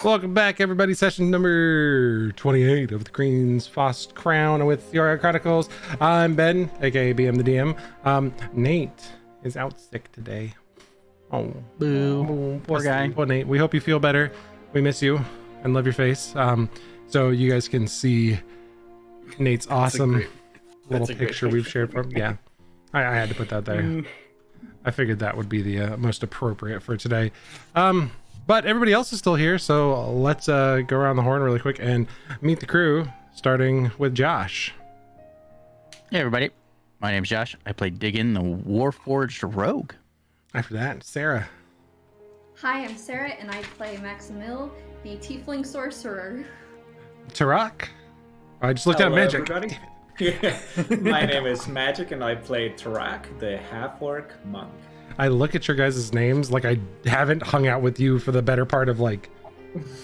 Welcome back, everybody. Session number 28 of the Queen's Fost Crown with Cyorion Chronicles. I'm Ben, aka BM the DM. Nate is out sick today. Oh, boo! Poor guy. Poor Nate. We hope you feel better. We miss you and love your face. So you guys can see Nate's awesome little picture we've shared from. Yeah, I had to put that there. I figured that would be the most appropriate for today. But everybody else is still here, so let's go around the horn really quick and meet the crew, starting with Josh. Hey everybody, my name's Josh. I play Diggin, the Warforged Rogue. After that, Sarah. Hi, I'm Sarah, and I play Maximil, the Tiefling Sorcerer. Tarak. I just looked at Magic. Everybody. My name is Magic, and I play Tarak, the half-orc monk. I look at your guys' names like I haven't hung out with you for the better part of like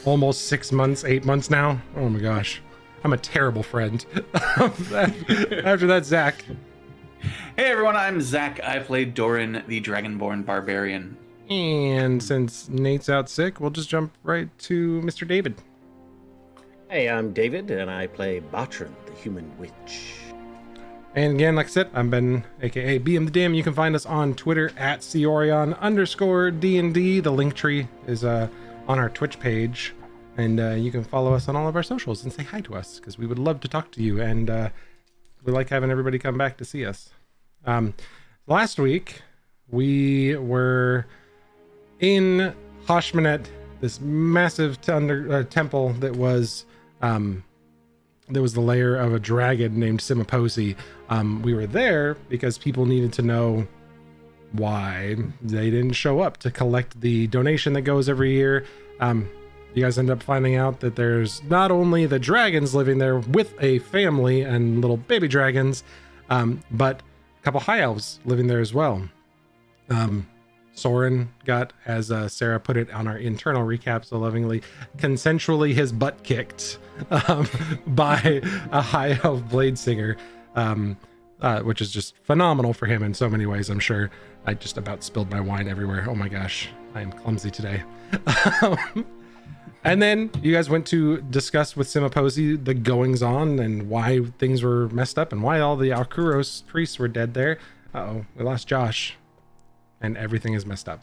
almost 6 months, 8 months now. Oh my gosh. I'm a terrible friend. After that, Zach. Hey everyone, I'm Zach. I play Doran, the Dragonborn Barbarian. And since Nate's out sick, we'll just jump right to Mr. David. Hey, I'm David, and I play Batran, the Human Witch. And again, like I said, I'm Ben, aka BM the DM. You can find us on Twitter at Cyorion_DND. The link tree is on our Twitch page. And you can follow us on all of our socials and say hi to us, because we would love to talk to you. And we like having everybody come back to see us. Last week, we were in Hashmanet, this massive temple that was the lair of a dragon named Simiposi. We were there because people needed to know why they didn't show up to collect the donation that goes every year. You guys end up finding out that there's not only the dragons living there with a family and little baby dragons, but a couple high elves living there as well. Soren got, as Sarah put it on our internal recap so lovingly, consensually his butt kicked by a high elf blade singer, which is just phenomenal for him in so many ways. I'm sure I just about spilled my wine everywhere. Oh my gosh, I am clumsy today. And then you guys went to discuss with Simiposi the goings on and why things were messed up and why all the Alkuros priests were dead there. Uh-oh, we lost Josh. And everything is messed up.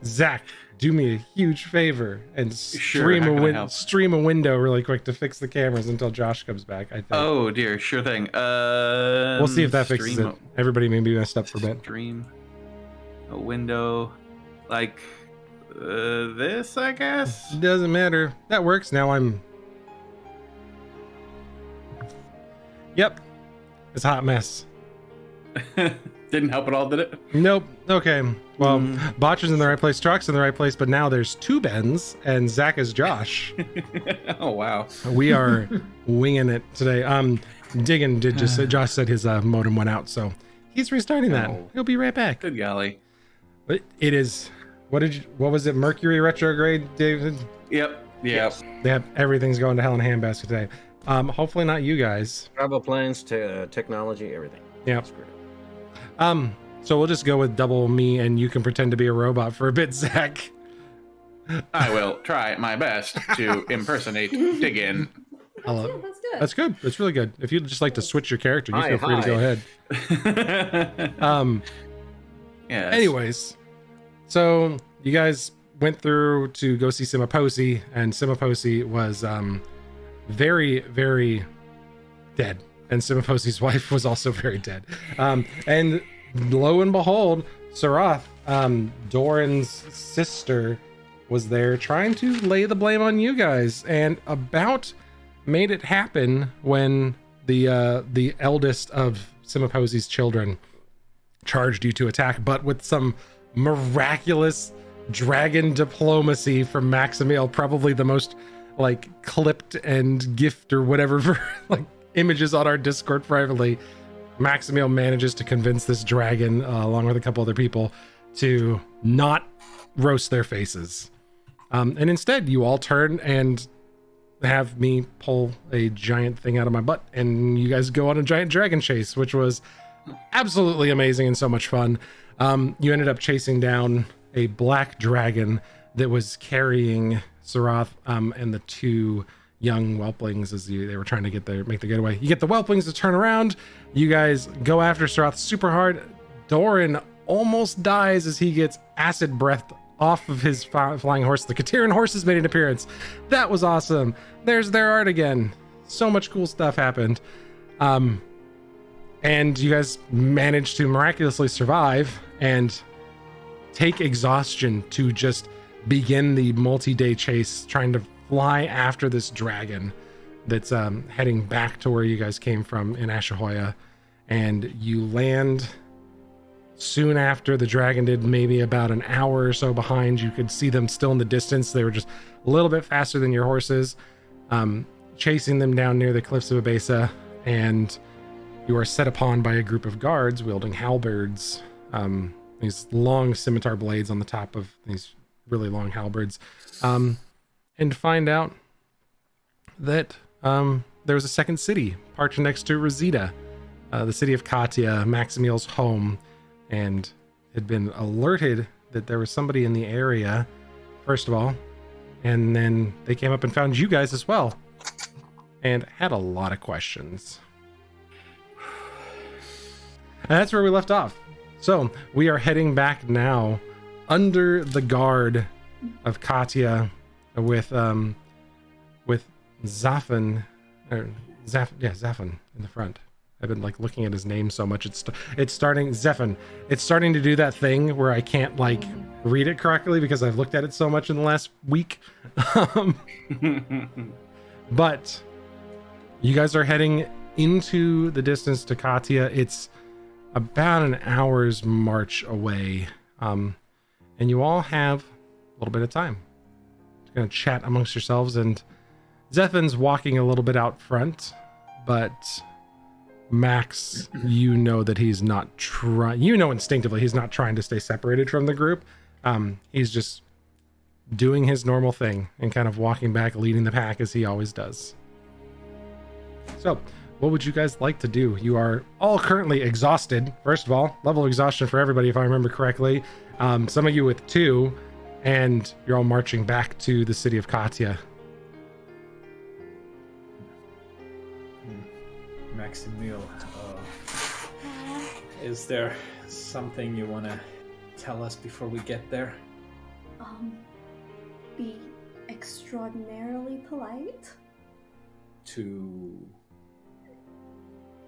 Zach, do me a huge favor and stream a window really quick to fix the cameras until Josh comes back. I think. Oh dear, sure thing. We'll see if that fixes it. Everybody may be messed up for a bit. Stream a window like this, I guess. Doesn't matter. That works. Now I'm. Yep, it's a hot mess. Didn't help at all, did it? Nope. Okay. Well, Botcher's in the right place, Truck's in the right place, but now there's two Bens, and Zach is Josh. Oh, wow. We are winging it today. Diggin did just Josh said his modem went out, so he's restarting that. He'll be right back. Good golly. But it is, what was it, Mercury retrograde, David? Yep. Yes. They have everything's going to hell in a handbasket today. Hopefully not you guys. Travel plans, to technology, everything. Yeah. So we'll just go with double me and you can pretend to be a robot for a bit, Zach. I will try my best to impersonate Diggin. That's good. Let's do it. That's good. That's really good. If you'd just like to switch your character, you feel free to go ahead. Yes. Anyways, so you guys went through to go see Simiposi, and Simiposi was very, very dead. And Simiposi's wife was also very dead. And lo and behold, Sarath, Doran's sister, was there trying to lay the blame on you guys, and about made it happen when the eldest of Simiposi's children charged you to attack, but with some miraculous dragon diplomacy from Maximil, probably the most like clipped and gift or whatever like images on our Discord privately. Maximil manages to convince this dragon along with a couple other people to not roast their faces, and instead you all turn and have me pull a giant thing out of my butt and you guys go on a giant dragon chase, which was absolutely amazing and so much fun. You ended up chasing down a black dragon that was carrying Sarath and the two young whelplings as they were trying to make the getaway. You get the whelplings to turn around. You guys go after Sarath super hard. Doran almost dies as he gets acid breathed off of his flying horse. The Kateran horses made an appearance. That was awesome. There's their art again. So much cool stuff happened. And you guys managed to miraculously survive and take exhaustion to just begin the multi-day chase, trying to fly after this dragon that's heading back to where you guys came from in Ashahoya. And you land soon after the dragon did, maybe about an hour or so behind. You could see them still in the distance. They were just a little bit faster than your horses, chasing them down near the cliffs of Abesa. And you are set upon by a group of guards wielding halberds, these long scimitar blades on the top of these really long halberds, and find out that there was a second city parked next to Rosita, the city of Katia, Maximiel's home, and had been alerted that there was somebody in the area, first of all, and then they came up and found you guys as well, and had a lot of questions. And that's where we left off. So we are heading back now under the guard of Katia with Zafin, Zafin in the front. I've been like looking at his name so much. It's starting Zephin. It's starting to do that thing where I can't like read it correctly because I've looked at it so much in the last week. But you guys are heading into the distance to Katia. It's about an hour's march away, and you all have a little bit of time. You're gonna chat amongst yourselves, and Zephin's walking a little bit out front, but Max, you know that he's not trying. You know instinctively he's not trying to stay separated from the group. He's just doing his normal thing and kind of walking back, leading the pack as he always does. So, what would you guys like to do? You are all currently exhausted. First of all, level of exhaustion for everybody, if I remember correctly. Some of you with 2, and you're all marching back to the city of Katia. Maximiel, is there something you want to tell us before we get there? Be extraordinarily polite. To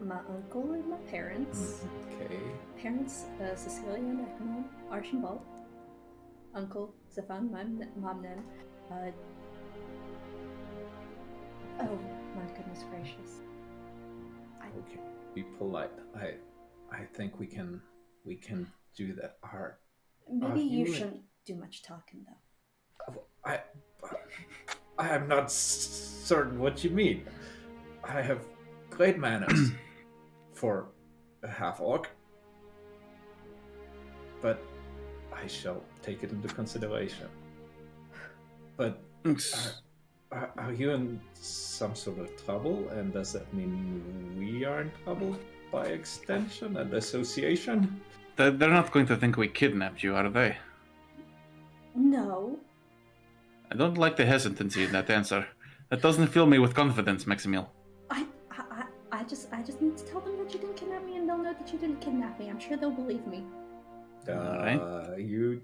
My uncle and my parents. Okay. Parents, Cecilia and Ekman, Archibald. Uncle, Zephan, Momnen. Oh, my goodness gracious. Okay. Be polite. I think we can do that. Maybe you shouldn't do much talking though. I am not certain what you mean. I have great manners for a half-orc, but I shall take it into consideration. But are you in some sort of trouble, and does that mean we are in trouble by extension and association? They're not going to think we kidnapped you, are they? No. I don't like the hesitancy in that answer. That doesn't fill me with confidence, Maximiel. I just need to tell them that you didn't kidnap me, and they'll know that you didn't kidnap me. I'm sure they'll believe me. Alright. You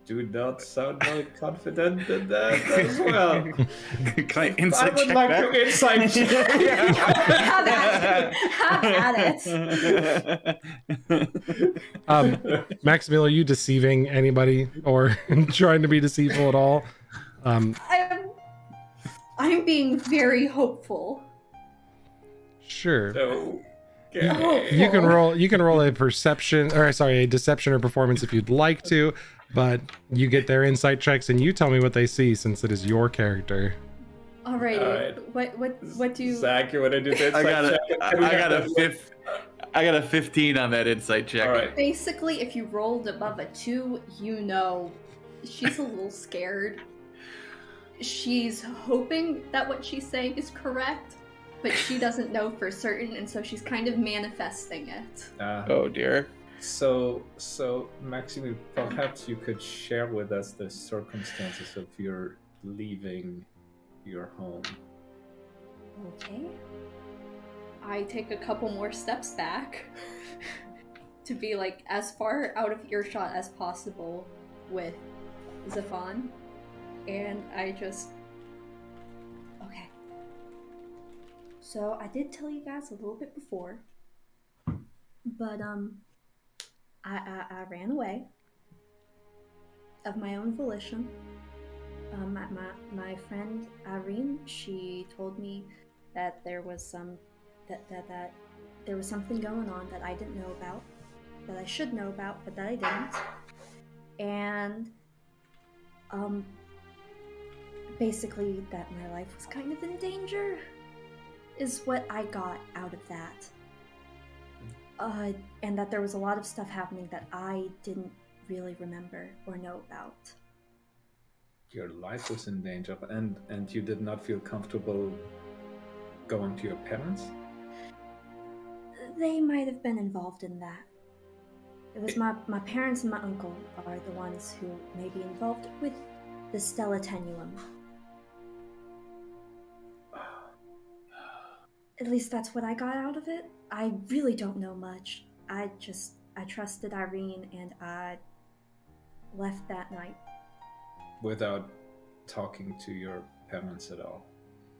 do not sound very confident in that as well. Can I insight check like that? to insight check. Have at it. Maximiel, are you deceiving anybody or trying to be deceitful at all? I'm being very hopeful. Sure. Okay. You can roll a deception or performance if you'd like to, but you get their insight checks and you tell me what they see since it is your character. Alrighty. What do you... Zach, you want to do this? I got a 15 on that insight check. All right. Basically, if you rolled above a 2, you know she's a little scared. She's hoping that what she's saying is correct, but she doesn't know for certain, and so she's kind of manifesting it. Oh dear. So, Maxime, perhaps you could share with us the circumstances of your leaving your home. Okay. I take a couple more steps back to be like as far out of earshot as possible with Zafan, and I just okay. So I did tell you guys a little bit before, but I ran away of my own volition. My friend Irene, she told me that there was that there was something going on that I didn't know about, that I should know about, but that I didn't. And basically that my life was kind of in danger is what I got out of that. And that there was a lot of stuff happening that I didn't really remember or know about. Your life was in danger, and you did not feel comfortable going to your parents? They might have been involved in that. It was my parents and my uncle are the ones who may be involved with the Stella Tenuum. At least that's what I got out of it. I really don't know much. I trusted Irene and I left that night. Without talking to your parents at all?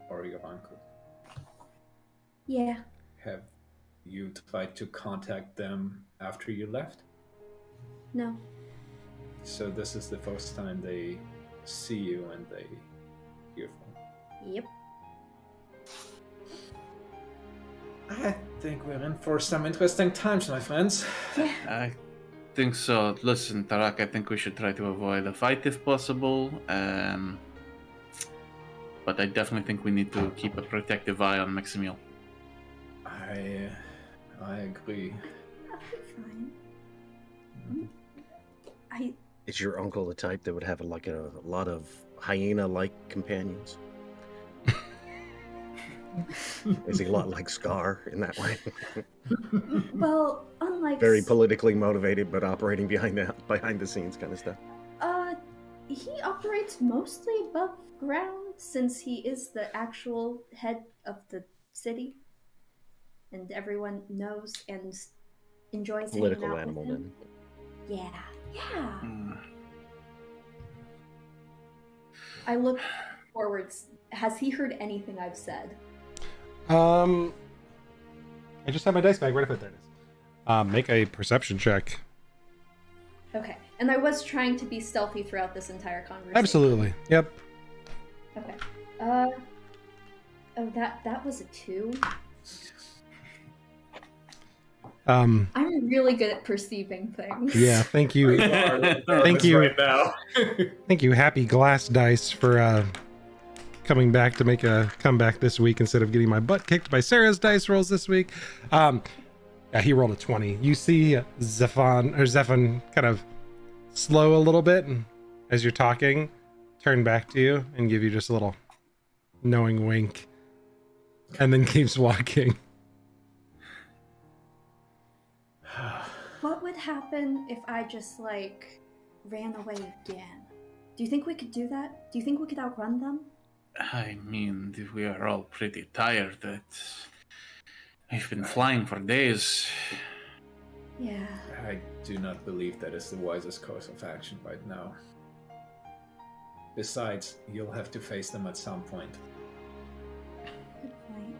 Or your uncle? Yeah. Have you tried to contact them after you left? No. So this is the first time they see you and they hear from you? Yep. I think we're in for some interesting times, my friends. Yeah. I think so. Listen, Tarak, I think we should try to avoid a fight if possible. But I definitely think we need to keep a protective eye on Maximiel. I agree. I'll be fine. Is your uncle the type that would have like a lot of hyena-like companions? Is he a lot like Scar in that way? Well, unlike Very politically motivated, but operating behind the scenes kind of stuff. He operates mostly above ground since he is the actual head of the city, and everyone knows and enjoys Political hanging out animal, with him. then. Yeah. Hmm. I look forwards. Has he heard anything I've said? I just have my dice bag. Where did I put that? Make a perception check. Okay. And I was trying to be stealthy throughout this entire conversation. Absolutely. Yep. Okay. Oh, that was a 2. I'm really good at perceiving things. Yeah. Thank you. Thank you. Right now. Thank you, Happy Glass Dice, for coming back to make a comeback this week instead of getting my butt kicked by Sarah's dice rolls this week. Yeah, he rolled a 20. You see Zephan kind of slow a little bit as you're talking, turn back to you and give you just a little knowing wink, and then keeps walking. What would happen if I just, ran away again? Do you think we could do that? Do you think we could outrun them? I mean, we are all pretty tired. We've been flying for days. Yeah. I do not believe that is the wisest course of action right now. Besides, you'll have to face them at some point. Good point.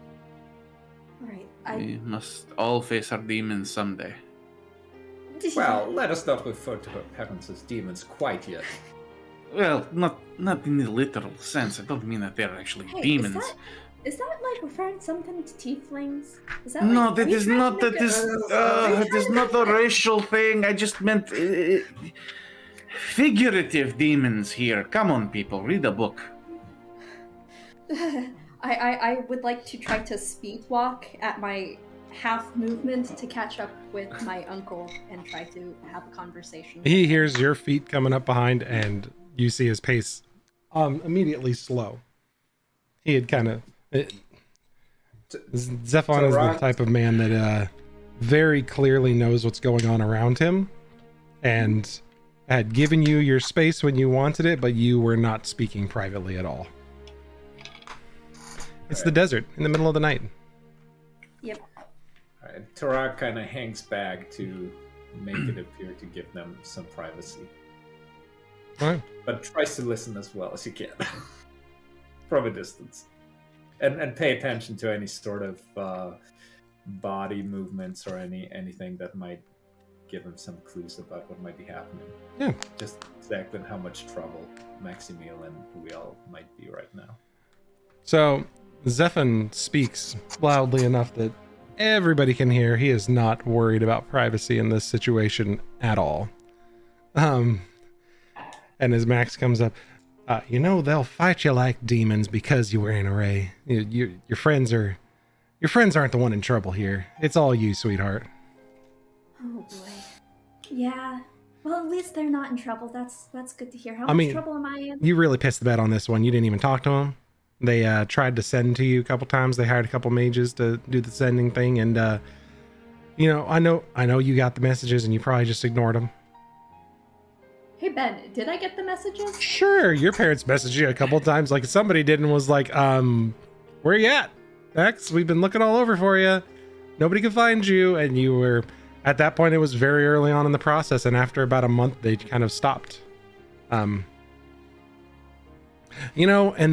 Alright, We must all face our demons someday. Well, let us not refer to her parents as demons quite yet. Well, not in the literal sense. I don't mean that they're actually Hey, demons. Is that referring something to tieflings? Is that No, are that you is trying to not. make That a- is. are you That trying is to not make a racial thing. I just meant figurative demons here. Come on, people, read a book. I would like to try to speed walk at my half movement to catch up with my uncle and try to have a conversation. He hears your feet coming up behind, and you see his pace immediately slow. He had kind of Zephon is the type of man that very clearly knows what's going on around him and had given you your space when you wanted it, but you were not speaking privately at all. It's the desert in the middle of the night. Yep. Alright, Tarak kind of hangs back to make it appear to give them some privacy. All right. But tries to listen as well as he can. From a distance. And pay attention to any sort of body movements or anything that might give him some clues about what might be happening. Yeah. Just exactly how much trouble Maximil and Huiel might be right now. So Zephan speaks loudly enough that everybody can hear. He is not worried about privacy in this situation at all. And as Max comes up, you know, they'll fight you like demons because you were in array. Your friends aren't the one in trouble here. It's all you, sweetheart. Oh boy. Yeah. Well, at least they're not in trouble. That's good to hear. How I much mean, trouble am I in? You really pissed the bed on this one. You didn't even talk to them. They tried to send to you a couple times. They hired a couple mages to do the sending thing, and you know, I know you got the messages, and you probably just ignored them. Hey Ben, did I get the messages? Sure, your parents messaged you a couple times, like somebody did, and was like, where you at, Max? We've been looking all over for you. Nobody could find you, and you were at that point. It was very early on in the process, and after about a month, they kind of stopped. You know, and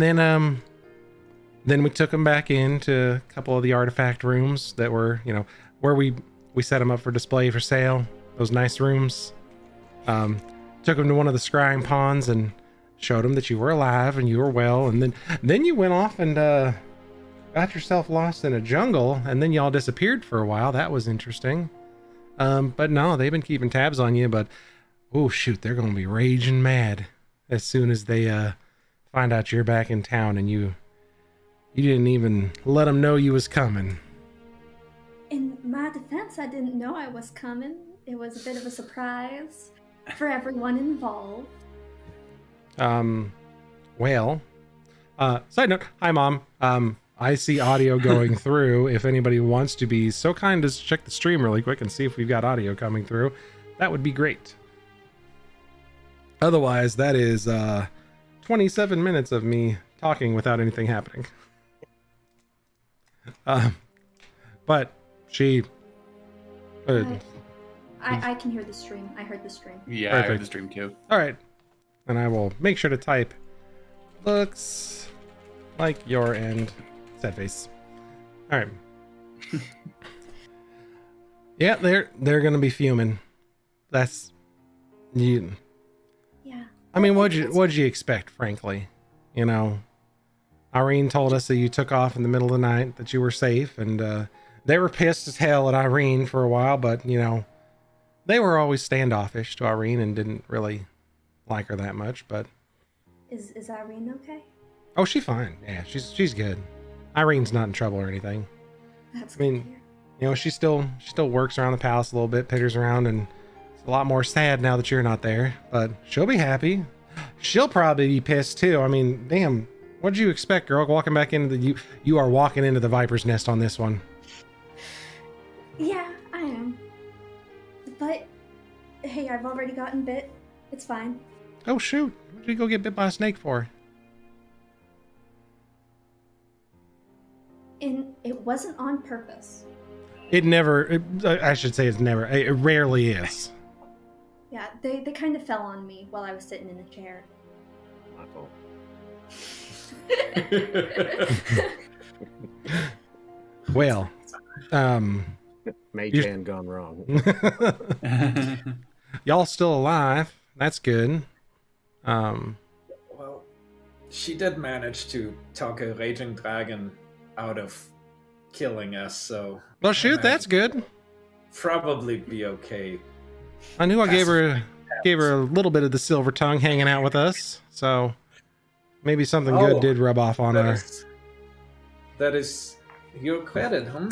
then we took them back into a couple of the artifact rooms that were, you know, where we set them up for display for sale. Those nice rooms. Took them to one of the scrying ponds and showed them that you were alive and you were well. And then you went off and got yourself lost in a jungle, and then y'all disappeared for a while. That was interesting. But no, they've been keeping tabs on you. But oh shoot, they're gonna be raging mad as soon as they find out you're back in town and you didn't even let them know you was coming. In my defense, I didn't know I was coming. It was a bit of a surprise for everyone involved. Well, side note, hi Mom. I see audio going through. If anybody wants to be so kind as to check the stream really quick and see if we've got audio coming through, that would be great. Otherwise, that is 27 minutes of me talking without anything happening. But she... I can hear the stream. I heard the stream. Yeah, Perfect. I heard the stream too. All right. And I will make sure to type, looks like your end, sad face. All right. Yeah, they're going to be fuming. That's you. Yeah. I mean, what'd you expect, frankly? You know, Irene told us that you took off in the middle of the night, that you were safe, and they were pissed as hell at Irene for a while, but, you know, they were always standoffish to Irene and didn't really like her that much, but... Is Irene okay? Oh, she's fine. Yeah, she's good. Irene's not in trouble or anything. That's I good mean, to hear. you know, she still works around the palace a little bit, pitters around, and it's a lot more sad now that you're not there, but she'll be happy. She'll probably be pissed too. I mean, damn, what'd you expect, girl? Walking back into you are walking into the Viper's Nest on this one. Yeah, I am. But, hey, I've already gotten bit. It's fine. Oh shoot, what did you go get bit by a snake for? And it wasn't on purpose. I should say it rarely is. Yeah, they kind of fell on me while I was sitting in a chair. My fault. Well, Mage You- hand gone wrong. y'all still alive. That's good. Well, she did manage to talk a raging dragon out of killing us, so... Well, shoot, that's good. Probably be okay. I knew I gave her a little bit of the silver tongue hanging out with us, so maybe something good did rub off on her. That is your credit, huh?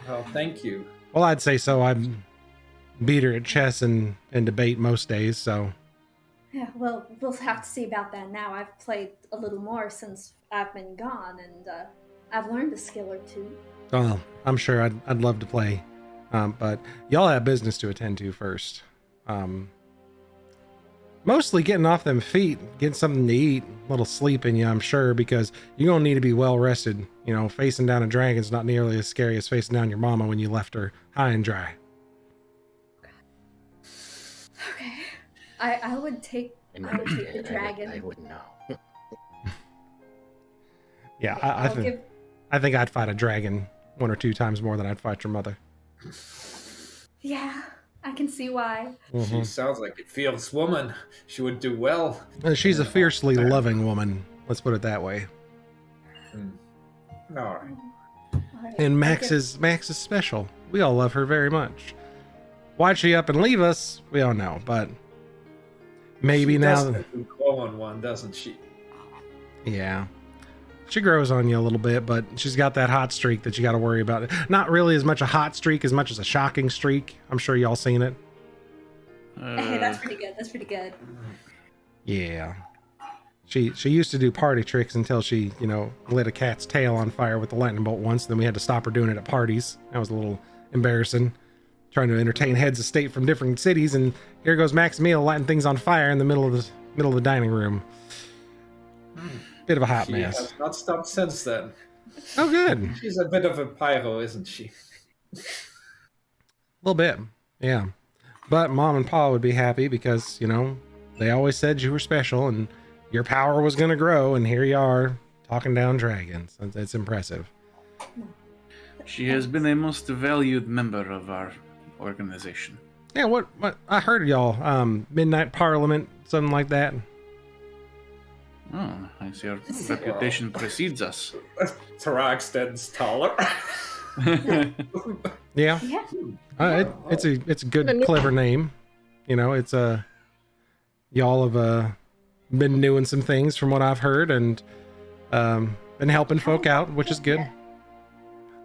Well, thank you. Well, I'd say so. I beat her at chess and debate most days, so Yeah, well, we'll have to see about that now. I've played a little more since I've been gone, and I've learned a skill or two. well, I'm sure I'd love to play But y'all have business to attend to first. Mostly getting off them feet, getting something to eat, a little sleep in you, I'm sure, because you're going to need to be well rested. You know, facing down a dragon's not nearly as scary as facing down your mama when you left her high and dry. Okay. I would take the dragon. I wouldn't know. Yeah, Okay, I think I'd fight a dragon 1 or 2 times more than I'd fight your mother. Yeah, I can see why. She sounds like a fierce woman. She would do well. She's a fiercely loving woman. Let's put it that way. All right. Alright, And I'll Max is special. We all love her very much. Why'd she up and leave us? We don't know, but maybe She now. does grow on one, doesn't she? Yeah. She grows on you a little bit, but she's got that hot streak that you got to worry about. Not really as much a hot streak as much as a shocking streak. I'm sure y'all seen it. Hey, that's pretty good. That's pretty good. Yeah. She used to do party tricks until she, you know, lit a cat's tail on fire with the lightning bolt once. Then we had to stop her doing it at parties. That was a little embarrassing. Trying to entertain heads of state from different cities, and here goes Max Meal lighting things on fire in the middle of the dining room. Bit of a hot She mess. has not stopped since then. Oh, good. She's a bit of a pyro, isn't she? A little bit, yeah. But Mom and Pa would be happy because, you know, they always said you were special and your power was going to grow, and here you are talking down dragons. It's impressive. She has been a most valued member of our organization. Yeah, what I heard y'all, Midnight Parliament, something like that. Oh, I see our reputation precedes us. Tarak stands taller. Yeah. Yeah. It's a good, clever name. You know, it's y'all have been doing some things from what I've heard, and been helping folk out, which is good.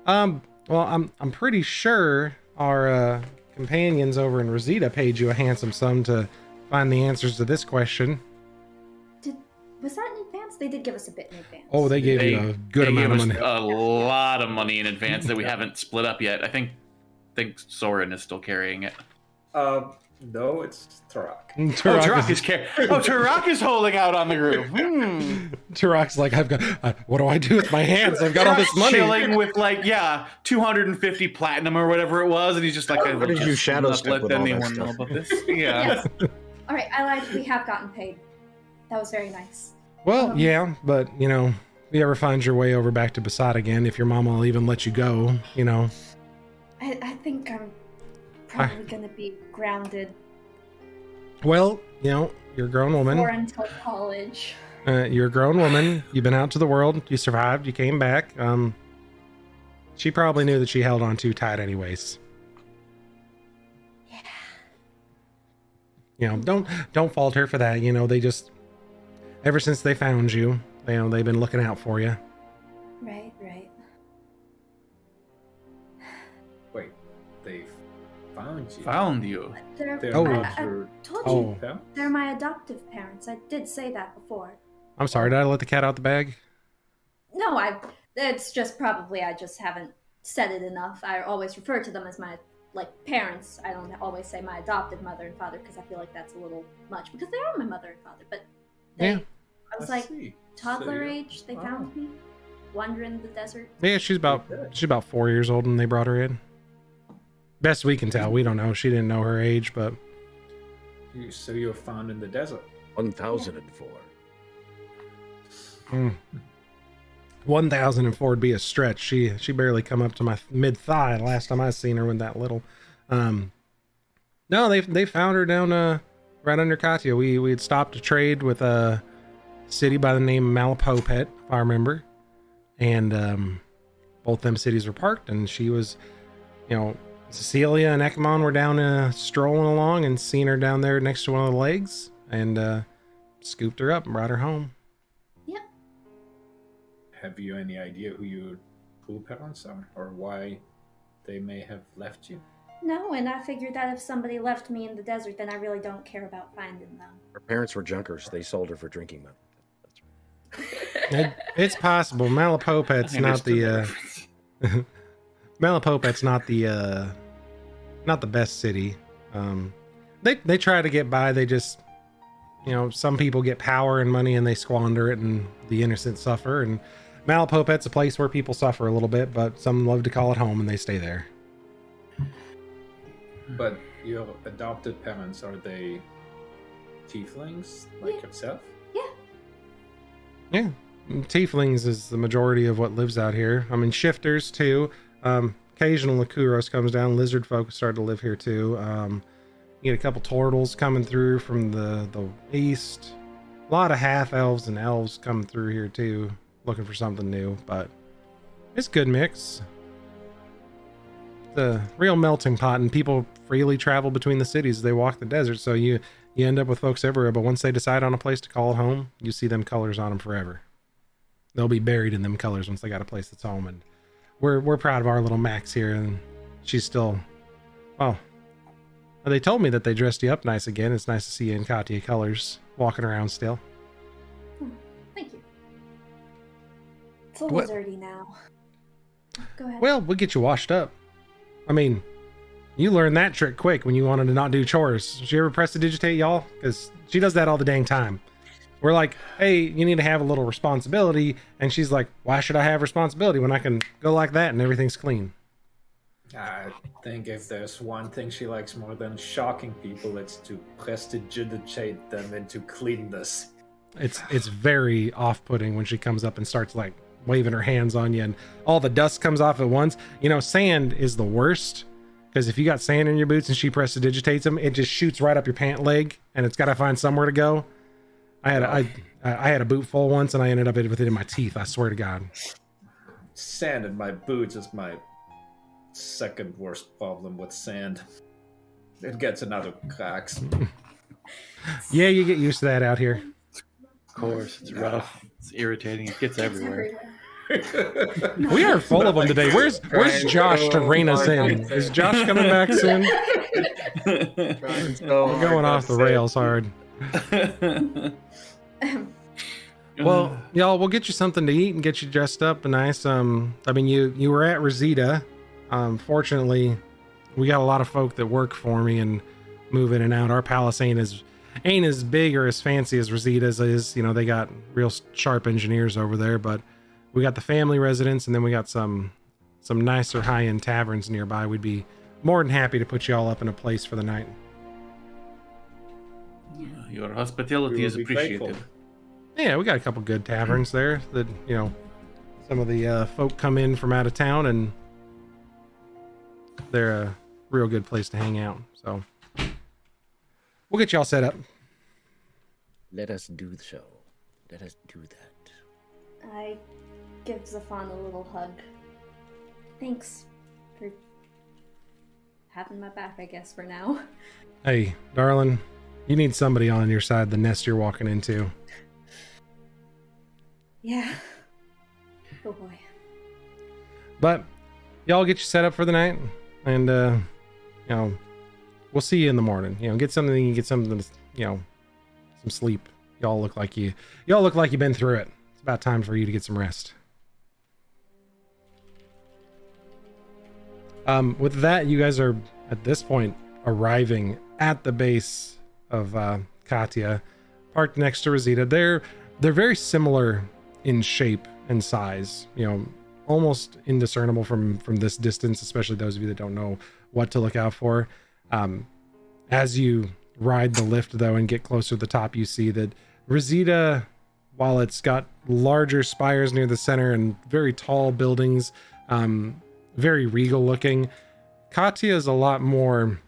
Well, I'm pretty sure our companions over in Rosita paid you a handsome sum to find the answers to this question. Was that in advance? They did give us a bit in advance. Oh, they gave you a good amount of money. A lot of money in advance that we haven't split up yet. I think Soren is still carrying it. No, it's Tarak. Tarak is holding out on the group. Tarak's like, what do I do with my hands? I've got all this money. Chilling with 250 platinum or whatever it was, and he's just like, What did you shadow step with all that anyone know stuff? about this? Yeah. Yes. All right, I lied. We have gotten paid. That was very nice. Well, yeah, but, you know, if you ever find your way over back to Basad again, if your mama will even let you go, you know. I think I'm probably going to be grounded Well, you know, you're a grown woman. or until college. You're a grown woman. You've been out to the world. You survived. You came back. She probably knew that she held on too tight anyways. Yeah. You know, don't fault her for that. You know, they just, ever since they found you, they've been looking out for you. Right. Wait, they found you? Found you. They're Oh. not I your told Oh. you, parents? they're my adoptive parents. I did say that before. I'm sorry, did I let the cat out the bag? No, it's just probably I just haven't said it enough. I always refer to them as my parents. I don't always say my adopted mother and father because I feel like that's a little much because they are my mother and father. But Yeah. I was I like see. toddler So age. They found me wandering in the desert. Yeah, she's about 4 years old when they brought her in. Best we can tell. We don't know. She didn't know her age, but So you were found in the desert. 1004. 1,004 would be a stretch. She barely come up to my mid thigh last time I seen her when that little. No, they found her down right under Katya. We had stopped to trade with a city by the name of Malapopet, if I remember, and both them cities were parked, and she was, you know, Cecilia and Ekmon were down strolling along and seen her down there next to one of the legs, and scooped her up and brought her home. Yep. Have you any idea who your true parents are, or why they may have left you? No, and I figured that if somebody left me in the desert, then I really don't care about finding them. Her parents were junkers. They sold her for drinking money. That's right. It's possible. Malapopet's not the Malapopet's not the not the best city. They try to get by. They just, some people get power and money and they squander it, and the innocent suffer. And Malapopet's a place where people suffer a little bit, but some love to call it home and they stay there. But your adopted parents, are they tieflings like yourself? Yeah, tieflings is the majority of what lives out here. I mean, shifters too. Occasional Lakuros comes down. Lizard folk start to live here too. You get a couple turtles coming through from the east. A lot of half elves and elves coming through here too, looking for something new. But it's a good mix. The real melting pot, and people freely travel between the cities as they walk the desert. So you end up with folks everywhere. But once they decide on a place to call home, you see them colors on them forever. They'll be buried in them colors once they got a place that's home. And we're proud of our little Max here, and she's still, well, they told me that they dressed you up nice again. It's nice to see you in Katia colors walking around still. Thank you. It's a little dirty now. Go ahead. Well, we'll get you washed up. I mean, you learned that trick quick when you wanted to not do chores. Did you ever prestidigitate y'all? Because she does that all the dang time. We're like, hey, you need to have a little responsibility. And she's like, why should I have responsibility when I can go like that and everything's clean? I think if there's one thing she likes more than shocking people, it's to prestidigitate them into cleanness. It's very off-putting when she comes up and starts like waving her hands on you and all the dust comes off at once. Sand is the worst, because if you got sand in your boots and she prestidigitates them, it just shoots right up your pant leg and it's got to find somewhere to go. I had a boot full once and I ended up with it in my teeth. I swear to God. Sand in my boots is my second worst problem with sand. It gets in other cracks. Yeah, you get used to that out here. Of course, it's rough. It's irritating. It gets everywhere. We are full of them today. Where's Josh to rein us in? Is Josh coming back soon? We're going off the rails hard. Well, y'all, we'll get you something to eat and get you dressed up and nice. I mean, you were at Rosita. Fortunately, we got a lot of folk that work for me and move in and out. Our palace ain't as big or as fancy as Rosita's is. They got real sharp engineers over there, but we got the family residence, and then we got some nicer high-end taverns nearby. We'd be more than happy to put you all up in a place for the night. Your hospitality is appreciated. Grateful. Yeah, we got a couple good taverns there that, some of the folk come in from out of town, and they're a real good place to hang out. So we'll get you all set up. Let us do the show. Let us do that. I give Zafan a little hug. Thanks for having my back, I guess, for now. Hey, darling, you need somebody on your side, the nest you're walking into. Yeah. Oh boy. But y'all get you set up for the night, and we'll see you in the morning. Get something, some sleep. Y'all look like you've been through it. It's about time for you to get some rest. With that, you guys are at this point arriving at the base of Katia, parked next to Rosita. They're very similar in shape and size, almost indiscernible from this distance, especially those of you that don't know what to look out for. As you ride the lift though and get closer to the top, you see that Rosita, while it's got larger spires near the center and very tall buildings, very regal looking, Katia is a lot more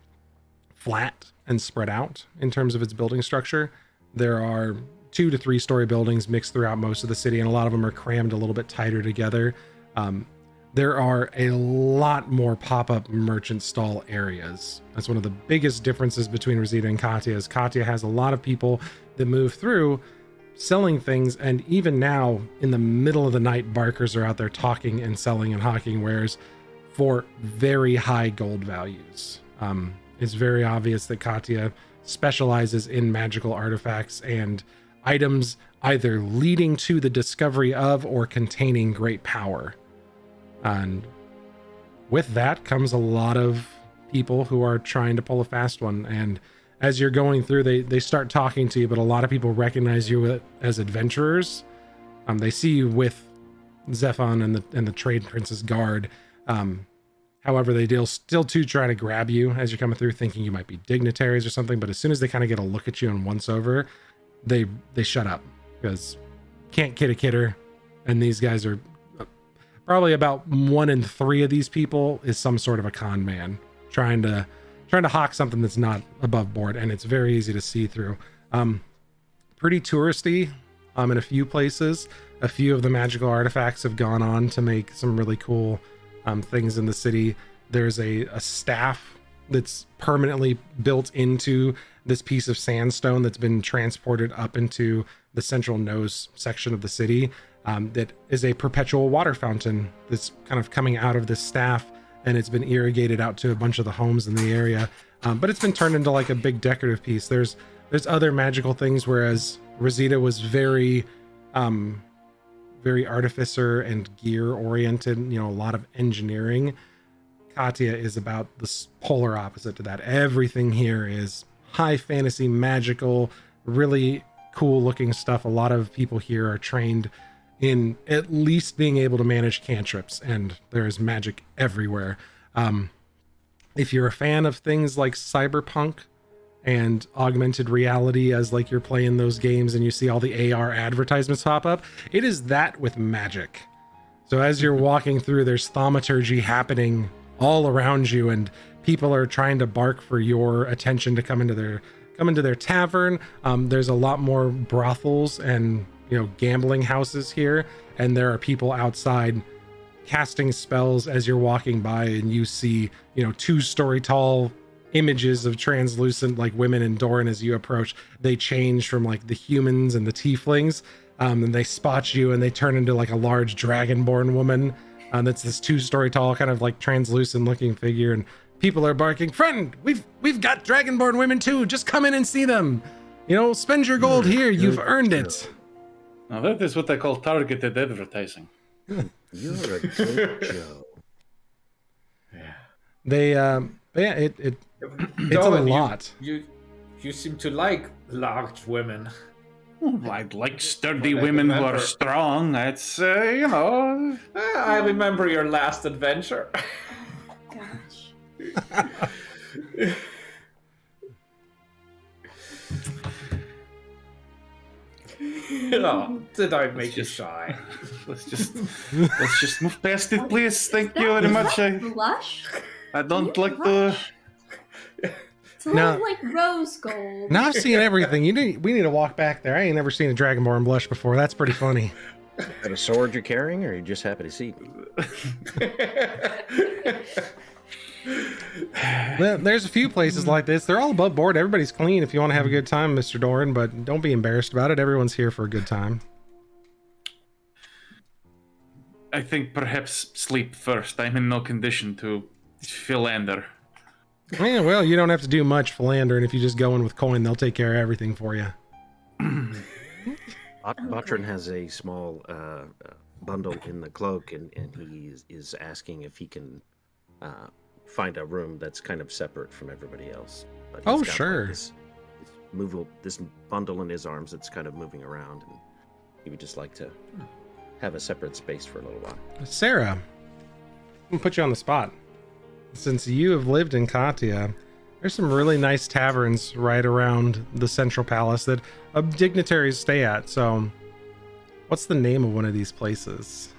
flat and spread out in terms of its building structure. There are 2 to 3 story buildings mixed throughout most of the city, and a lot of them are crammed a little bit tighter together. There are a lot more pop-up merchant stall areas. That's one of the biggest differences between Rosita and Katia, is Katia has a lot of people that move through selling things, and even now in the middle of the night, barkers are out there talking and selling and hawking wares for very high gold values. It's very obvious that Katia specializes in magical artifacts and items either leading to the discovery of or containing great power. And with that comes a lot of people who are trying to pull a fast one. And as you're going through, they start talking to you, but a lot of people recognize you as adventurers. They see you with Zephon and the Trade Prince's guard. However, they still too try to grab you as you're coming through, thinking you might be dignitaries or something. But as soon as they kind of get a look at you and once over, they shut up, because can't kid a kidder. And these guys are probably about 1 in 3 of these people is some sort of a con man trying to hawk something that's not above board, and it's very easy to see through. Pretty touristy in a few places. A few of the magical artifacts have gone on to make some really cool things in the city. There's a staff that's permanently built into this piece of sandstone that's been transported up into the central nose section of the city, that is a perpetual water fountain that's kind of coming out of this staff, and it's been irrigated out to a bunch of the homes in the area, but it's been turned into like a big decorative piece. There's other magical things, whereas Rosita was very artificer and gear oriented, a lot of engineering. Katya is about the polar opposite to that. Everything here is high fantasy, magical, really cool looking stuff. A lot of people here are trained in at least being able to manage cantrips, and there's magic everywhere. If you're a fan of things like cyberpunk and augmented reality, as like you're playing those games and you see all the AR advertisements pop up, it is that with magic. So as you're walking through, there's thaumaturgy happening all around you, and people are trying to bark for your attention to come into their tavern. There's a lot more brothels and gambling houses here, and there are people outside casting spells as you're walking by, and you see 2-story tall images of translucent like women in Doran. As you approach, they change from like the humans and the tieflings, and they spot you and they turn into like a large dragonborn woman, that's this 2-story tall kind of like translucent looking figure, and people are barking, "Friend, we've got dragonborn women too, just come in and see them, spend your gold here, you've earned it." Now that is what I call targeted advertising. You're a good Joe. Yeah. It's Dolan, a lot. You seem to like large women. I like sturdy women who are strong. It's, I remember your last adventure. Gosh. Did I make you shy? let's just move past it, please. Thank you very much. Blush? I don't like the. It's a little like rose gold. Now I've seen everything. We need to walk back there. I ain't never seen a dragonborn blush before. That's pretty funny. Got a sword you're carrying, or are you just happy to see me? Well, there's a few places like this. They're all above board. Everybody's clean if you want to have a good time, Mr. Doran, but don't be embarrassed about it. Everyone's here for a good time. I think perhaps sleep first. I'm in no condition to philander. Yeah, well, you don't have to do much philandering. If you just go in with coin, they'll take care of everything for you. Botrin has a small bundle in the cloak, and he is asking if he can find a room that's kind of separate from everybody else. But he's got, sure. Like, this bundle in his arms that's kind of moving around, and he would just like to have a separate space for a little while. Sarah, I'm gonna put you on the spot. Since you have lived in Katya, there's some really nice taverns right around the central palace that dignitaries stay at. So what's the name of one of these places?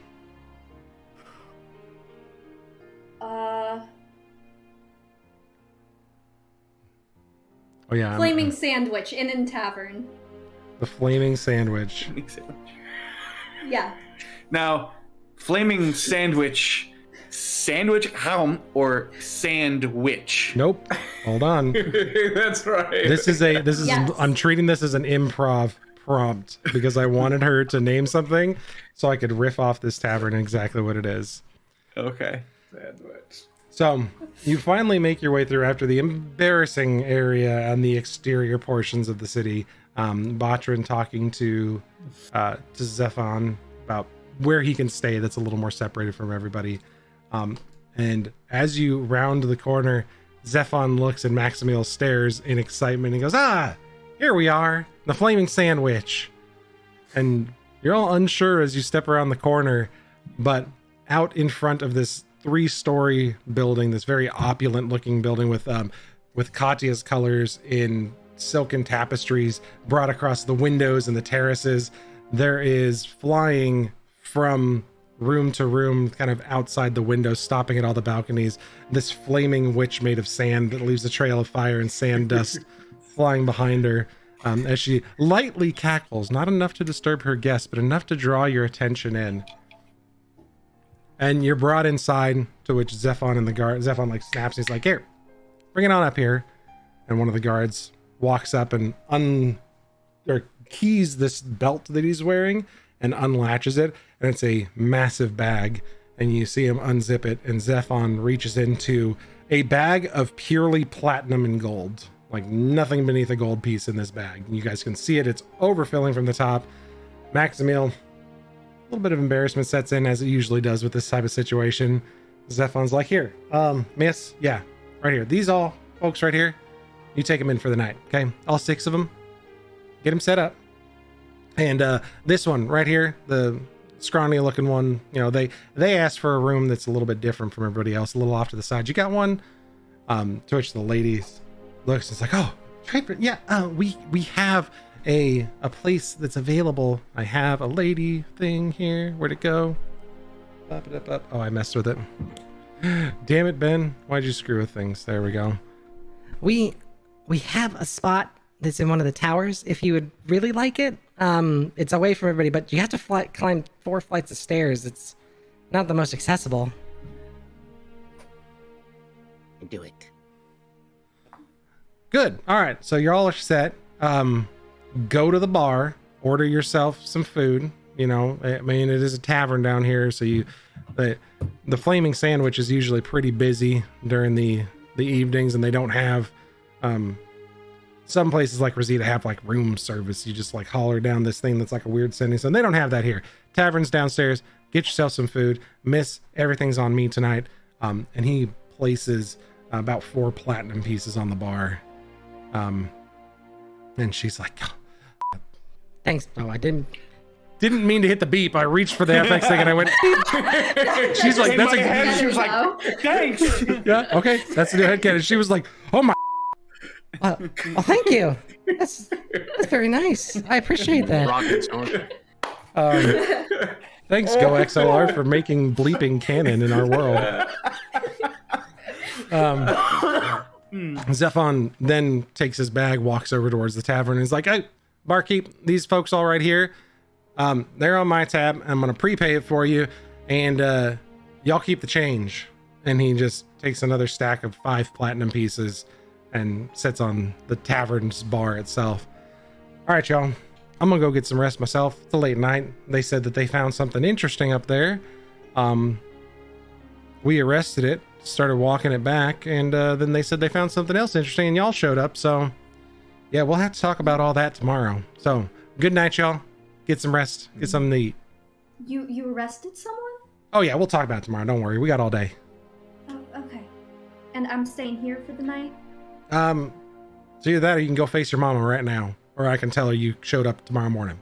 Oh yeah, Flaming Sandwich, Inn and Tavern. The Flaming Sandwich. Yeah. Now, Flaming Sandwich, or sandwich? Nope. Hold on. That's right. This is Yes. I'm treating this as an improv prompt because I wanted her to name something so I could riff off this tavern exactly what it is. Okay. Sandwich. So you finally make your way through after the embarrassing area and the exterior portions of the city. Botrin talking to Zephon about where he can stay that's a little more separated from everybody. And as you round the corner, Zephon looks and Maximiel stares in excitement and goes, "Ah, here we are, the flaming sandwich." And you're all unsure as you step around the corner, but out in front of this 3-story building, this very opulent looking building with Katya's colors in silken tapestries brought across the windows and the terraces, there is flying from room to room, kind of outside the windows, stopping at all the balconies, this flaming witch made of sand that leaves a trail of fire and sand dust flying behind her, as she lightly cackles, not enough to disturb her guests, but enough to draw your attention in. And you're brought inside, to which Zephon and the guard, Zephon like snaps, he's like, "Here, bring it on up here." And one of the guards walks up and keys this belt that he's wearing and unlatches it, and it's a massive bag, and you see him unzip it, and Zephon reaches into a bag of purely platinum and gold, like nothing beneath a gold piece in this bag. You guys can see it, it's overfilling from the top. Maximiel, a little bit of embarrassment sets in, as it usually does with this type of situation. Zephon's like, "Here, miss, yeah, right here, these all folks right here, you take them in for the night, okay? All 6 of them, get them set up. And this one right here, the scrawny looking one, you know, they asked for a room that's a little bit different from everybody else, a little off to the side. You got one?" To which the lady looks and is like, "Oh, yeah, we have a place that's available. I have a lady thing here. Where'd it go? Up. Oh, I messed with it. Damn it, Ben. Why'd you screw with things? There we go. We have a spot that's in one of the towers, if you would really like it. It's away from everybody, but you have to climb 4 flights of stairs. It's not the most accessible." Do it. Good. All right. So you're all set. Go to the bar, order yourself some food. You know, I mean, it is a tavern down here, so the flaming sandwich is usually pretty busy during the evenings, and they don't have some places like Rosita have like room service. You just like holler down this thing that's like a weird sending, so they don't have that here. Tavern's downstairs. Get yourself some food. Miss, everything's on me tonight. And he places about 4 platinum pieces on the bar. And she's like, "Oh, Thanks. Oh, I didn't mean to hit the beep. I reached for the FX thing and I went beep." She's like, "That's a." She was like, "Thanks." Yeah, okay, that's a new headcanon. She was like, "Oh my." well, thank you. That's very nice. I appreciate that. Rockets, huh? Thanks, Go XLR, for making bleeping canon in our world. Zephon then takes his bag, walks over towards the tavern, and is like, "Hey, barkeep, these folks all right here, they're on my tab. I'm gonna prepay it for you, and y'all keep the change." And he just takes another stack of 5 platinum pieces and sits on the tavern's bar itself. "All right, y'all, I'm gonna go get some rest myself. It's a late night. They said that they found something interesting up there. We arrested it, started walking it back, and then they said they found something else interesting, and y'all showed up. So yeah, we'll have to talk about all that tomorrow. So good night, y'all. Get some rest. Get something to eat." You arrested someone? Oh yeah, we'll talk about it tomorrow. Don't worry, we got all day. Oh, okay. And I'm staying here for the night? So either that or you can go face your mama right now, or I can tell her you showed up tomorrow morning.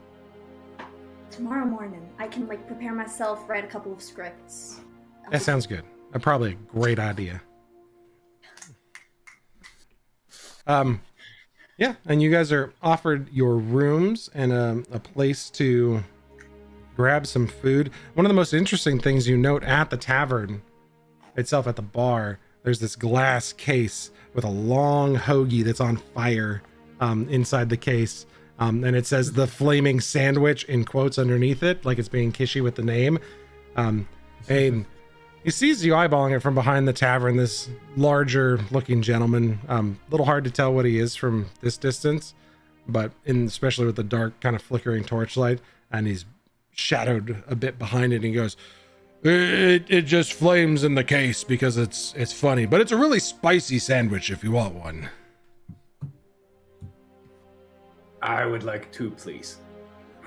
Tomorrow morning, I can like prepare myself, write a couple of scripts. That sounds good. Probably a great idea. Yeah, and you guys are offered your rooms and a place to grab some food. One of the most interesting things you note at the tavern itself, at the bar, there's this glass case with a long hoagie that's on fire inside the case. And it says "the flaming sandwich" in quotes underneath it, like it's being kishy with the name. And he sees you eyeballing it from behind the tavern, this larger looking gentleman. A little hard to tell what he is from this distance, but especially with the dark kind of flickering torchlight, and he's shadowed a bit behind it, and he goes, it just flames in the case because it's funny, but it's a really spicy sandwich if you want one." I would like 2, please.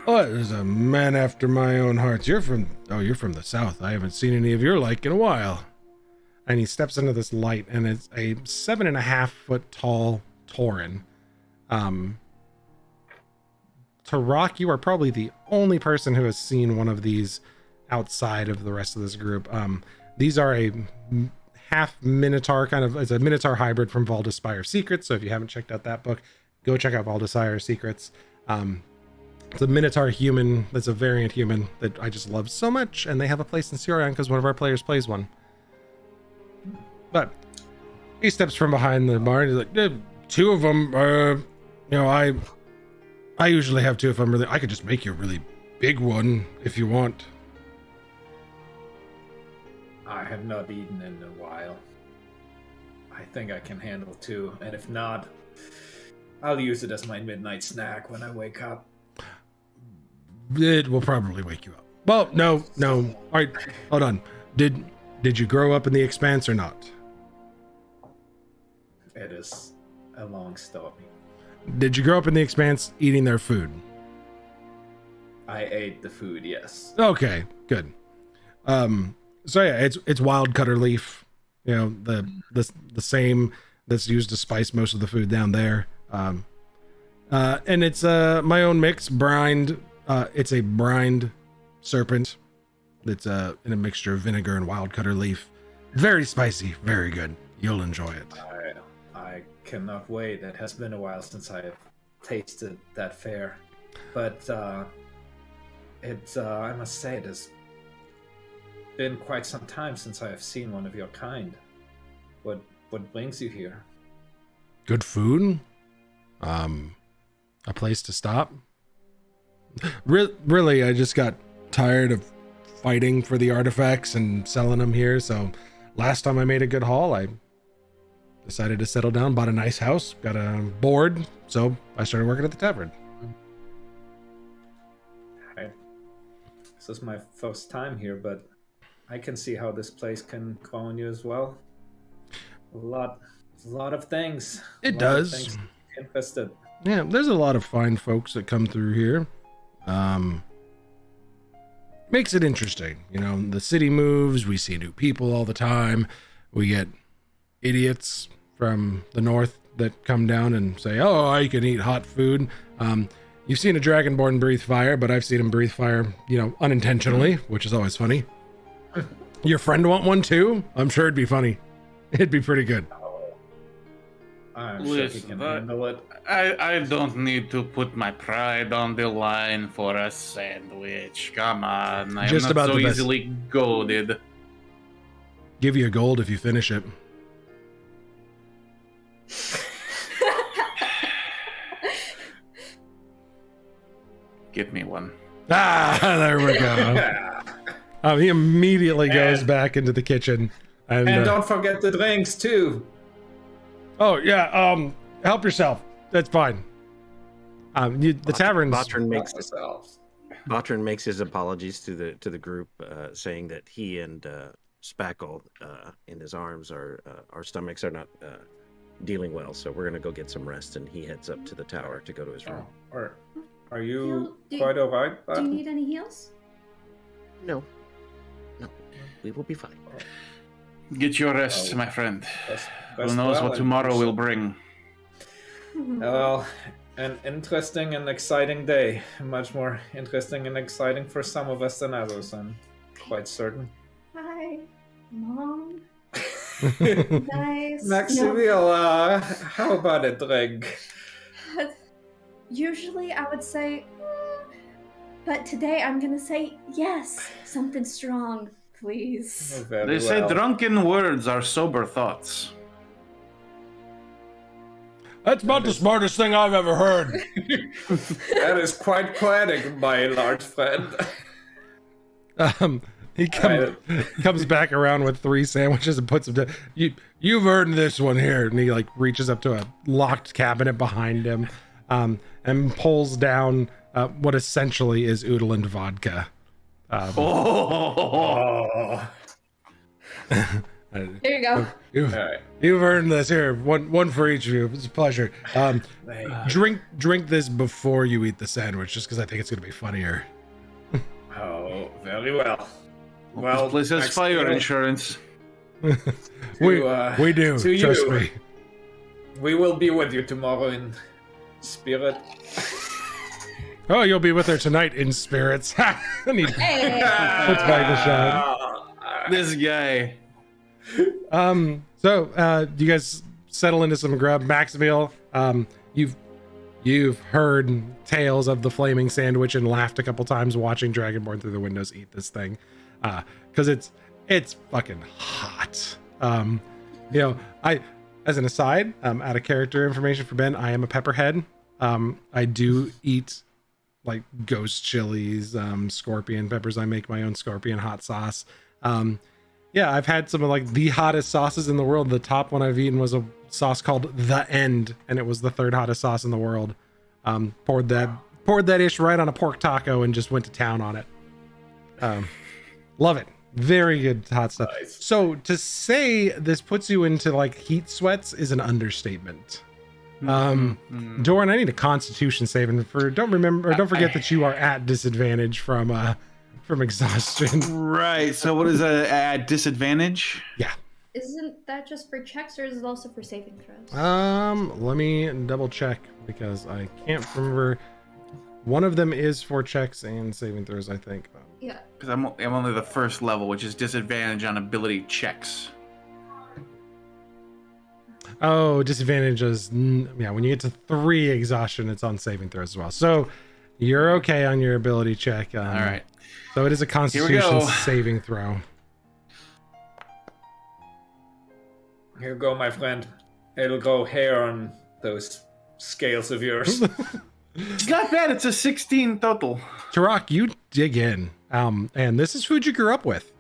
"Oh, there's a man after my own heart. You're from the south. I haven't seen any of your like in a while. and he steps into this light, and it's a 7.5 foot tall Tauren. Tarak, you are probably the only person who has seen one of these outside of the rest of this group. These are a half Minotaur it's a Minotaur hybrid from Valdespire Secrets. So if you haven't checked out that book, go check out Valdespire Secrets. It's a Minotaur human that's a variant human that I just love so much, and they have a place in Cyorion because one of our players plays one. But he steps from behind the bar and he's like, two of them, I usually have two if I'm really, I could just make you a really big one if you want. I have not eaten in a while. I think I can handle two, and if not, I'll use it as my midnight snack when I wake up. It will probably wake you up. Well, no. All right, hold on. Did you grow up in the Expanse or not? It is a long story. Did you grow up in the Expanse eating their food? I ate the food, yes. Okay, good. So yeah, it's wild cutter leaf, the same that's used to spice most of the food down there. And it's my own mix, brined. It's a brined serpent that's in a mixture of vinegar and wild cutter leaf. Very spicy, very good. You'll enjoy it. I cannot wait. It has been a while since I have tasted that fare, but I must say it has been quite some time since I have seen one of your kind. What brings you here? Good food, a place to stop. Really, I just got tired of fighting for the artifacts and selling them here. So last time I made a good haul, I decided to settle down, bought a nice house, got a board, so I started working at the tavern. This is my first time here, but I can see how this place can grow on you as well. A lot of things. It does. Interested. Yeah, there's a lot of fine folks that come through here. Makes it interesting. The city moves, we see new people all the time. We get idiots from the north that come down and say, oh, I can eat hot food. You've seen a dragonborn breathe fire, but I've seen him breathe fire, unintentionally, which is always funny. Your friend want one too? I'm sure it'd be funny. It'd be pretty good. I'm sure he can handle it. I don't need to put my pride on the line for a sandwich. Come on, I'm Just not about so the best. easily goaded. Give you a gold if you finish it. Give me one. There we go. He immediately goes back into the kitchen. And don't forget the drinks too. Oh yeah, help yourself. That's fine. The tavern's Botrin makes his apologies to the group, saying that he and Spackle in his arms our stomachs are not dealing well, so we're gonna go get some rest. And he heads up to the tower to go to his room. Are you quite alright? Do you need any heals? No, we will be fine. Get your rest, my friend. Rest Who knows well, what tomorrow will bring? Well, an interesting and exciting day. Much more interesting and exciting for some of us than others, I'm quite certain. Hi, Mom. Nice. Maximil, how about a drink? Usually I would say, but today I'm gonna say yes. Something strong, please. They say drunken words are sober thoughts. That's about the smartest thing I've ever heard. That is quite poetic, my large friend. He comes back around with 3 sandwiches and puts them down. You've earned this one here. And he reaches up to a locked cabinet behind him and pulls down what essentially is Oodland vodka. Here you go. You've earned this. Here, one for each of you. It's a pleasure. Drink this before you eat the sandwich, just because I think it's going to be funnier. Oh, very well. Well, this place has fire insurance. we do. to Trust you. me. We will be with you tomorrow in spirit. Oh, you'll be with her tonight in spirits. And he puts back the shot. This guy. So you guys settle into some grub. Maximil, you've heard tales of the flaming sandwich and laughed a couple times watching Dragonborn through the windows eat this thing, because it's fucking hot. I, as an aside, out of character information for Ben, I am a pepperhead. I do eat like ghost chilies, scorpion peppers. I make my own scorpion hot sauce. Yeah, I've had some of like the hottest sauces in the world. The top one I've eaten was a sauce called The End, and it was the third hottest sauce in the world. Poured that ish right on a pork taco and just went to town on it. Love it. Very good hot stuff. Nice. So to say this puts you into like heat sweats is an understatement. Doran, I need a Constitution saving for. Don't forget that you are at disadvantage from exhaustion. Right. So what is a at disadvantage? Yeah. Isn't that just for checks, or is it also for saving throws? Let me double check because I can't remember. One of them is for checks and saving throws, I think. Yeah. Because I'm only the first level, which is disadvantage on ability checks. Oh, disadvantage is when you get to 3 exhaustion, it's on saving throws as well. So you're okay on your ability check. All right. So it is a Constitution go. saving throw. Here you go, my friend. It'll grow hair on those scales of yours. It's not bad. It's a 16 total. Tarak, you dig in. And this is food you grew up with.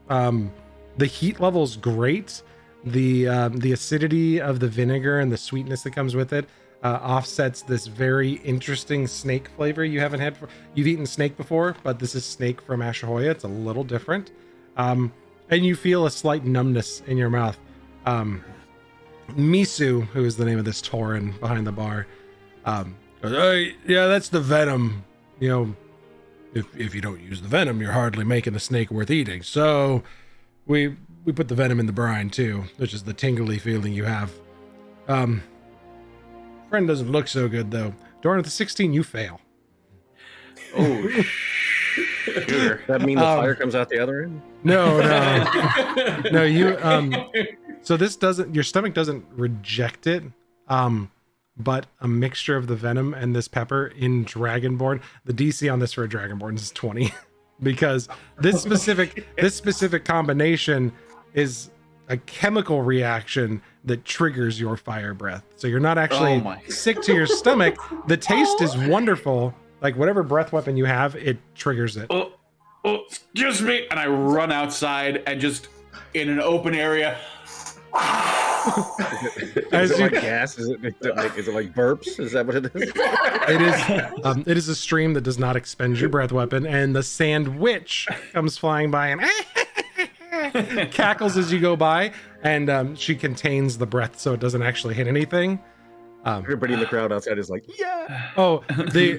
The heat level is great. The acidity of the vinegar and the sweetness that comes with it offsets this very interesting snake flavor you haven't had. You've eaten snake before, but this is snake from Ashahoya. It's a little different. And you feel a slight numbness in your mouth. Misu, who is the name of this Tauren behind the bar, goes, "Hey, yeah, that's the venom. You know, if you don't use the venom, you're hardly making the snake worth eating. So we put the venom in the brine too, which is the tingly feeling you have. Friend doesn't look so good though. Doran, at the 16, you fail. Oh, sure. That mean the fire comes out the other end? No. No, you so this doesn't, your stomach doesn't reject it, but a mixture of the venom and this pepper in Dragonborn, the DC on this for a Dragonborn is 20. Because this specific combination is a chemical reaction that triggers your fire breath. So you're not actually sick to your stomach. The taste is wonderful. Like whatever breath weapon you have, it triggers it. Oh, excuse me. And I run outside and just in an open area. Is it like gas? Is it like burps? Is that what it is? It is a stream that does not expend your breath weapon, and the sand witch comes flying by and cackles as you go by, and she contains the breath so it doesn't actually hit anything. Everybody in the crowd outside is like, yeah. Oh,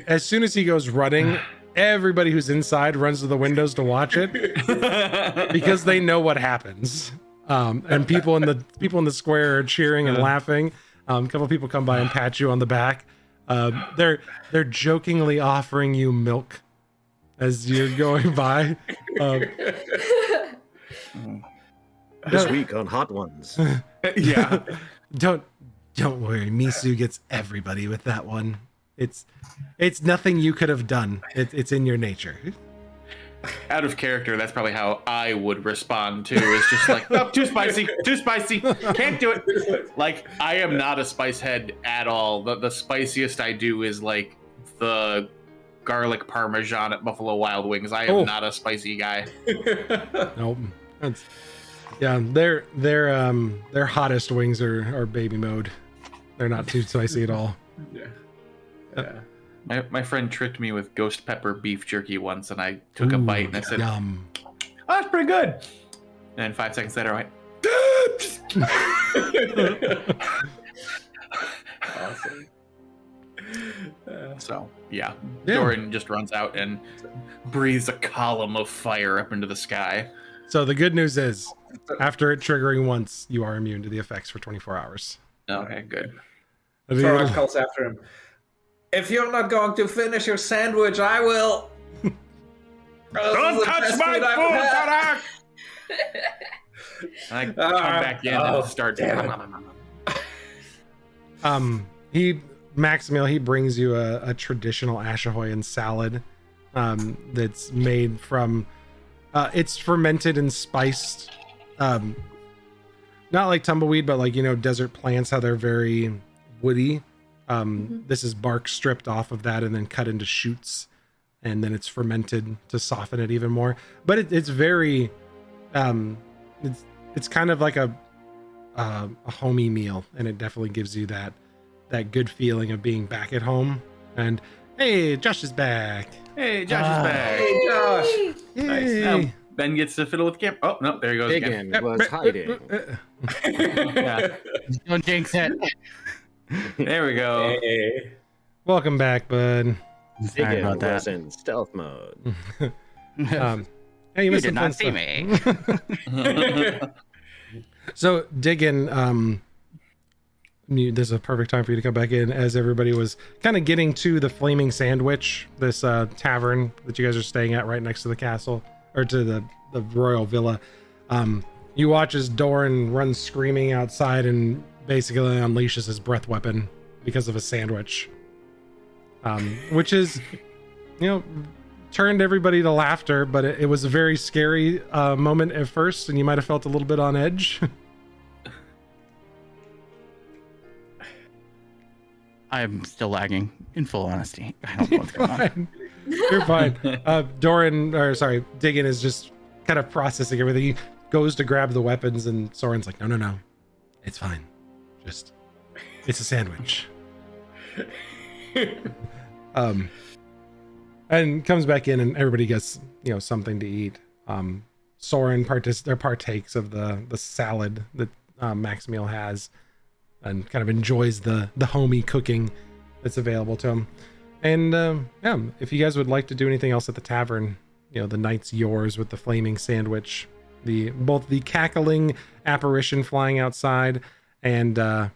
as soon as he goes running, everybody who's inside runs to the windows to watch it because they know what happens. And people in the square are cheering and laughing. A couple people come by and pat you on the back. They're jokingly offering you milk as you're going by. This week on Hot Ones. Yeah. Don't worry, Misu gets everybody with that one. It's nothing you could have done. It's in your nature. Out of character, that's probably how I would respond too. It's just like, oh, too spicy, can't do it. Like, I am not a spice head at all. The spiciest I do is like the garlic parmesan at Buffalo Wild Wings. I am not a spicy guy. Nope. Their hottest wings are baby mode. They're not too spicy at all. Yeah. My friend tricked me with ghost pepper beef jerky once, and I took a bite and I said, Yum. "Oh, that's pretty good." And then 5 seconds later, I went, Awesome. So, yeah. Doran just runs out and breathes a column of fire up into the sky. So the good news is After it triggering once, you are immune to the effects for 24 hours. Okay, good. Zorak calls after him. If you're not going to finish your sandwich, I will. Don't touch my food, Zorak! I come back in and start. Maximil, he brings you a traditional Ashahoyan salad that's made from it's fermented and spiced, not like tumbleweed, but like, you know, desert plants, how they're very woody. This is bark stripped off of that and then cut into shoots, and then it's fermented to soften it even more. But it's very it's kind of like a homey meal, and it definitely gives you that good feeling of being back at home. And hey, Josh is back. Hey, Josh is back. Hey, Josh. Nice. Yay. Ben gets to fiddle with camp. Oh no, there he goes again. Diggin was hiding. Yeah. Don't jinx it. There we go. Hey. Welcome back, bud. Sorry Diggin about was that. in stealth mode. Hey, you missed did some not fun see stuff. me. So Diggin, this is a perfect time for you to come back in, as everybody was kind of getting to the Flaming Sandwich, this tavern that you guys are staying at right next to the castle, or to the royal villa. You watch as Doran runs screaming outside and basically unleashes his breath weapon because of a sandwich, which is, you know, turned everybody to laughter, but it was a very scary moment at first, and you might have felt a little bit on edge. I'm still lagging, in full honesty. I don't know what's going on. You're fine. Diggin is just kind of processing everything. He goes to grab the weapons, and Soren's like, no, it's fine. Just, it's a sandwich. And comes back in, and everybody gets, you know, something to eat. Soren partakes of the salad that Maximil has, and kind of enjoys the homey cooking that's available to him. And yeah, if you guys would like to do anything else at the tavern, you know, the night's yours with the flaming sandwich, both the cackling apparition flying outside, and the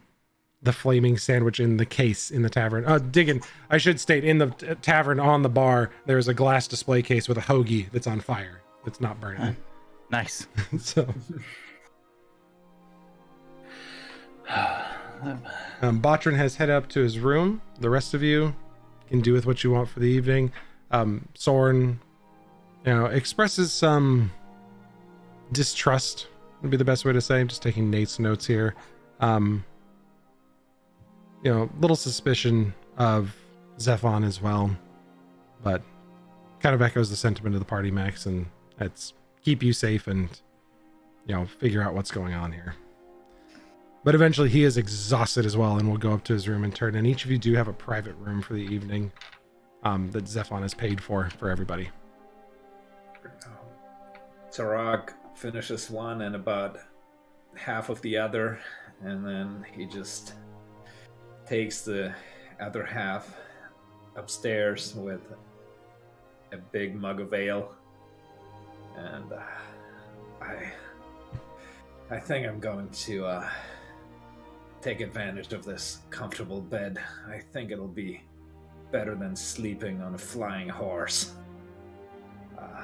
flaming sandwich in the case in the tavern. Diggin, I should state, in the tavern on the bar, there's a glass display case with a hoagie that's on fire. It's not burning. Nice. So Botrin has headed up to his room. The rest of you can do with what you want for the evening. Soren, you know, expresses some distrust, would be the best way to say. I'm just taking Nate's notes here. You know, little suspicion of Zephon as well, but kind of echoes the sentiment of the party, Max, and that's keep you safe and, you know, figure out what's going on here. But eventually he is exhausted as well, and will go up to his room and turn. And each of you do have a private room for the evening that Zephon has paid for everybody. Zorak finishes one and about half of the other, and then he just takes the other half upstairs with a big mug of ale. And I think I'm going to take advantage of this comfortable bed. I think it'll be better than sleeping on a flying horse. On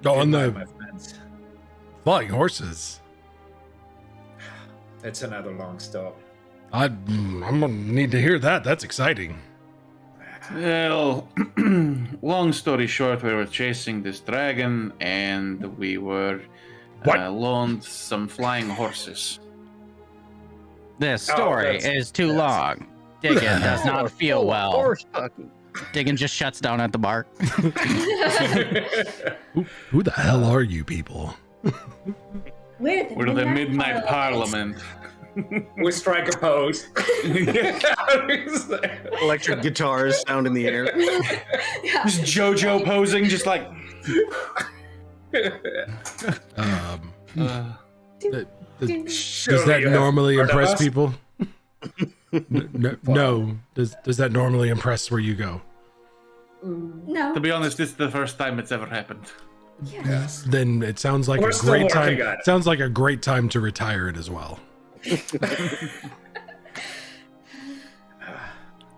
goodbye, the my friends. flying horses. It's another long story. I'm gonna need to hear that. That's exciting. Well, long story short, we were chasing this dragon, and we were loaned some flying horses. This story is too long. Diggin does not feel well. Horse fucking. Diggin just shuts down at the bar. Who the hell are you people? We're the Midnight Parliament. We strike a pose. Electric guitars sound in the air. Yeah. Just JoJo posing, just like. Does that normally impress people? No. Does that normally impress where you go? No. To be honest, this is the first time it's ever happened. Yes. Then it sounds like We're a still great time. working on it. Sounds like a great time to retire it as well.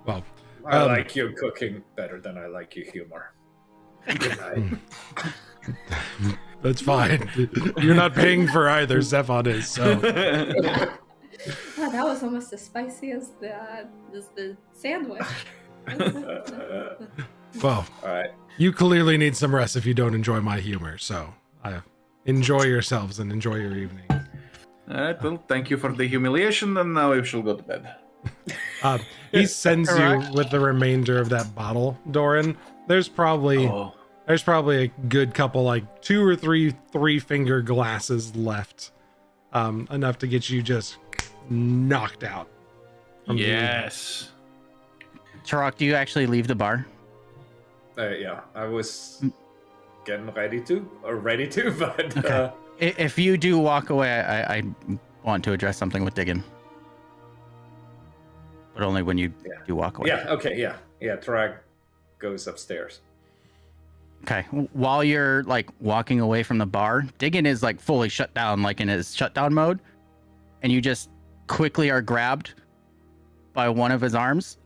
Well, I like your cooking better than I like your humor. Good night. that's fine. You're not paying for either. Zephon is. So Wow, that was almost as spicy as the sandwich. well, All right. you clearly need some rest if you don't enjoy my humor. So enjoy yourselves and enjoy your evening. All right. Well, thank you for the humiliation, and now we shall go to bed. He sends you with the remainder of that bottle, Doran. There's probably a good couple, like 2 or 3 finger glasses left, enough to get you just knocked out. Yes. Turok, do you actually leave the bar? Yeah, I was getting ready to, but Okay. If you do walk away, I want to address something with Diggin. But only when you do walk away. yeah, okay, yeah. Tarag goes upstairs. Okay. While you're like walking away from the bar, Diggin is like fully shut down, like in his shutdown mode. And you just quickly are grabbed by one of his arms.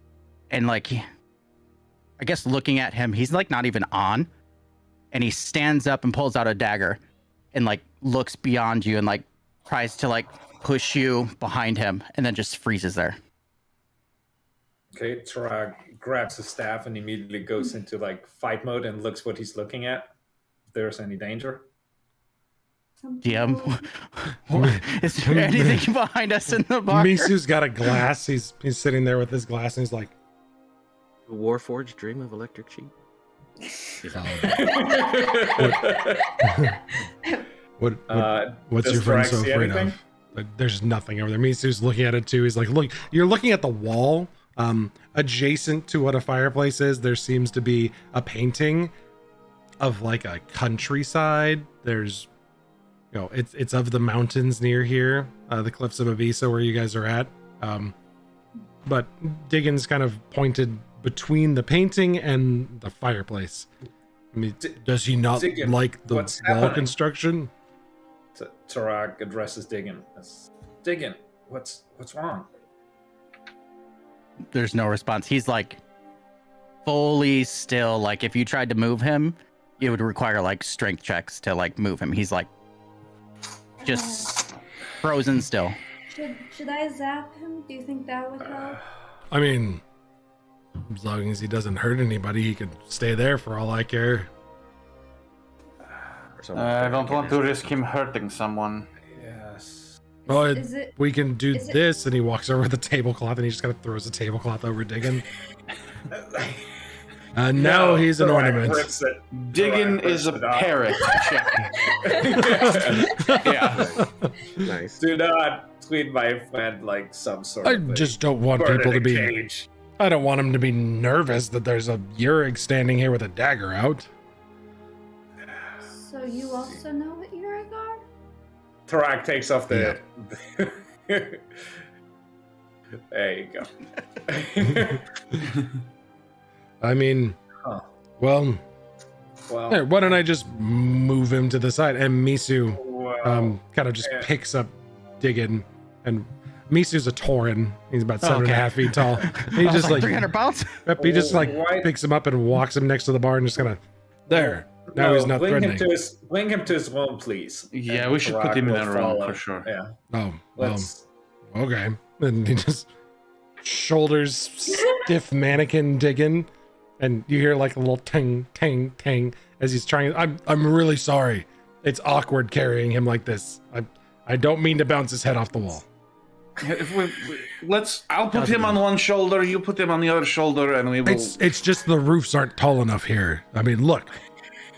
And like, I guess looking at him, he's like not even on. And he stands up and pulls out a dagger and like looks beyond you and like tries to like push you behind him and then just freezes there. Okay, Tarag grabs the staff and immediately goes into like fight mode and looks what he's looking at. If there's any danger. DM, is there anything behind us in the bar? Misu's got a glass. He's sitting there with his glass and he's like, The Warforged dream of electric sheep. what's does your friend Tarag so see afraid anything? of? Like, there's nothing over there. Misu's looking at it too. He's like, look, you're looking at the wall. Adjacent to what a fireplace is, there seems to be a painting of like a countryside. There's, it's of the mountains near here, the cliffs of Avisa where you guys are at. But Diggin's kind of pointed between the painting and the fireplace. I mean, does he not Diggin, like the what's wall happening? construction? Tarag addresses Diggin. Diggin, what's wrong? There's no response. He's like fully still. Like if you tried to move him, it would require like strength checks to like move him. He's like just frozen still. Should I zap him? Do you think that would help? I mean, as long as he doesn't hurt anybody, he could stay there for all I care. I don't want to risk him hurting someone. Yes. Oh, Is it- we can do is it- this, and he walks over with the tablecloth, and he just kind of throws a tablecloth over Diggin. And now he's an Tarag ornament. rips it. Diggin Tarag is a rips it off. parrot. Check. Yeah. Nice. Do not treat my friend like some sort I of a just don't want bird people in to a be. cage. I don't want him to be nervous that there's a Yurig standing here with a dagger out. So you also know what you're are? Tarag takes off the. There you go. I mean, Huh. well, Well, here, why don't I just move him to the side? And Misu kind of just yeah. picks up Diggin, and Misu's a Tauren. He's about 7.5 feet tall. And he I was just like 300 pounds. Yep, he just like Why- picks him up and walks him next to the bar and just kind of there. Now No, he's not bring threatening. bring him to his room, please. Yeah, And we should put Tarag him in will a room follow. for sure. Yeah, Oh, well, let's. okay. And he just shoulders stiff mannequin Diggin, and you hear like a little ting ting ting as he's trying. I'm really sorry. It's awkward carrying him like this. I don't mean to bounce his head off the wall. If I'll put him on one shoulder, you put him on the other shoulder, and we will. It's just the roofs aren't tall enough here. I mean, look,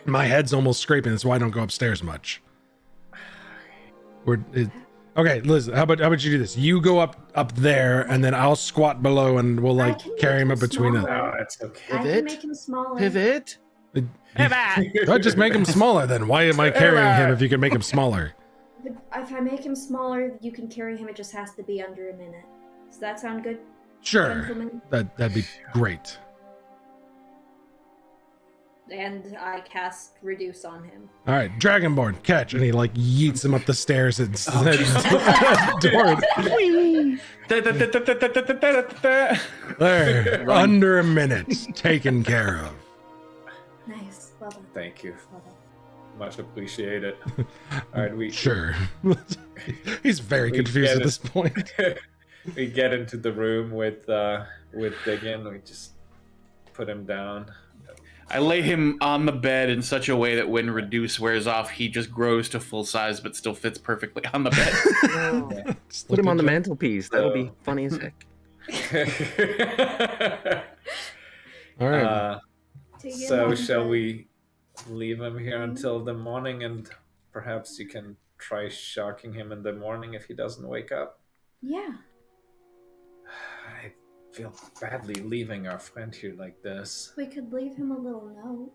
my head's almost scraping. That's why I don't go upstairs much. Okay, Liz, how about you do this? You go up there, and then I'll squat below, and we'll I like can carry make him him up between us. smaller. No, it's okay. I can Pivot? make him smaller. Pivot. I'd just make him smaller then. Why am I carrying him if you can make him smaller? But if I make him smaller, you can carry him. It just has to be under a minute. Does that sound good, Sure, gentlemen? that'd be great. and I cast Reduce on him. All right, Dragonborn, catch, and he like yeets him up the stairs and there, under a minute, taken care of. Nice. Well done. Thank you. Well done. Much appreciated. All right, we Sure. He's very We confused get at it. this point. we get into the room with Diggin. We just put him down. I lay him on the bed in such a way that when Reduce wears off, he just grows to full size but still fits perfectly on the bed. Just Put him looked on the at mantelpiece. That'll be funny as heck. All right. Take it So on, shall bud. we leave him here until the morning, and perhaps you can try shocking him in the morning if he doesn't wake up? Yeah. I feel badly leaving our friend here like this. We could leave him a little note.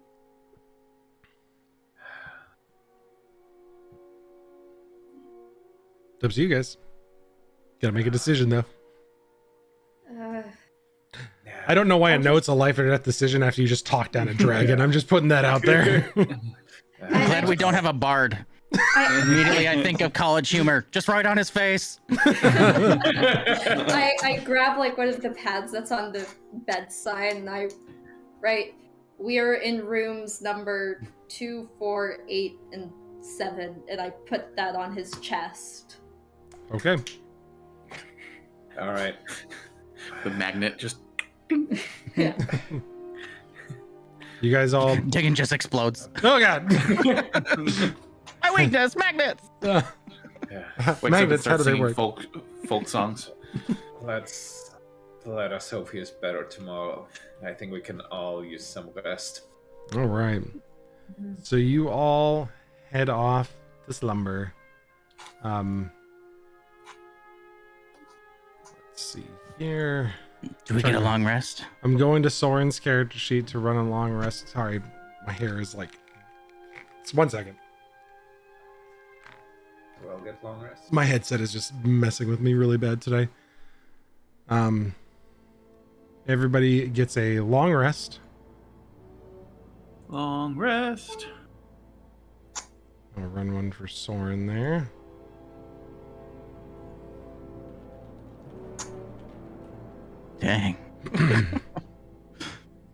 It's up to you guys. Gotta make a decision though. I don't know why a note's a life or death decision after you just talk down a dragon. I'm just putting that out there. I'm glad we don't have a bard. Immediately I think of college humor. Just right on his face. I grab like one of the pads that's on the bedside and I write, we are in rooms number 2, 4, 8, and 7, and I put that on his chest. Okay. All right. The magnet just. Yeah. You guys all. Diggin just explodes. Oh god. My weakness, magnets. Yeah. Wakes up and Magnets, how do starts they singing work? folk songs. Let us hope he is better tomorrow. I think we can all use some rest. All right. So you all head off to slumber. Let's see here. Do we get a long rest? I'm going to Soren's character sheet to run a long rest. Sorry, my hair is like. It's 1 second. We'll get long rest. My headset is just messing with me really bad today. Everybody gets a long rest. Long rest. I'll run one for Soren there. Dang.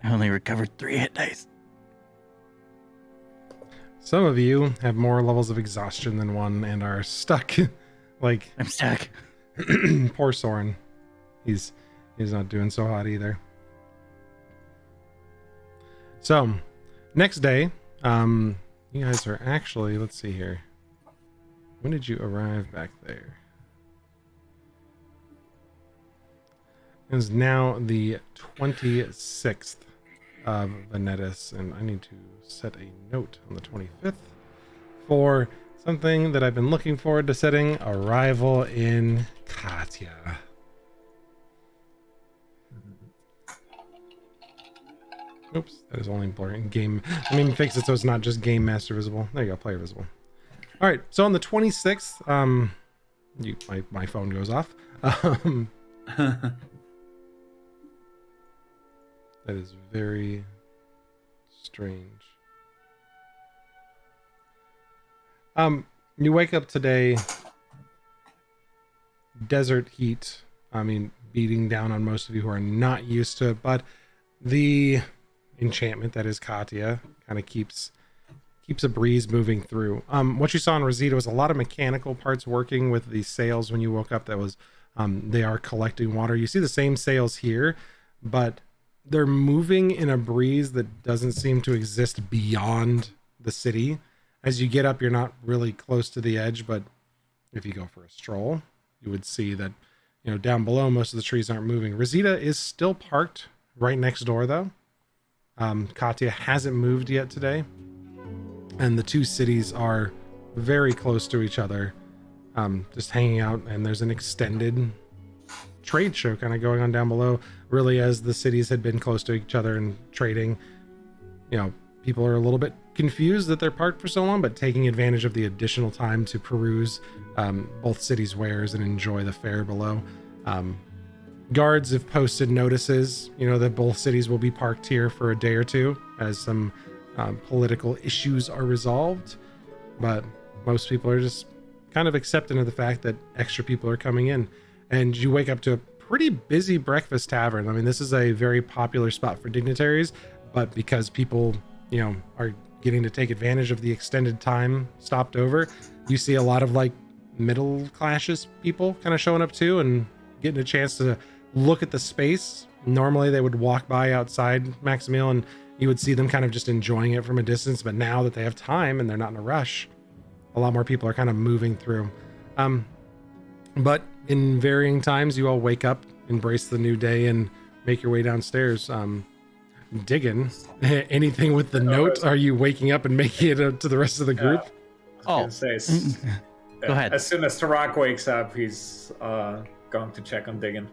I only recovered 3 hit dice. Some of you have more levels of exhaustion than one and are stuck. Like I'm stuck. poor Soren. He's not doing so hot either. So, next day, you guys are actually, let's see here. When did you arrive back there? It is now the 26th of Venetis, and I need to set a note on the 25th for something that I've been looking forward to setting: arrival in Katya. Oops, that is only blurring game. I mean, fix it so it's not just game master visible. There you go, player visible. All right, so on the 26th, my phone goes off. That is very strange. You wake up today, desert heat. I mean, beating down on most of you who are not used to it, but the enchantment that is Katya kind of keeps a breeze moving through. What you saw in Rosita was a lot of mechanical parts working with the sails when you woke up. That was, they are collecting water. You see the same sails here, but they're moving in a breeze that doesn't seem to exist beyond the city. As you get up, you're not really close to the edge, but if you go for a stroll, you would see that, down below, most of the trees aren't moving. Rosita is still parked right next door, though. Katya hasn't moved yet today, and the two cities are very close to each other, just hanging out, and there's an extended trade show kind of going on down below. Really, as the cities had been close to each other and trading, people are a little bit confused that they're parked for so long, but taking advantage of the additional time to peruse both cities' wares and enjoy the fair below. Guards have posted notices, that both cities will be parked here for a day or two, as some political issues are resolved, but most people are just kind of accepting of the fact that extra people are coming in. And you wake up to a pretty busy breakfast tavern. I mean, this is a very popular spot for dignitaries, but because people, are getting to take advantage of the extended time stopped over, you see a lot of like middle classes people kind of showing up too and getting a chance to look at the space. Normally they would walk by outside Maximil and you would see them kind of just enjoying it from a distance, but now that they have time and they're not in a rush, a lot more people are kind of moving through. But in varying times, you all wake up, embrace the new day, and make your way downstairs. Diggin, anything with the note? Are you waking up and making it to the rest of the group? Oh, Say, go ahead. As soon as Tarak wakes up, he's going to check on Diggin.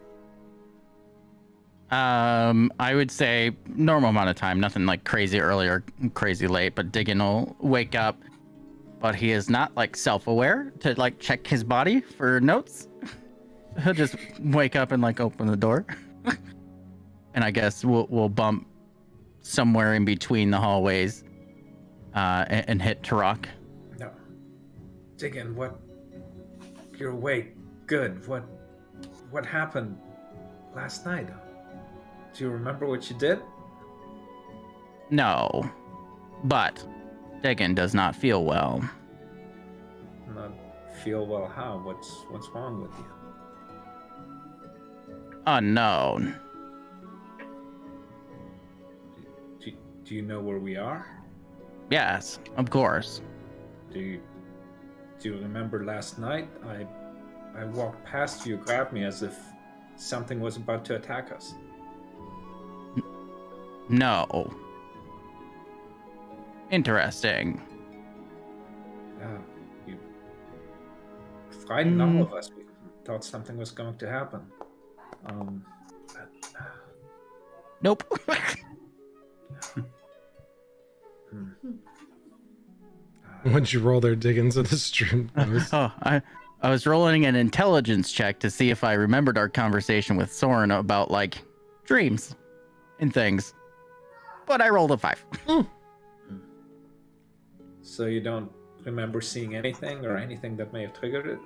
I would say normal amount of time, nothing like crazy early or crazy late, but Diggin will wake up, but he is not like self-aware to like check his body for notes. He'll just wake up and like open the door. And I guess we'll bump somewhere in between the hallways and hit Tarak. No. Diggin, what? You're awake. Good. What happened last night? Do you remember what you did? No, but Diggin does not feel well. Not feel well how? What's wrong with you? Unknown. Do you know where we are? Yes, of course. Do you remember last night? I walked past you, grabbed me as if something was about to attack us. No. Interesting. You frightened all of us. We thought something was going to happen. Nope. Once you roll their Diggins at the stream. Oh, I was rolling an intelligence check to see if I remembered our conversation with Soren about like dreams and things, but I rolled a 5. So you don't remember seeing anything or anything that may have triggered it?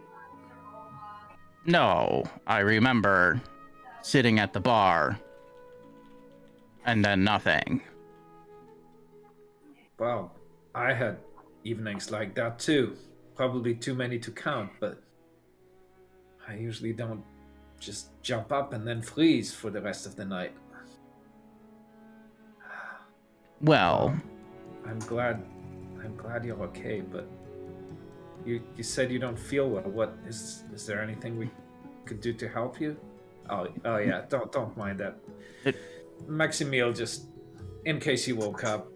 No, I remember sitting at the bar and then nothing. Well, I had evenings like that too. Probably too many to count, but I usually don't just jump up and then freeze for the rest of the night. Well, I'm glad you're okay, but you said you don't feel well. What is there anything we could do to help you? Oh yeah, don't mind that. Maximil, just in case you woke up,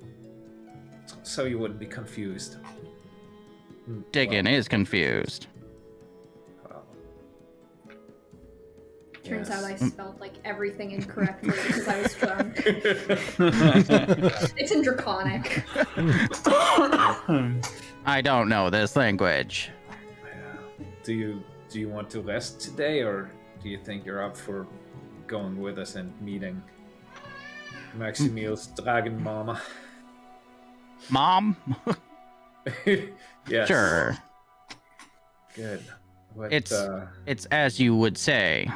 so you wouldn't be confused. Diggin is confused. Turns out I spelled like everything incorrectly because I was drunk. It's in Draconic. I don't know this language. Do you want to rest today, or do you think you're up for going with us and meeting Maximil's dragon mama? Mom? Yes. Sure. Good. What, It's as you would say,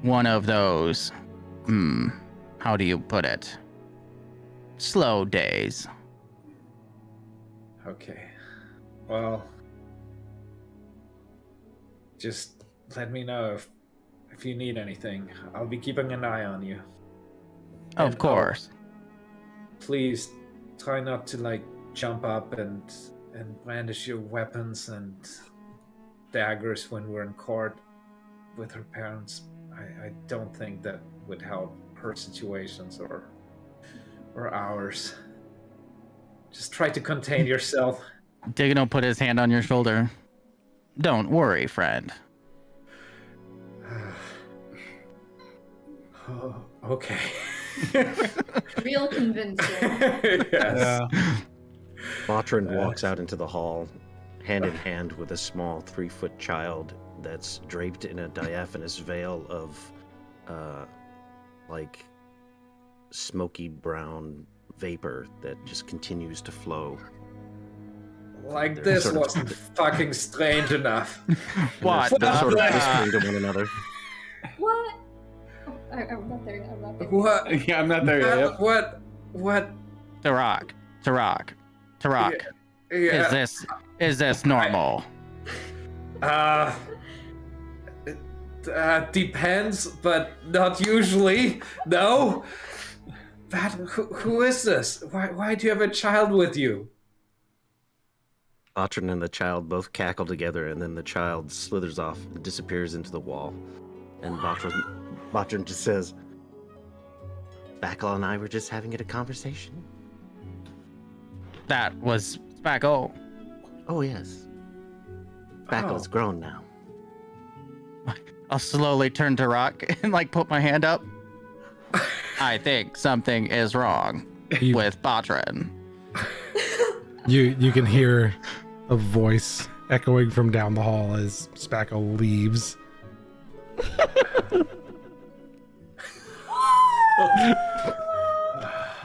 one of those, how do you put it? Slow days. Okay. Well, just let me know if you need anything. I'll be keeping an eye on you. Of And, course. Please try not to jump up and brandish your weapons and daggers when we're in court with her parents. I don't think that would help her situations or ours. Just try to contain yourself. Diggin will put his hand on your shoulder. Don't worry, friend. Oh, okay. Real convincing. Yes. Matron walks out into the hall, hand in hand with a small 3-foot child that's draped in a diaphanous veil of, smoky brown vapor that just continues to flow. Like They're this sort of- wasn't fucking strange enough. And What They're sort of the- whispering to one another. What? Oh, I'm not there yet. I'm not there. What? Yeah, I'm not there yet. Yep. What? Tarak. Yeah. Is this normal? Depends, but not usually. No. But who is this? Why do you have a child with you? Botrin and the child both cackle together, and then the child slithers off and disappears into the wall. And Botrin just says, Spackle and I were just having a conversation. That was Spackle. Oh, yes. Spackle's grown now. I'll slowly turn to Rock and like put my hand up. I think something is wrong with Botrin. You can hear a voice echoing from down the hall as Spackle leaves.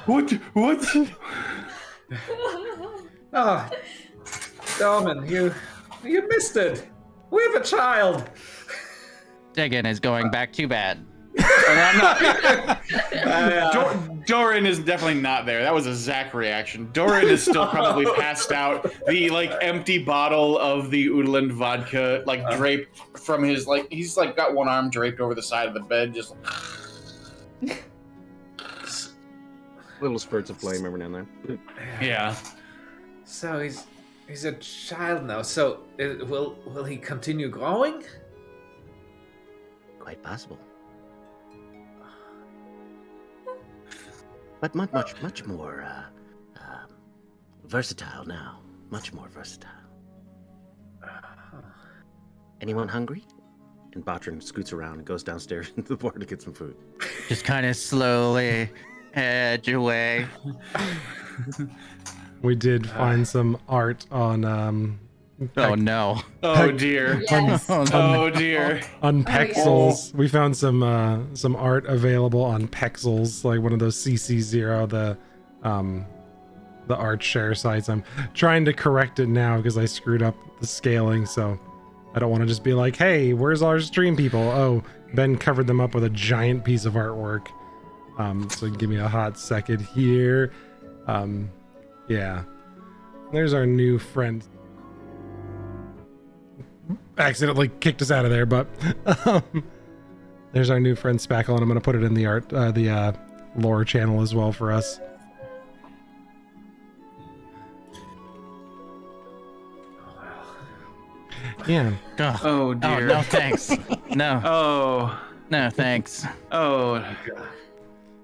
What? Oh, Dorman, you missed it. We have a child. Diggin is going back to bed. And I'm not. Doran is definitely not there. That was a Zach reaction. Doran is still probably passed out. The like empty bottle of the Oodland vodka like draped from his like he's like got one arm draped over the side of the bed, just. Little spurts of flame every now and then. Yeah. So he's a child now. So will he continue growing? Quite possible. But much more versatile now. Much more versatile. Anyone hungry? And Botrin scoots around and goes downstairs into the bar to get some food. Just kind of slowly edge away. We did find some art on Oh no. Oh dear. Yes. Oh dear. on Oh, yeah. Pexels. We found some art available on Pexels, like one of those CC0, the art share sites. I'm trying to correct it now because I screwed up the scaling, so I don't want to just be like, hey, where's our stream people? Oh, Ben covered them up with a giant piece of artwork. So give me a hot second here. Yeah. There's our new friend. Accidentally kicked us out of there, but there's our new friend Spackle, and I'm going to put it in the lore channel as well for us. Yeah. Ugh. Oh dear. Oh no, thanks. No, Oh. no, thanks. Oh.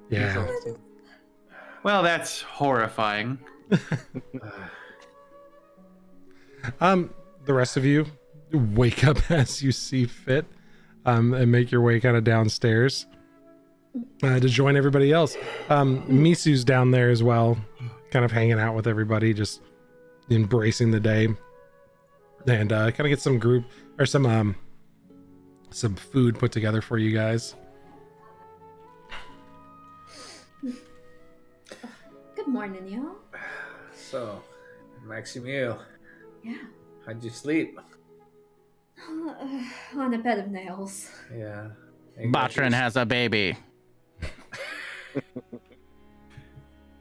Yeah. Well, that's horrifying. The rest of you wake up as you see fit, and make your way kind of downstairs to join everybody else. Misu's down there as well, kind of hanging out with everybody, just embracing the day, and kind of get some group or some food put together for you guys. Good morning, y'all. So, Maximil, Yeah. how'd you sleep? On a bed of nails. Yeah. Botrin has a baby.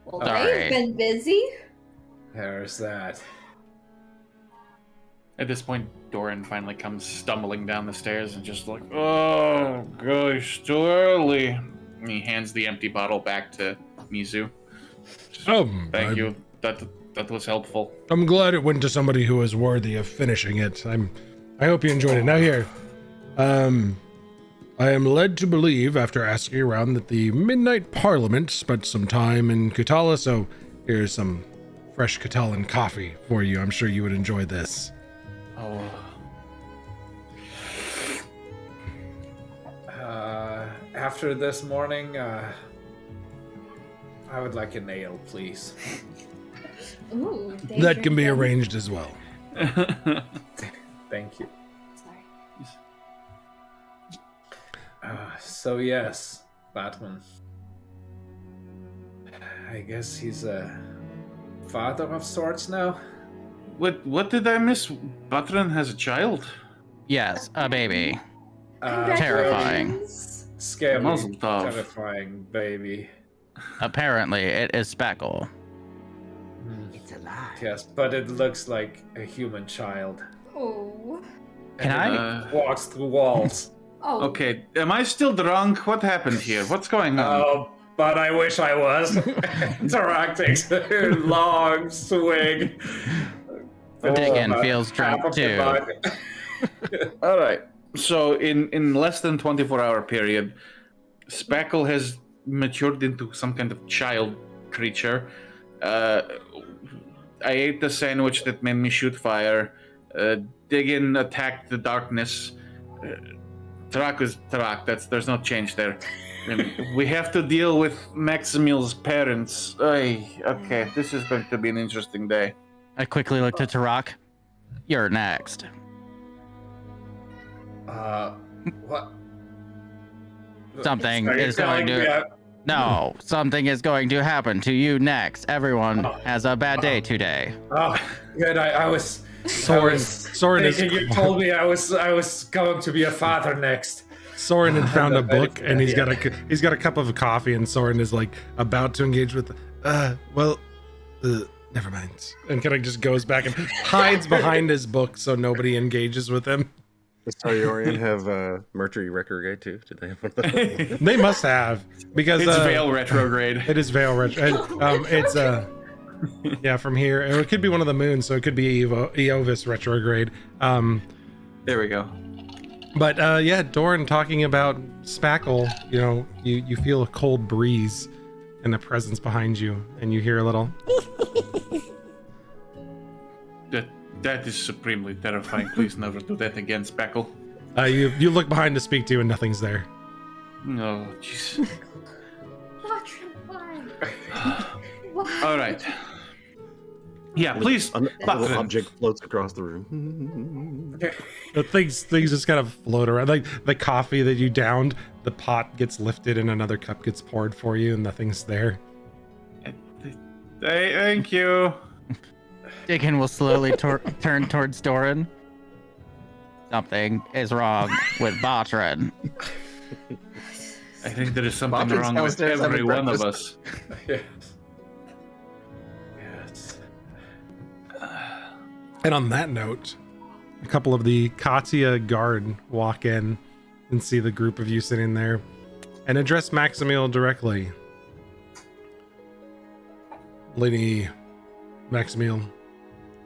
Well, Sorry. they've been busy. There's that. At this point, Doran finally comes stumbling down the stairs and just like, oh gosh, too early. And he hands the empty bottle back to Mizu. Thank you. That was helpful. I'm glad it went to somebody who was worthy of finishing it. I hope you enjoyed it. Now here, I am led to believe, after asking around, that the Midnight Parliament spent some time in Katala, so here's some fresh Katalan coffee for you. I'm sure you would enjoy this. Oh. After this morning, I would like a nail, please. Ooh, That can be danger. arranged as well. Thank you. Sorry. So yes, Batman. I guess he's a father of sorts now. What did I miss? Batran has a child. Yes, a baby. Congratulations. Terrifying. Scary, Mazel tov. terrifying baby. Apparently, it is Speckle. It's alive. Yes, but it looks like a human child. Oh. Can And I? it walks through walls. Oh. Okay, am I still drunk? What happened here? What's going on? Oh, but I wish I was. Tarak takes a long swig. Diggin About feels half drunk of the too. mug. All right. So in less than 24-hour period, Speckle has matured into some kind of child creature. I ate the sandwich that made me shoot fire. Diggin attacked the darkness. Tarak is Tarak. There's no change there. And we have to deal with Maximil's parents. Okay, this is going to be an interesting day. I quickly looked at Tarak. You're next. What? Something Are you is going telling me to. No, something is going to happen to you next. Everyone has a bad day today. Oh, good. I was. Soren is. thinking you told me I was going to be a father next. Soren had found a Ready book for and that, he's got a cup of coffee, and Soren is like about to engage with. Never mind. And kind of just goes back and hides behind his book so nobody engages with him. Does Cyorion have Mercury retrograde too? Did they have one of those? They must have, because It's Veil retrograde. it is Veil retro. It's yeah, from here. It could be one of the moons, so it could be Eovis retrograde. There we go. But yeah, Doran talking about Spackle, you feel a cold breeze and a presence behind you, and you hear a little. That is supremely terrifying. Please never do that again, Speckle. You look behind to speak to, and nothing's there. No, jeez. Batran, why? Why? All right. Yeah, please. A little Batran. object floats across the room. The things just kind of float around, like the coffee that you downed. The pot gets lifted, and another cup gets poured for you, and nothing's there. Thank you. Diggin will slowly turn towards Doran. Something is wrong with Batran. I think there is something Batran's wrong with downstairs every having one of breakfast. us. Yes. Yes. And on that note, a couple of the Katia guard walk in and see the group of you sitting there and address Maximil directly. Lady Maximil,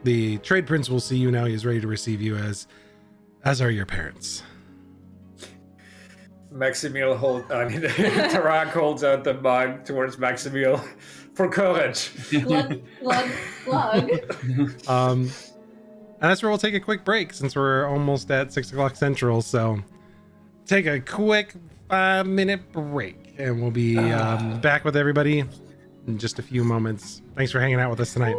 the trade prince will see you now. He is ready to receive you, as are your parents. Tarak holds out the mug towards Maximil for courage. Glug, glug, glug. And that's where we'll take a quick break, since we're almost at 6 o'clock Central. So take a quick 5-minute break, and we'll be back with everybody in just a few moments. Thanks for hanging out with us tonight.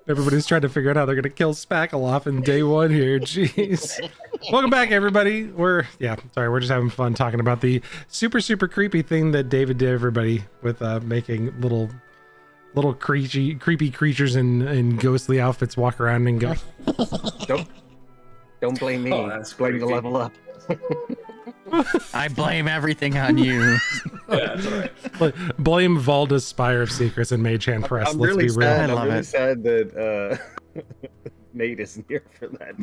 Everybody's trying to figure out how they're gonna kill Spackle off in day one here. Jeez. Welcome back, everybody. We're just having fun talking about the super creepy thing that David did everybody with making little creepy creatures in ghostly outfits walk around and go. Don't blame me. that's Blame the creepy. level up. I blame everything on you. Yeah, that's all right. Blame Valda's Spire of Secrets and Mage Hand Press. I'm Let's really be real. sad. I love I'm really it. sad that Nate isn't here for that.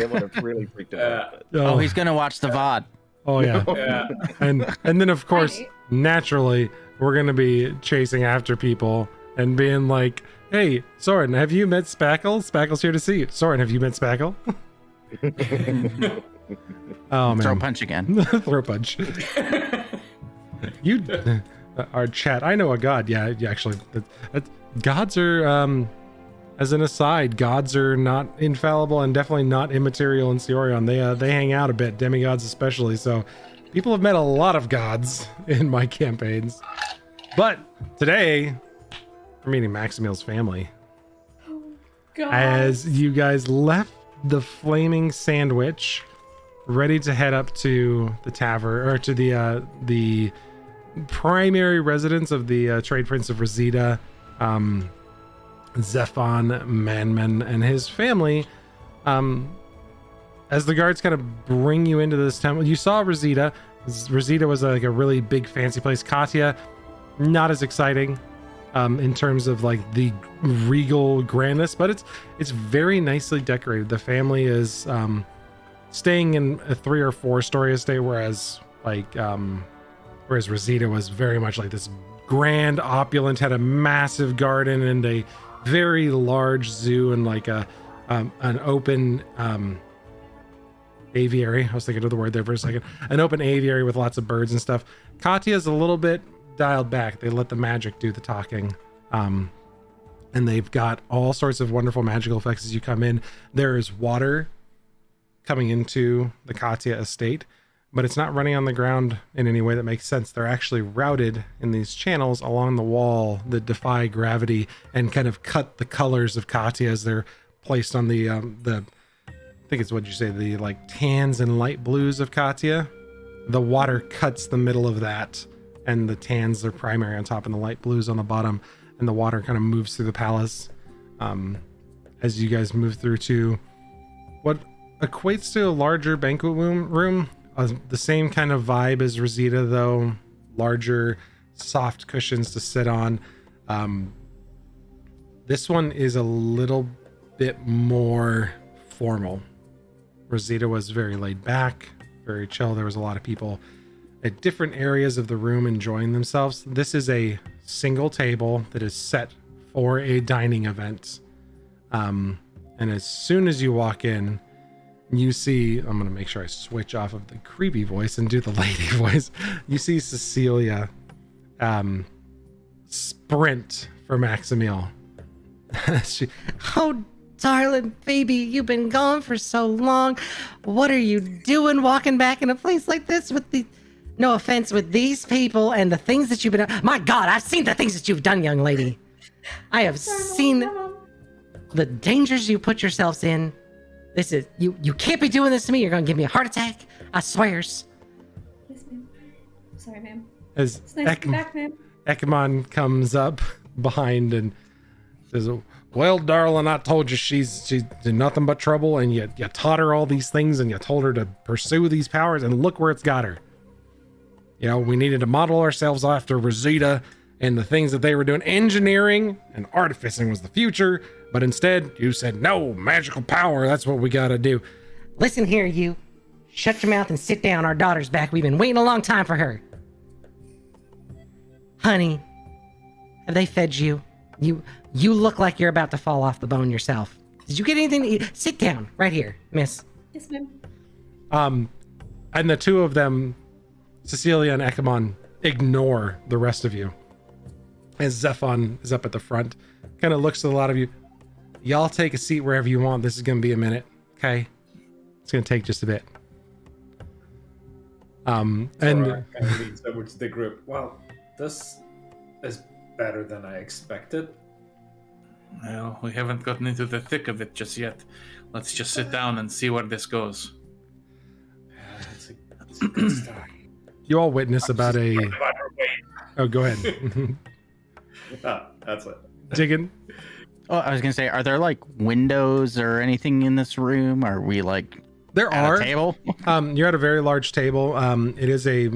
I would have really freaked him out. but- Oh, he's gonna watch the VOD. Oh yeah. Yeah. and then of course Right. naturally we're gonna be chasing after people and being like, hey Soren, have you met Spackle? Spackle's here to see you. Soren, have you met Spackle? Oh man. Throw punch again. Throw punch. You our chat, I know a god. Yeah, actually gods are as an aside, gods are not infallible and definitely not immaterial in Cyorion. They hang out a bit, demigods especially. So people have met a lot of gods in my campaigns. But today we're meeting Maximil's family. God. As you guys left the Flaming Sandwich, ready to head up to the tavern, or to the primary residence of the Trade Prince of Rosita, Zephon Manman and his family. As the guards kind of bring you into this temple, you saw Rosita. Rosita was like a really big fancy place. Katya, not as exciting in terms of like the regal grandness, but it's very nicely decorated. The family is staying in a 3 or 4 story estate, whereas Rosita was very much like this grand, opulent, had a massive garden and a very large zoo and like an open aviary. I was thinking of the word there for a second. An open aviary with lots of birds and stuff. Katya's a little bit dialed back. They let the magic do the talking. And they've got all sorts of wonderful magical effects as you come in. There is water coming into the Katya estate, but it's not running on the ground in any way that makes sense. They're actually routed in these channels along the wall that defy gravity and kind of cut the colors of Katya as they're placed on the I think it's what you say, the like tans and light blues of Katya. The water cuts the middle of that, and the tans are primary on top and the light blues on the bottom, and the water kind of moves through the palace as you guys move through to what equates to a larger banquet room. The same kind of vibe as Rosita, though larger, soft cushions to sit on. This one is a little bit more formal. Rosita was very laid back, very chill. There was a lot of people at different areas of the room enjoying themselves. This is a single table that is set for a dining event. And as soon as you walk in, you see, I'm going to make sure I switch off of the creepy voice and do the lady voice. You see Cecilia sprint for Maximil. Oh, darling baby, you've been gone for so long. What are you doing walking back in a place like this with the, no offense, with these people and the things that you've been, my God, I've seen the things that you've done, young lady. I have seen the dangers you put yourselves in. This is, you can't be doing this to me. You're going to give me a heart attack. I swears. Yes, ma'am. Sorry, ma'am. As It's nice to be back, ma'am. Ekman comes up behind and says, well, darling, I told you she's nothing but trouble, and you taught her all these things, and you told her to pursue these powers, and look where it's got her. You know, we needed to model ourselves after Rosita and the things that they were doing. Engineering and artificing was the future, but instead you said, no, magical power, that's what we gotta do. Listen here, you. Shut your mouth and sit down. Our daughter's back. We've been waiting a long time for her. Honey, have they fed you? You look like you're about to fall off the bone yourself. Did you get anything to eat? Sit down right here, miss. Yes, ma'am. And the two of them, Cecilia and Ekman, ignore the rest of you. As Zephon is up at the front, kind of looks at a lot of you. Y'all take a seat wherever you want. This is going to be a minute, okay? It's going to take just a bit. And Sora kind of leans over to the group. Well, this is better than I expected. Well, we haven't gotten into the thick of it just yet. Let's just sit down and see where this goes. That's a good start. You all witness about a. Oh, go ahead. That's it. Digging. Oh, I was gonna say, are there like windows or anything in this room? Are we like There at are. a table? You're at a very large table. It is a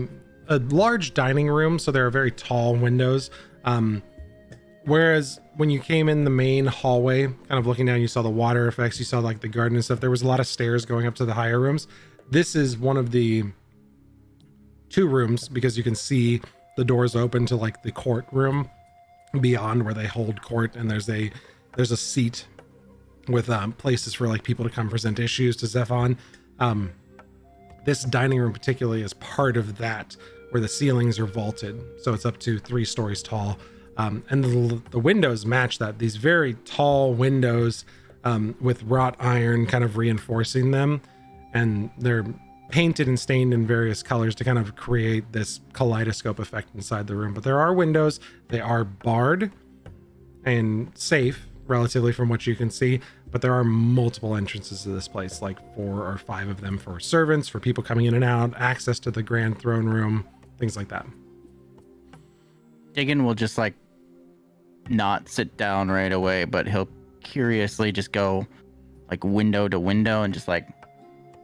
large dining room, so there are very tall windows. Whereas when you came in the main hallway, kind of looking down, you saw the water effects, you saw like the garden and stuff. There was a lot of stairs going up to the higher rooms. This is one of the 2 rooms because you can see the doors open to like the courtroom beyond where they hold court, and there's a seat with places for like people to come present issues to Zephon. This dining room particularly is part of that, where the ceilings are vaulted, so it's up to 3 stories tall. And the windows match that. These very tall windows with wrought iron kind of reinforcing them, and they're painted and stained in various colors to kind of create this kaleidoscope effect inside the room. But there are windows. They are barred and safe relatively from what you can see, but there are multiple entrances to this place, like 4 or 5 of them for servants, for people coming in and out, access to the grand throne room, things like that. Diggin will just like not sit down right away, but he'll curiously just go like window to window and just like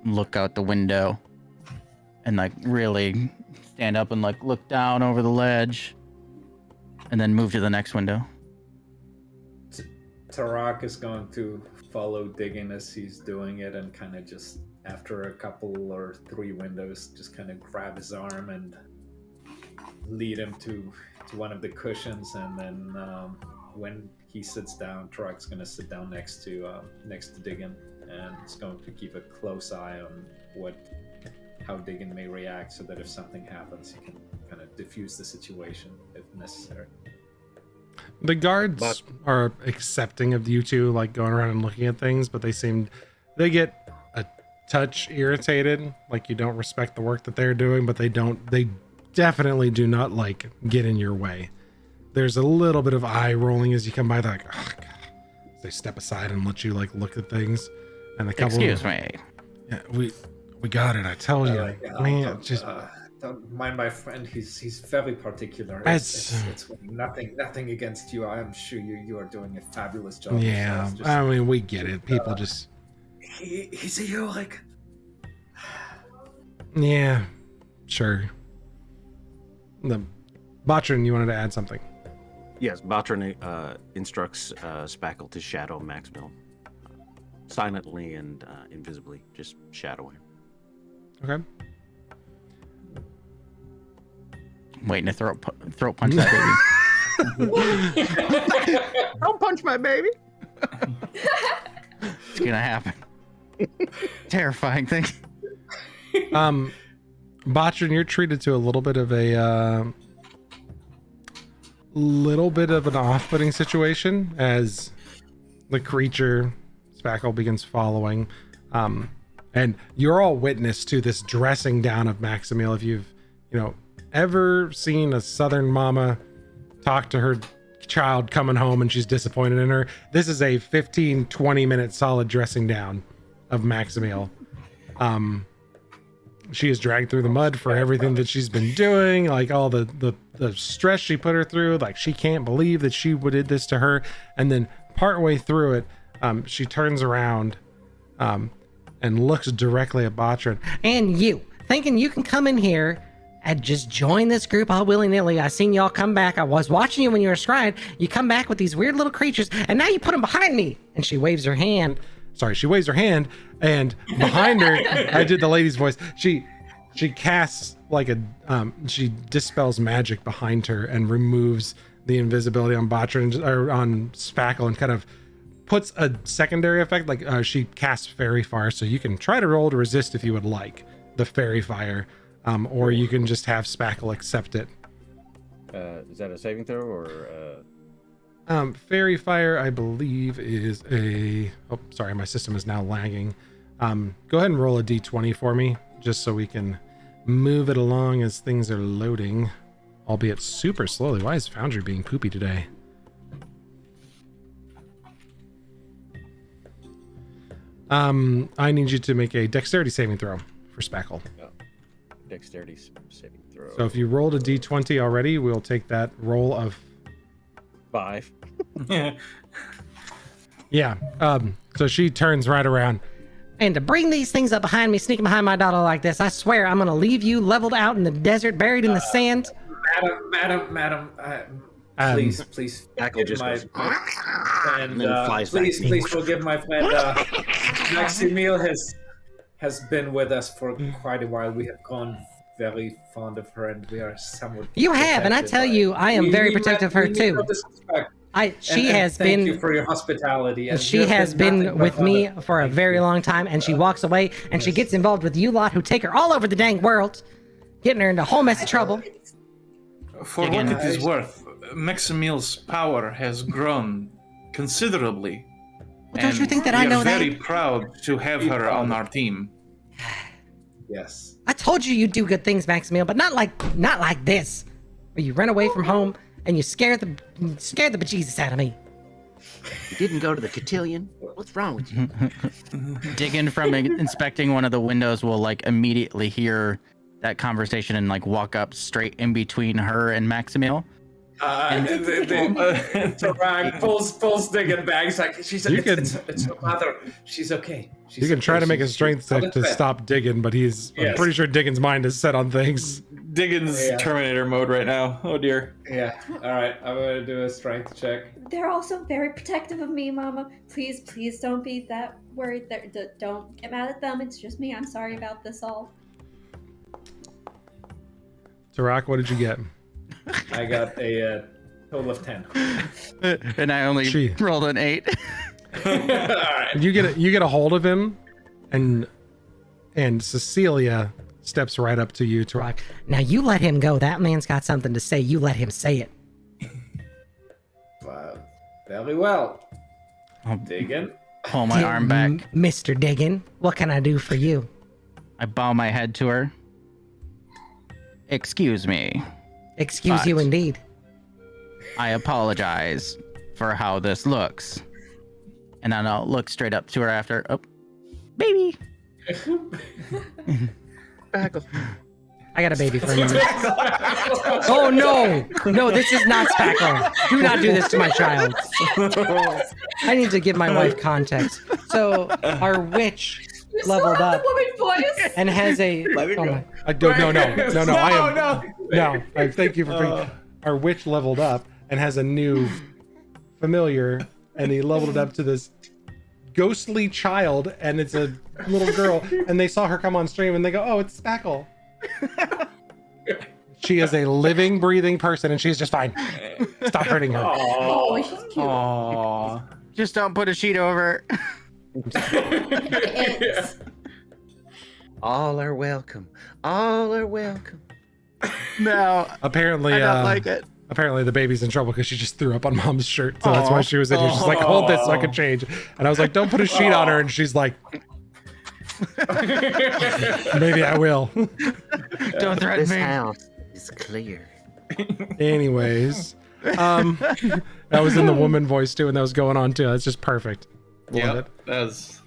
look out the window and like really stand up and like look down over the ledge and then move to the next window. Tarak is going to follow Diggin as he's doing it, and kind of just after a couple or 3 windows, just kind of grab his arm and lead him to one of the cushions, and then when he sits down, Tarak's going to sit down next to Diggin, and is going to keep a close eye on how Diggin may react, so that if something happens, he can kind of diffuse the situation if necessary. The guards are accepting of you two, like going around and looking at things, but they get a touch irritated, like you don't respect the work that they're doing, but they definitely do not like get in your way. There's a little bit of eye rolling as you come by. They're like, oh God. They step aside and let you like look at things. And a couple Excuse me. Yeah, we got it. I told you, man. Don't mind my friend. He's very particular. It's nothing against you. I'm sure you are doing a fabulous job. Yeah, I mean, we get it. People just. He's a hero, like. Yeah, sure. The Botrin, you wanted to add something? Yes, Botrin instructs Spackle to shadow Maxmill. Silently and invisibly, just shadow him. Okay. Waiting to throat punch that baby. Don't punch my baby. It's gonna happen. Terrifying thing. Botrin, you're treated to a little bit of an off-putting situation as the creature Spackle begins following, and you're all witness to this dressing down of Maximiel. If you've ever seen a southern mama talk to her child coming home and she's disappointed in her, this is a 15-20 minute solid dressing down of Maximiel. She is dragged through the mud for everything that she's been doing, like all the stress she put her through. Like, she can't believe that she did this to her. And then partway through it, she turns around and looks directly at Botrin. And you, thinking you can come in here and just join this group all willy-nilly. I seen y'all come back. I was watching you when you were scrying. You come back with these weird little creatures, and now you put them behind me. And she waves her hand. Sorry, she waves her hand, and behind her, I did the lady's voice. She casts like she dispels magic behind her and removes the invisibility on Botrin or on Spackle, and kind of puts a secondary effect. Like she casts Fairy Fire, so you can try to roll to resist if you would like the Fairy Fire, or you can just have Spackle accept it. Is that a saving throw or? Fairy Fire, I believe, is a. Oh, sorry, my system is now lagging. Go ahead and roll a d20 for me, just so we can move it along as things are loading, albeit super slowly. Why is Foundry being poopy today? I need you to make a dexterity saving throw for Spackle. Dexterity saving throw. So if you rolled a d20 already, we'll take that roll of 5. yeah. So she turns right around. And to bring these things up behind me, sneaking behind my daughter like this, I swear I'm gonna leave you leveled out in the desert, buried in the sand. Madam, please Spackle forgive just my goes, friend. and then flies back. Please forgive my friend. Maximil has been with us for quite a while. We have grown very fond of her, and we are somewhat. You have, and I tell you, I am very protective of her too. She has been. Thank you for your hospitality. And she has been with me for a very long time, and she walks away, and she gets involved with you lot who take her all over the dang world, getting her into a whole mess of trouble. For what it is worth, Maximil's power has grown considerably. Well, don't you think that I know that? We are very proud to have her on our team. Yes. I told you you'd do good things, Maximil, but not like this, where you run away from home and you scared the bejesus out of me. You didn't go to the cotillion? What's wrong with you? Digging from inspecting one of the windows will like immediately hear that conversation and like walk up straight in between her and Maximil. Ryan pulls Diggin back. He's like, it's her mother. She's okay. You can try to make a strength check to stop Diggin, but I'm pretty sure Diggin's mind is set on things. Diggin's Terminator mode right now. Oh dear. Yeah. All right. I'm gonna do a strength check. They're also very protective of me, Mama. Please don't be that worried. Don't get mad at them. It's just me. I'm sorry about this all. Tarak, what did you get? I got a total of 10. And I only rolled an 8. All right. You get a hold of him, and Cecilia steps right up to you, Tarak. Now you let him go. That man's got something to say. You let him say it. Very well. I'll Diggin. pull my arm back. Mr. Diggin, what can I do for you? I bow my head to her. Excuse me. Excuse you indeed. I apologize for how this looks. And then I'll look straight up to her after. Oh, baby. Spackle. I got a baby for you. Oh no, this is not Spackle. Do not do this to my child. I need to give my wife context. So our witch leveled up and has a. No. I thank you for our witch leveled up and has a new familiar, and he leveled it up to this ghostly child, and it's a little girl, and they saw her come on stream and they go, oh, it's Spackle. She is a living, breathing person, and she's just fine. Stop hurting her. Oh, she's cute. Aww. Just don't put a sheet over. It's- All are welcome. All are welcome. No, Apparently, I don't like it. apparently the baby's in trouble because she just threw up on Mom's shirt, so that's why she was in here. She's like, hold this so I can change. And I was like, don't put a sheet on her, and she's like, maybe I will. Don't threaten This me. house is clear. Anyways, that was in the woman voice too, and that was going on too. That's just perfect. Love it. That was.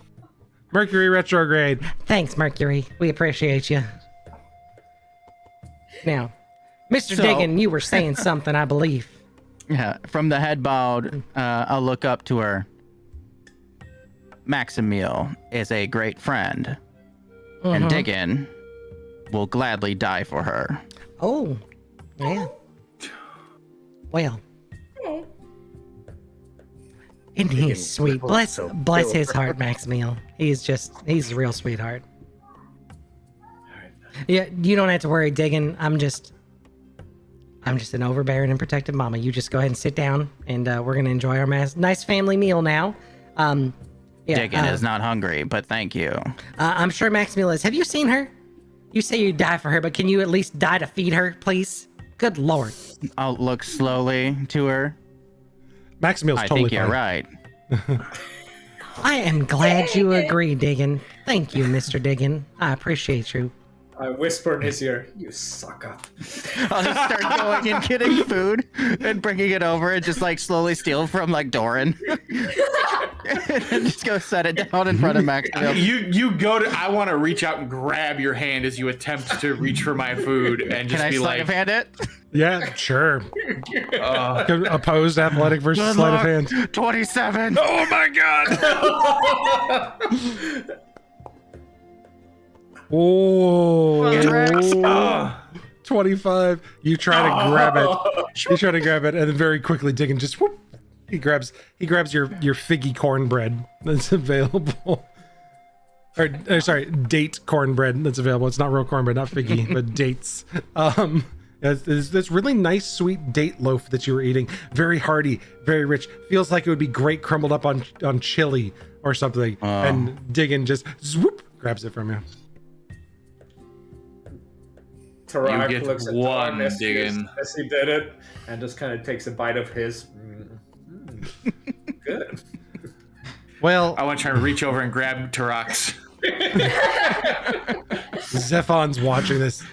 Mercury retrograde. Thanks, Mercury. We appreciate you. Now, Mr. So- Diggin, you were saying something, I believe. Yeah, from the head bowed, I'll look up to her. Maximil is a great friend, and Diggin will gladly die for her. Oh, yeah. Well, Hey. isn't he Diggin sweet? will Bless also his kill her. heart, Maximil. He's a real sweetheart. Yeah, you don't have to worry, Diggin. I'm just an overbearing and protective mama. You just go ahead and sit down, and we're gonna enjoy our nice family meal now. Yeah, Diggin is not hungry, but thank you. I'm sure Maximil is. Have you seen her? You say you die for her, but can you at least die to feed her, please? Good lord. I'll look slowly to her. Maximil's I totally think you're fine. right. I am glad you agree, Diggin. Thank you, Mr. Diggin. I appreciate you. I whisper in his ear, "You sucker." I'll just start going and getting food and bringing it over and just like slowly steal from like Doran. And just go set it down in front of Maxwell. You go to. I want to reach out and grab your hand as you attempt to reach for my food, and just Can I be sleight like, of hand it? Yeah, sure. uh, Opposed athletic versus Good sleight of luck. hand. 27. "Oh my god!" Oh, 25. You try to grab it. You try to grab it, and then very quickly Diggin just whoop. He grabs your figgy cornbread that's available. Or sorry, date cornbread that's available. It's not real cornbread, not figgy, but dates. It's this really nice sweet date loaf that you were eating. Very hearty, very rich. Feels like it would be great crumbled up on chili or something. And Diggin just swoop grabs it from you. Tarak You get looks at one, Dawn as Diggin. he did it, and just kind of takes a bite of his. Good. Well, I want to try and reach over and grab Tarak's. Zephon's watching this.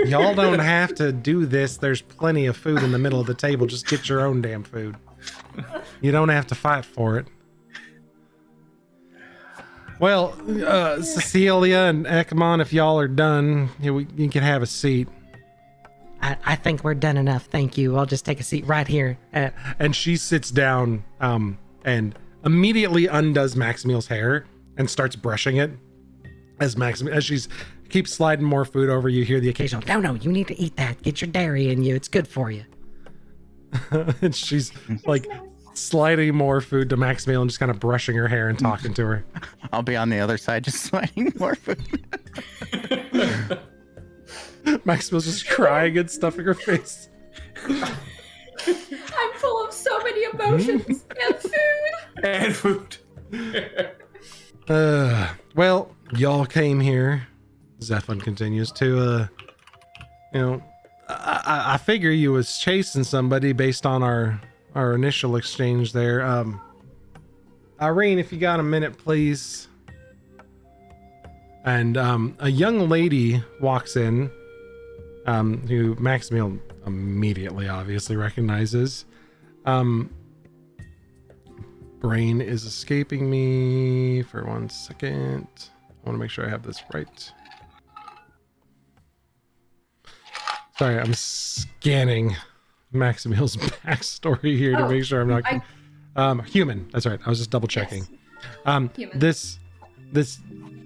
Y'all don't have to do this. There's plenty of food in the middle of the table. Just get your own damn food. You don't have to fight for it. Well, Cecilia and Ekmon, if y'all are done, you can have a seat. I think we're done enough. Thank you. I'll just take a seat right here. And she sits down and immediately undoes Maximiel's hair and starts brushing it. As she's keeps sliding more food over, you hear the occasional, No, you need to eat that. Get your dairy in you. It's good for you. and she's like sliding more food to Maximiel and just kind of brushing her hair and talking to her. I'll be on the other side just sliding more food. Maximiel's just crying and stuffing her face. I'm full of so many emotions and food. And food. Well, y'all came here. Zephon continues to, I figure you was chasing somebody based on our initial exchange there. Irene, if you got a minute, please. And a young lady walks in, who Maximiel immediately obviously recognizes. Brain is escaping me for 1 second. I want to make sure I have this right. Sorry, I'm scanning Maximiel's backstory here to make sure I'm not human. That's right. I was just double checking. Human. This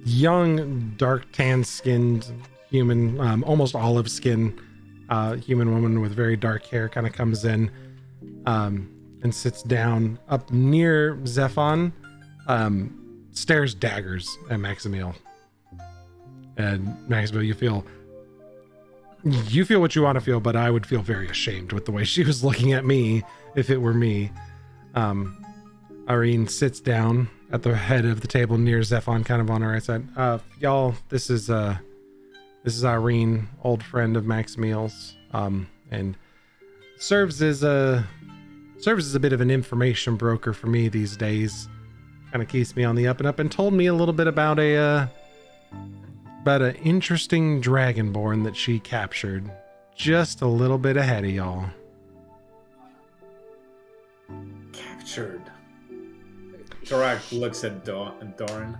young, dark tan skinned human, almost olive skin human woman with very dark hair kind of comes in and sits down up near Zephon, stares daggers at Maximiel. And Maximiel, you feel what you want to feel, but I would feel very ashamed with the way she was looking at me if it were me. Irene sits down at the head of the table near Zephon, kind of on her right side. Y'all, this is Irene, old friend of Maximiel's, and serves as a bit of an information broker for me these days. Kind of keeps me on the up and up, and told me a little bit about an interesting dragonborn that she captured just a little bit ahead of y'all. Captured. Tarak looks at Doran.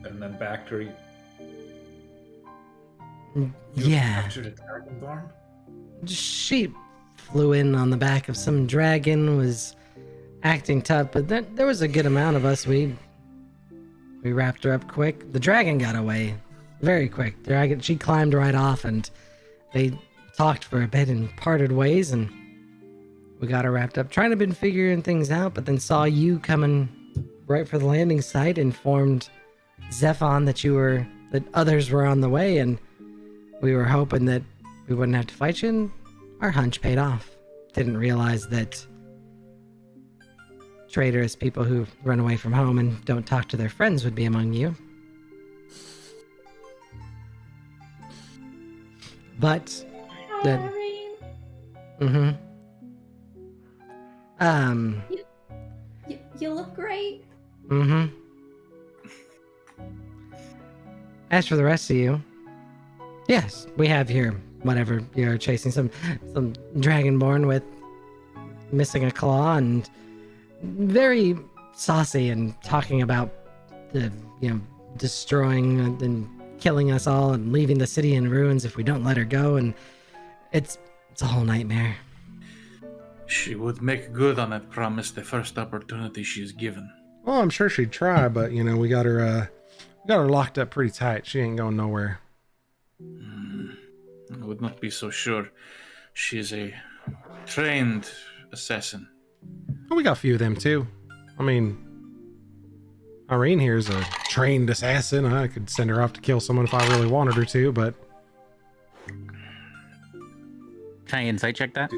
And then back to you. Yeah. Captured a dragonborn? She flew in on the back of some dragon, was acting tough, but then there was a good amount of us. We wrapped her up quick. The dragon got away very quick. She climbed right off, and they talked for a bit and parted ways, and we got her wrapped up. Trying to been figuring things out, but then saw you coming right for the landing site, informed Zephon that others were on the way, and we were hoping that we wouldn't have to fight you, and our hunch paid off. Didn't realize that traitorous people who run away from home and don't talk to their friends would be among you. But that You look great. As for the rest of you, yes, we have here whatever you're chasing, some dragonborn with missing a claw and very saucy and talking about the destroying and killing us all and leaving the city in ruins if we don't let her go, and it's a whole nightmare. She would make good on that promise the first opportunity she is given. Well, I'm sure she'd try, but we got her locked up pretty tight. She ain't going nowhere. I would not be so sure. She is a trained assassin. Well, we got a few of them too. I mean, Irene here is a trained assassin. I could send her off to kill someone if I really wanted her to, but Can I insight check that?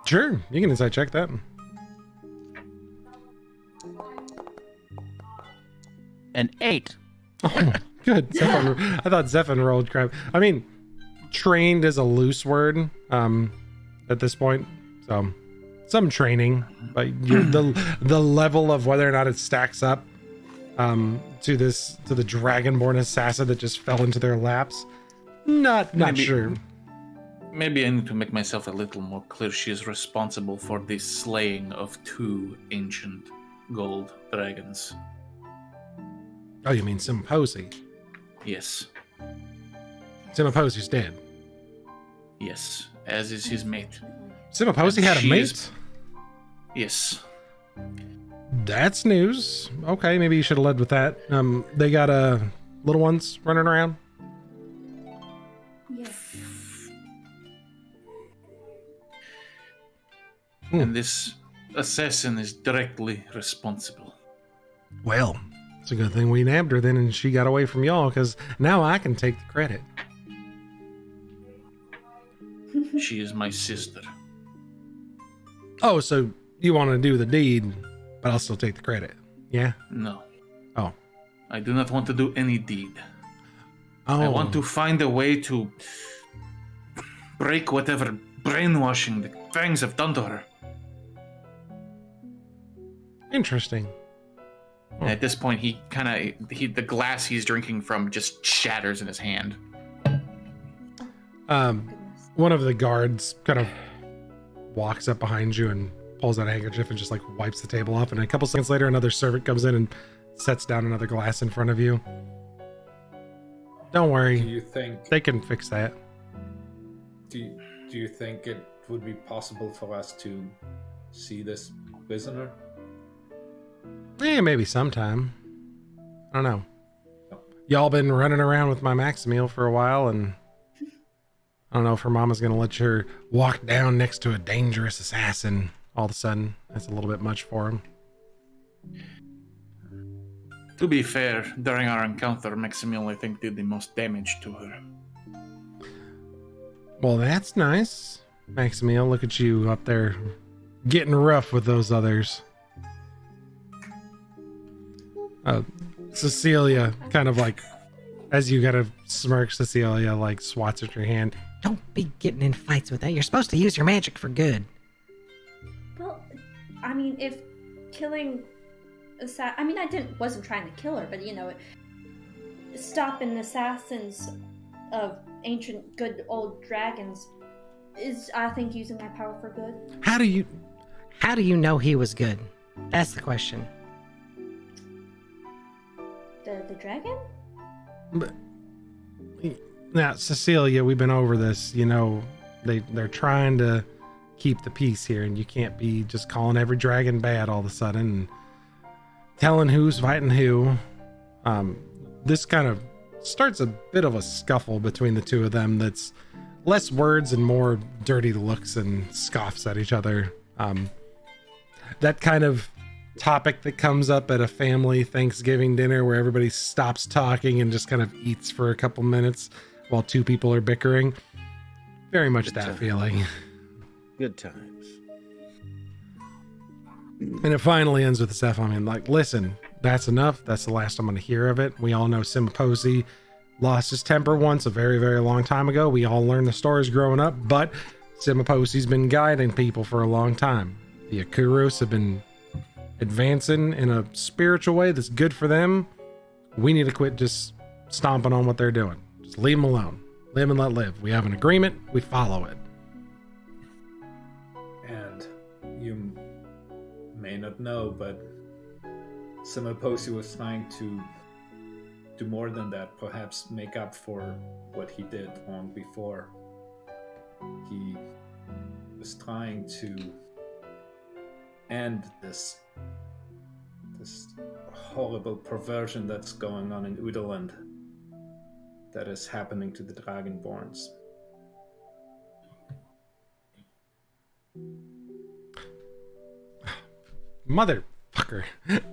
sure, you can insight check that. An 8. Oh, good. I thought Zephan rolled crap. I mean, trained is a loose word at this point, so some training, but the level of whether or not it stacks up to the dragonborn assassin that just fell into their laps, not sure. Maybe I need to make myself a little more clear. She is responsible for the slaying of 2 ancient gold dragons. Oh, you mean Simposi? Yes. Simposi's dead. Yes, as is his mate. Simposi had a She mate? is- Yes. That's news. Okay, maybe you should have led with that. They got little ones running around. Yeah. And this assassin is directly responsible. Well, it's a good thing we nabbed her then and she got away from y'all, because now I can take the credit. She is my sister. Oh, so you want to do the deed, but I'll still take the credit. Yeah? No. Oh. I do not want to do any deed. Oh. I want to find a way to break whatever brainwashing the fangs have done to her. Interesting. And at this point, the glass he's drinking from just shatters in his hand. One of the guards kind of walks up behind you and pulls out a handkerchief and just like wipes the table off. And a couple seconds later, another servant comes in and sets down another glass in front of you. Don't Do worry, you think? they can fix that. Do you think it would be possible for us to see this prisoner? Maybe sometime. I don't know. Y'all been running around with my Maximil for a while, and I don't know if her mama's gonna let her walk down next to a dangerous assassin all of a sudden. That's a little bit much for him. To be fair, during our encounter, Maximil, I think, did the most damage to her. Well, that's nice. Maximil, look at you up there getting rough with those others. Cecilia kind of like, as you kind of smirk, Cecilia like swats at your hand. Don't be getting in fights with that. You're supposed to use your magic for good. Well, I mean, if killing I wasn't trying to kill her, but stopping assassins of ancient good old dragons is, I think, using my power for good. How do you know he was good? That's the question. The dragon? But now, Cecilia, we've been over this. They're trying to keep the peace here, and you can't be just calling every dragon bad all of a sudden and telling who's fighting who. This kind of starts a bit of a scuffle between the two of them that's less words and more dirty looks and scoffs at each other. That kind of topic that comes up at a family Thanksgiving dinner where everybody stops talking and just kind of eats for a couple minutes while two people are bickering. Very much that feeling. Good times. And it finally ends with Steph. I mean, like, listen, that's enough. That's the last I'm going to hear of it. We all know Simposi lost his temper once a very, very long time ago. We all learned the stories growing up, but Simposi's been guiding people for a long time. The Akuros have been advancing in a spiritual way that's good for them. We need to quit just stomping on what they're doing. Just leave them alone. Live and let live. We have an agreement. We follow it. And you may not know, but Simiposi was trying to do more than that, perhaps make up for what he did long before. He was trying to end this horrible perversion that's going on in Udaland, that is happening to the Dragonborns. Motherfucker.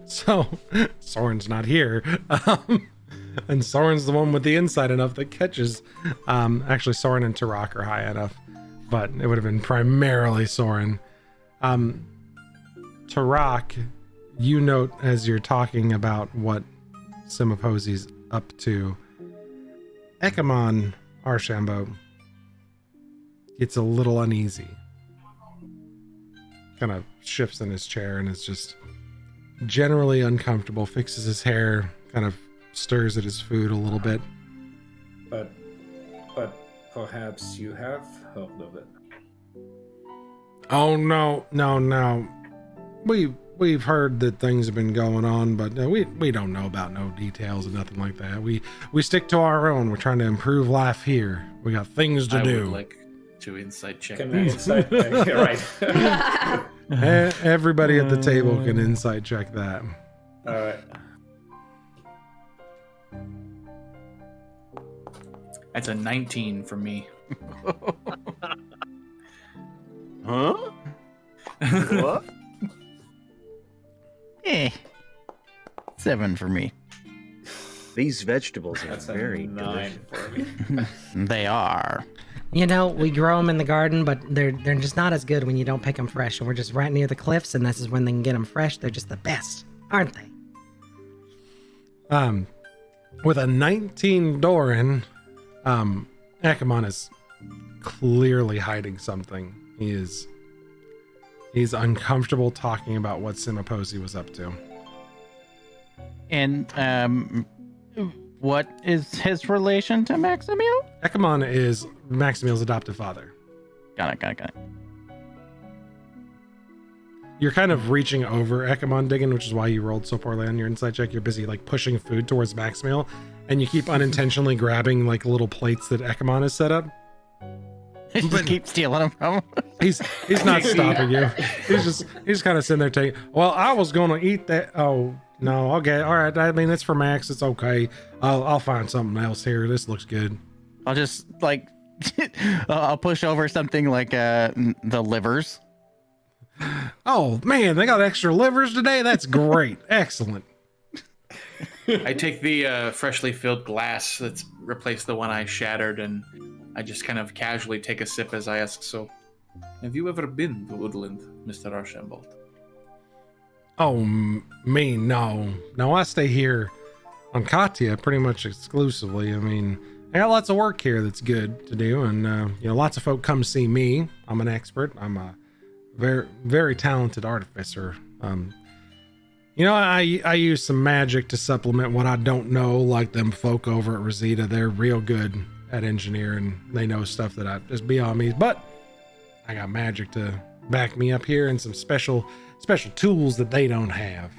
So, Soren's not here. And Soren's the one with the insight enough that catches. Actually, Soren and Tarak are high enough, but it would have been primarily Soren. Tarak, you note as you're talking about what Simiposi's up to, Ekamon Archambault gets a little uneasy. Kind of shifts in his chair and is just generally uncomfortable, fixes his hair, kind of stirs at his food a little bit. But perhaps you have heard of it. Oh, no. We've heard that things have been going on, but we don't know about no details or nothing like that. We stick to our own. We're trying to improve life here. We got things to do. I would like to insight check. Can we insight? You're right. Everybody at the table can insight check that. All right. That's a 19 for me. Huh? What? 7 for me. These vegetables are That's a very 9 delicious. for me. They are. You know, we grow them in the garden, but they're just not as good when you don't pick them fresh. And we're just right near the cliffs, and this is when they can get them fresh. They're just the best, aren't they? With a 19 Doran, Akamon is clearly hiding something. He's uncomfortable talking about what Simiposi was up to. And what is his relation to Maximil? Akamon is Maximil's adoptive father. Got it. You're kind of reaching over Akamon, Diggin, which is why you rolled so poorly on your insight check. You're busy like pushing food towards Maximil, and you keep unintentionally grabbing like little plates that Akamon has set up. Just keep stealing them from him. He's not stopping you. He's kind of sitting there taking. Well, I was gonna eat that. Oh no, okay, all right. I mean, it's for Max. It's okay. I'll find something else here. This looks good. I'll just like I'll push over something like the livers. Oh man, they got extra livers today. That's great. Excellent. I take the freshly filled glass that's replaced the one I shattered, and I just kind of casually take a sip as I ask, so, have you ever been to Woodland, Mr. Archambault? Oh, me? No. No, I stay here on Katya pretty much exclusively. I mean, I got lots of work here that's good to do, and, lots of folk come see me. I'm an expert. I'm a very, very talented artificer. I use some magic to supplement what I don't know, like them folk over at Rosita. They're real good at engineering. They know stuff that I just beyond me, but I got magic to back me up here and some special tools that they don't have.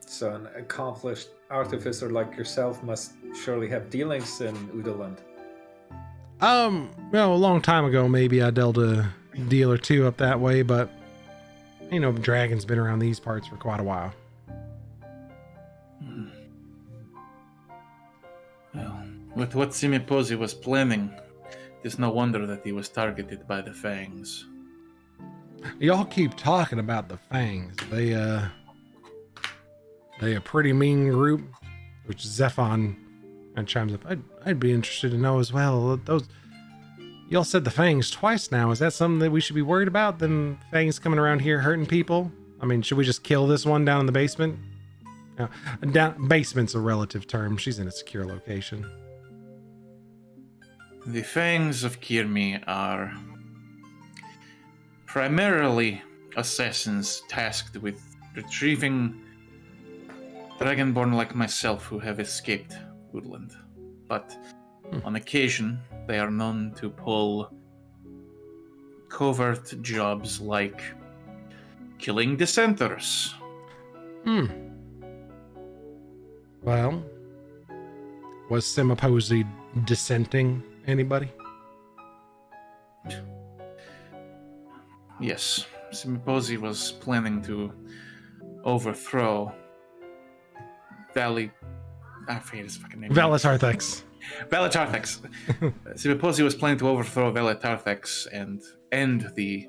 So an accomplished artificer like yourself must surely have dealings in Udaland. A long time ago, maybe I dealt a deal or two up that way, but dragon's been around these parts for quite a while. Well, with what Simiposi was planning, it's no wonder that he was targeted by the Fangs. Y'all keep talking about the Fangs. They a pretty mean group, which Zephon and chimes up. I'd be interested to know as well. Y'all said the Fangs twice now. Is that something that we should be worried about? Them Fangs coming around here hurting people? I mean, should we just kill this one down in the basement? Basement's a relative term. She's in a secure location. The Fangs of Kirmi are primarily assassins tasked with retrieving dragonborn like myself who have escaped Woodland. But on occasion, they are known to pull covert jobs like killing dissenters. Well, was Simiposi dissenting anybody? Yes, Simiposi was planning to overthrow I forget his fucking name. Valatarthex. Valatarthex. Simiposi was planning to overthrow Valatarthex and end the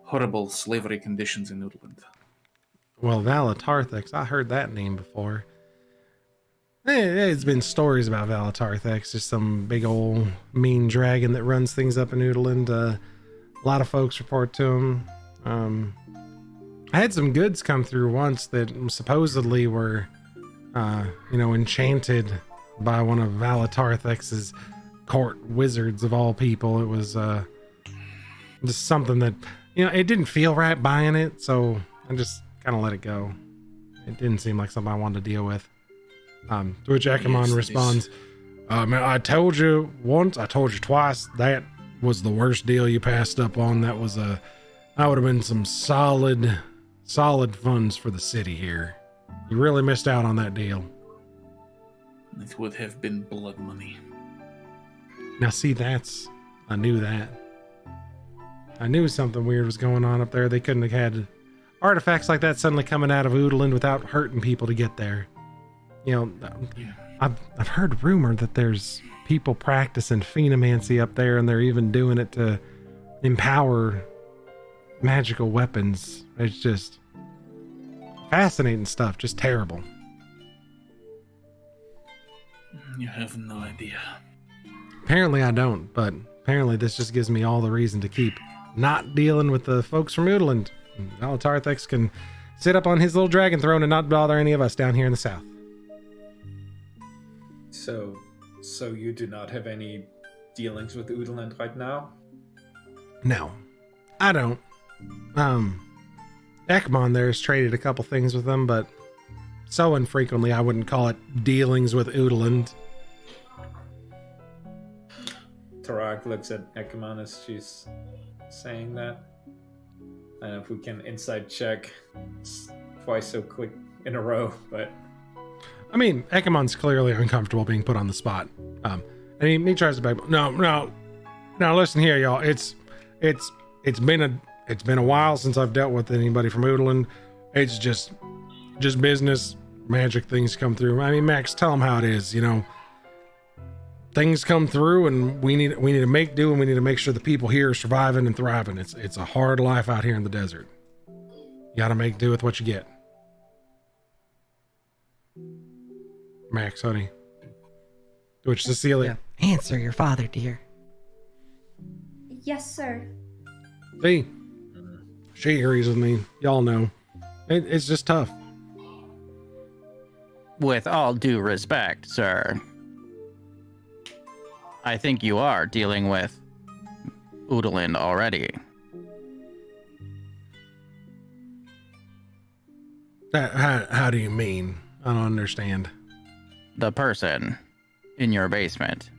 horrible slavery conditions in Noodland. Well, Valatarthex, I heard that name before. There's been stories about Valatarthex, just some big old mean dragon that runs things up in Noodland. A lot of folks report to him. I had some goods come through once that supposedly were, enchanted by one of Valatarthex's court wizards of all people. It was just something that, it didn't feel right buying it, so I just kind of let it go. It didn't seem like something I wanted to deal with. To which Akamon responds, man, I told you once, I told you twice, that was the worst deal you passed up on. That would have been some solid funds for the city here. You really missed out on that deal. It would have been blood money. Now see, I knew that. I knew something weird was going on up there. They couldn't have had artifacts like that suddenly coming out of Oodland without hurting people to get there. I've heard rumor that there's people practicing phenomancy up there, and they're even doing it to empower magical weapons. It's just fascinating stuff, just terrible. You have no idea. Apparently I don't, but apparently this just gives me all the reason to keep not dealing with the folks from Oodland. Valatarthex can sit up on his little dragon throne and not bother any of us down here in the south. So you do not have any dealings with Oodland right now? No, I don't. Ekmon there has traded a couple things with them, but so infrequently I wouldn't call it dealings with Oodland. Tarak looks at Ekman as she's saying that. I don't know if we can inside check twice so quick in a row, but... I mean, Ekemon's clearly uncomfortable being put on the spot. And he tries to beg, no, listen here, y'all. It's been a while since I've dealt with anybody from Oodland. It's just business. Magic things come through. I mean, Max, tell them how it is. Things come through, and we need to make do, and we need to make sure the people here are surviving and thriving. It's a hard life out here in the desert. You got to make do with what you get. Max, honey. To which Cecilia. Answer your father, dear. Yes, sir. See, she agrees with me. Y'all know. It's just tough. With all due respect, sir, I think you are dealing with Oodland already. How do you mean? I don't understand. The person in your basement.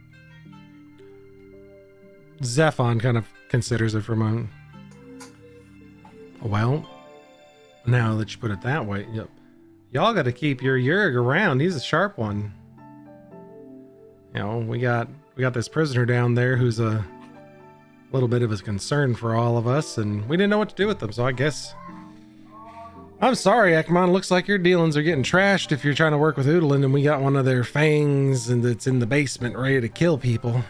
Zephon kind of considers it for a moment. Well, now that you put it that way, y'all got to keep your Yurig around. He's a sharp one. We got this prisoner down there who's a little bit of a concern for all of us, and we didn't know what to do with them, so I guess... I'm sorry, Ekmon. Looks like your dealings are getting trashed if you're trying to work with Oodland, and we got one of their fangs and it's in the basement ready to kill people.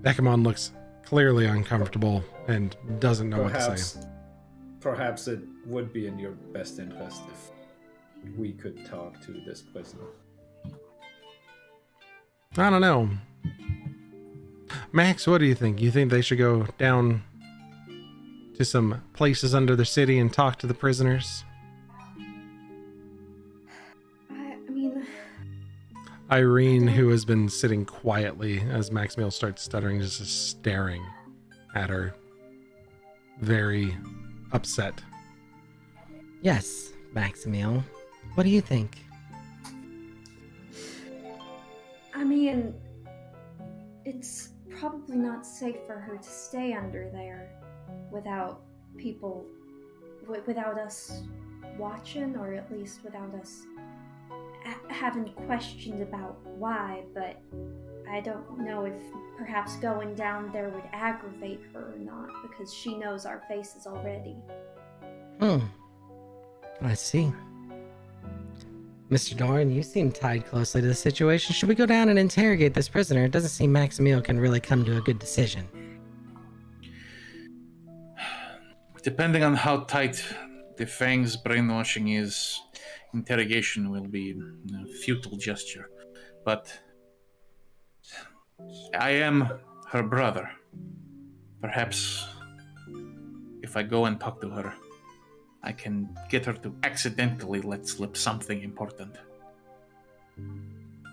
Ekmon looks clearly uncomfortable and doesn't know what to say. Perhaps it would be in your best interest if we could talk to this prisoner. I don't know. Max, what do you think? You think they should go down to some places under the city and talk to the prisoners? I mean... Irene, who has been sitting quietly as Maximiel starts stuttering, just staring at her, very upset. Yes, Maximil. What do you think? I mean, it's probably not safe for her to stay under there without people, without us watching, or at least without us having questions about why, but I don't know if perhaps going down there would aggravate her or not, because she knows our faces already. I see. Mr. Doran, you seem tied closely to the situation. Should we go down and interrogate this prisoner? It doesn't seem Maximil can really come to a good decision. Depending on how tight the Fang's brainwashing is, interrogation will be a futile gesture. But I am her brother. Perhaps if I go and talk to her, I can get her to accidentally let slip something important.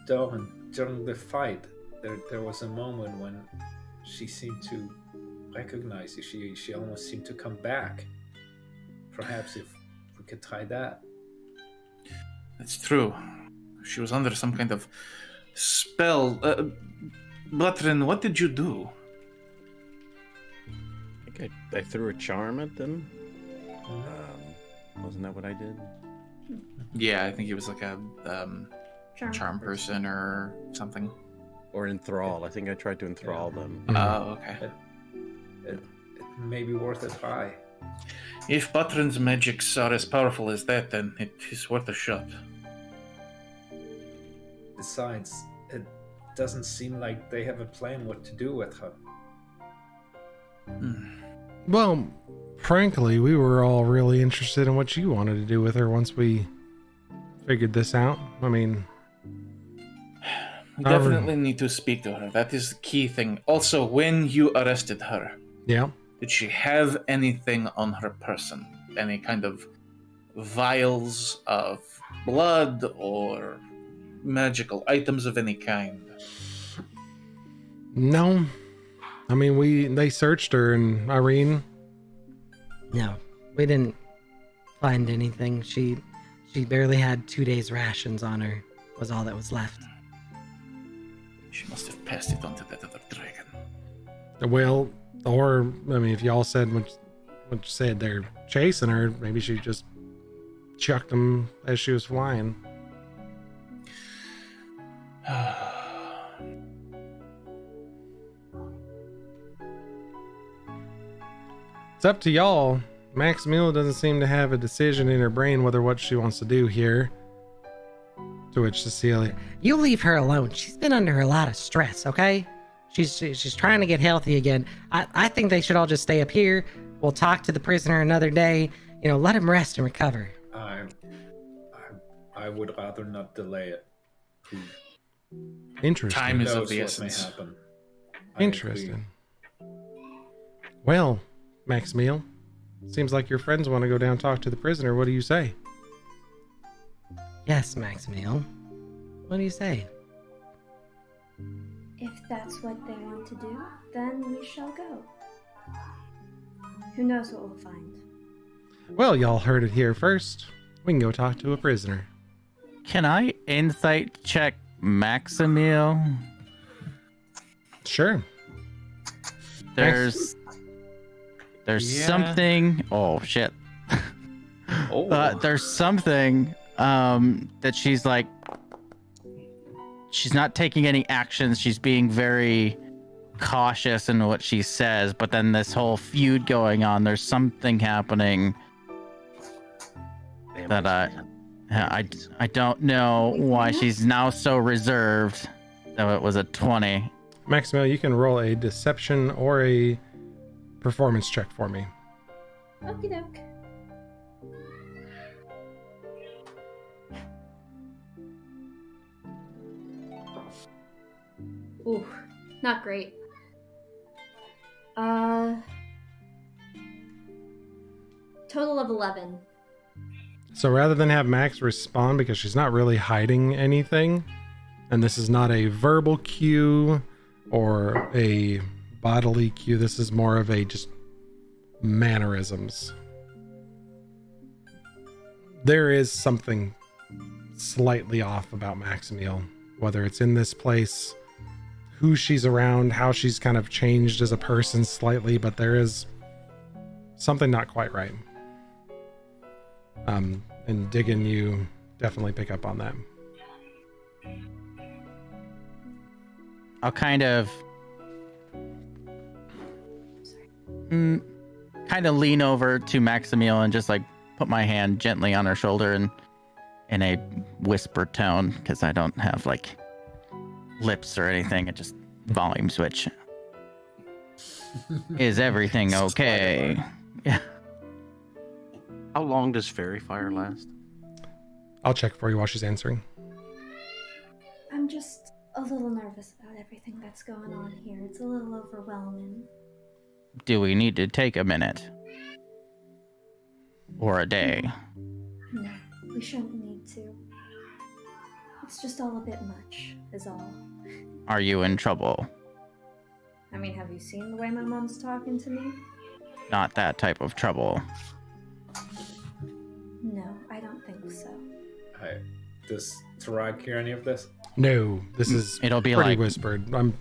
Doran, during the fight, there was a moment when she seemed to recognize you. She almost seemed to come back. Perhaps if we could try that. That's true. She was under some kind of spell. Butrin, what did you do? I think I threw a charm at them. Wasn't that what I did? Yeah, I think it was like a charm person or something. Or enthrall. I think I tried to enthrall them. Oh, okay. It may be worth a try. If Butrin's magics are as powerful as that, then it is worth a shot. Besides, it doesn't seem like they have a plan what to do with her. Well, frankly, we were all really interested in what you wanted to do with her once we figured this out. I mean, We definitely need to speak to her. That is the key thing. Also, when you arrested her, yeah. did she have anything on her person? Any kind of vials of blood or magical items of any kind? No. I mean, they searched her, and Irene. No, we didn't find anything. She barely had 2 days rations on her, was all that was left. She must have passed it on to that other dragon. Well, or, I mean, if y'all said what you said they're chasing her, maybe she just chucked them as she was flying. It's up to y'all. Maximila doesn't seem to have a decision in her brain whether what she wants to do here. To which Cecilia, You leave her alone. She's been under a lot of stress, okay? She's trying to get healthy again. I think they should all just stay up here. We'll talk to the prisoner another day. You know, let him rest and recover. I would rather not delay it. interesting. Time is of Knows the what essence. may happen. I agree. Interesting. Well, Maximil, seems like your friends want to go down and talk to the prisoner. What do you say? Yes, Maximil. What do you say? If that's what they want to do, then we shall go. Who knows what we'll find? Well, y'all heard it here first. We can go talk to a prisoner. Can I insight check Maximil? Sure. There's Yeah. something. Oh shit. Oh. There's something that she's like. She's not taking any actions. She's being very cautious in what she says. But then this whole feud going on. There's something happening that I don't know why she's now so reserved. Though it was a 20. Maximil, you can roll a deception or a performance check for me. Okie doke. Ooh, not great. Total of 11. So rather than have Max respond, because she's not really hiding anything, and this is not a verbal cue or a bodily cue, this is more of a just mannerisms. there is something slightly off about Maximiel, whether it's in this place, who she's around, how she's kind of changed as a person slightly, but there is something not quite right. And Diggin, you definitely pick up on that. I'll kind of lean over to Maximiel and just like put my hand gently on her shoulder and in a whisper tone, because I don't have like lips or anything. It just volume switch. Is everything okay? Yeah. How long does fairy fire last? I'll check for you while she's answering. I'm just a little nervous about everything that's going on here. It's a little overwhelming. Do we need to take a minute? Or a day? No, we shouldn't need to. It's just all a bit much, is all. Are you in trouble? I mean, have you seen the way my mom's talking to me? Not that type of trouble. No, I don't think so. Hi. Does Tarak hear any of this? No, this is It'll be pretty like whispered. I'm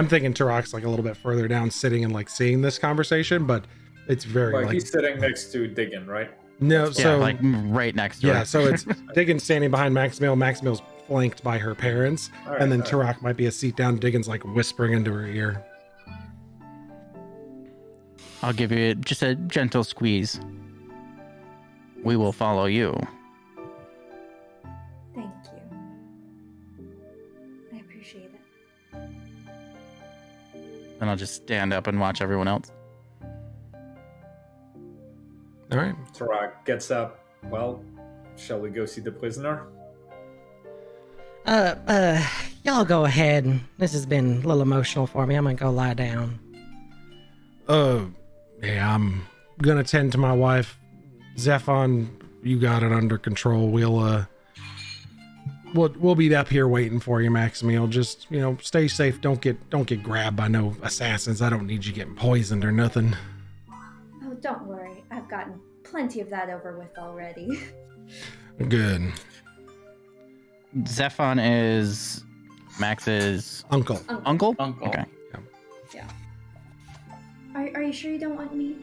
thinking Tarak's like a little bit further down, sitting and like seeing this conversation, but it's very Like like he's sitting next to Diggin, right? no. yeah, So like right next to yeah, her. so it's Diggin standing behind Maximiel. Maximiel's flanked by her parents, All right, and then all right. Tarak might be a seat down. Diggin's like whispering into her ear. I'll give you just a gentle squeeze. We will follow you. Thank you. I appreciate it. And I'll just stand up and watch everyone else. All right. Tarak gets up. Well, shall we go see the prisoner? Y'all go ahead. This has been a little emotional for me. I'm gonna go lie down. Yeah, I'm gonna tend to my wife. Zephon, you got it under control. We'll be up here waiting for you, Maximiel. Just, stay safe. Don't get grabbed by no assassins. I don't need you getting poisoned or nothing. Oh, don't worry. I've gotten plenty of that over with already. Good. Zephon is Max's Uncle. uncle? Uncle. Okay. Are you sure you don't want me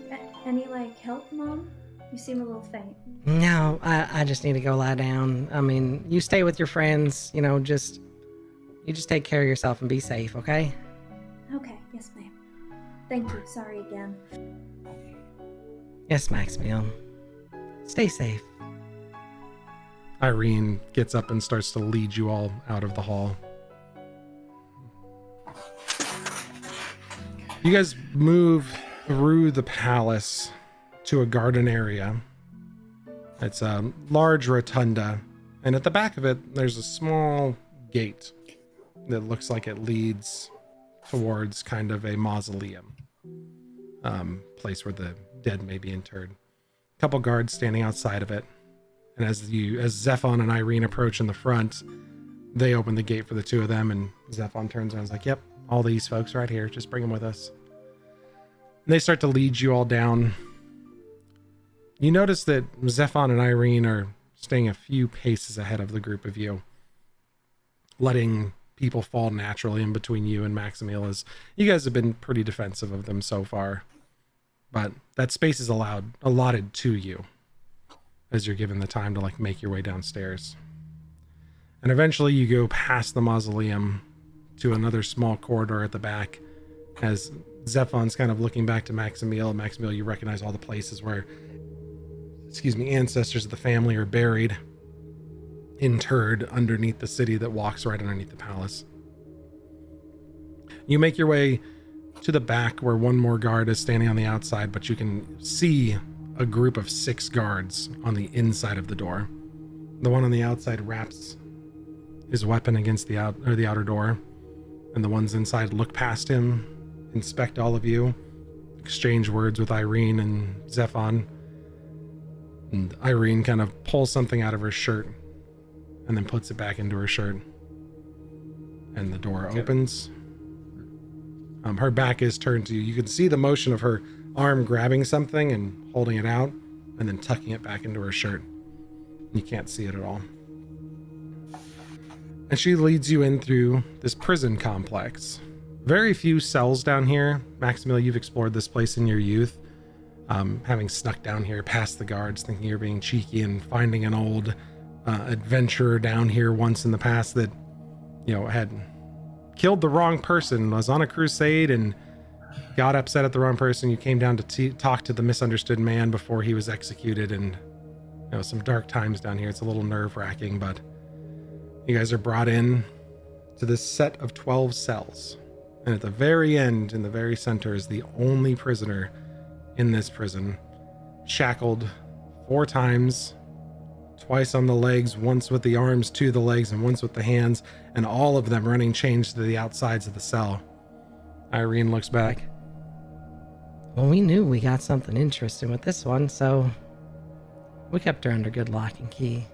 any help, Mom? You seem a little faint. No, I just need to go lie down. I mean, you stay with your friends. You just take care of yourself and be safe, okay? Okay, yes, ma'am. Thank you. Sorry again. Yes, Maximiel. Stay safe. Irene gets up and starts to lead you all out of the hall. You guys move through the palace to a garden area. It's a large rotunda, and at the back of it, there's a small gate that looks like it leads towards kind of a mausoleum, place where the dead may be interred. A couple guards standing outside of it, and as Zephon and Irene approach in the front, they open the gate for the two of them, and Zephon turns around and is like, "Yep, all these folks right here, just bring them with us." And they start to lead you all down. You notice that Zephon and Irene are staying a few paces ahead of the group of you, letting people fall naturally in between you and Maximiel, as you guys have been pretty defensive of them so far. But that space is allotted to you as you're given the time to make your way downstairs. And eventually you go past the mausoleum to another small corridor at the back, as Zephon's kind of looking back to Maximiel. Maximiel, you recognize all the places where, ancestors of the family are buried, interred underneath the city that walks right underneath the palace. You make your way to the back where one more guard is standing on the outside, but you can see a group of 6 guards on the inside of the door. The one on the outside wraps his weapon against the outer door, and the ones inside look past him, inspect all of you, exchange words with Irene and Zephon. And Irene kind of pulls something out of her shirt and then puts it back into her shirt. And the door opens. Her back is turned to you. You can see the motion of her arm grabbing something and holding it out and then tucking it back into her shirt. You can't see it at all. And she leads you in through this prison complex. Very few cells down here. Maximilian, you've explored this place in your youth. Having snuck down here past the guards, thinking you're being cheeky and finding an old adventurer down here once in the past that, had killed the wrong person, was on a crusade and got upset at the wrong person. You came down to talk to the misunderstood man before he was executed, and some dark times down here. It's a little nerve-wracking, but you guys are brought in to this set of 12 cells. And at the very end, in the very center, is the only prisoner in this prison, shackled 4 times, twice on the legs, once with the arms to the legs and once with the hands, and all of them running chains to the outsides of the cell. Irene looks back. Well, we knew we got something interesting with this one, so we kept her under good lock and key.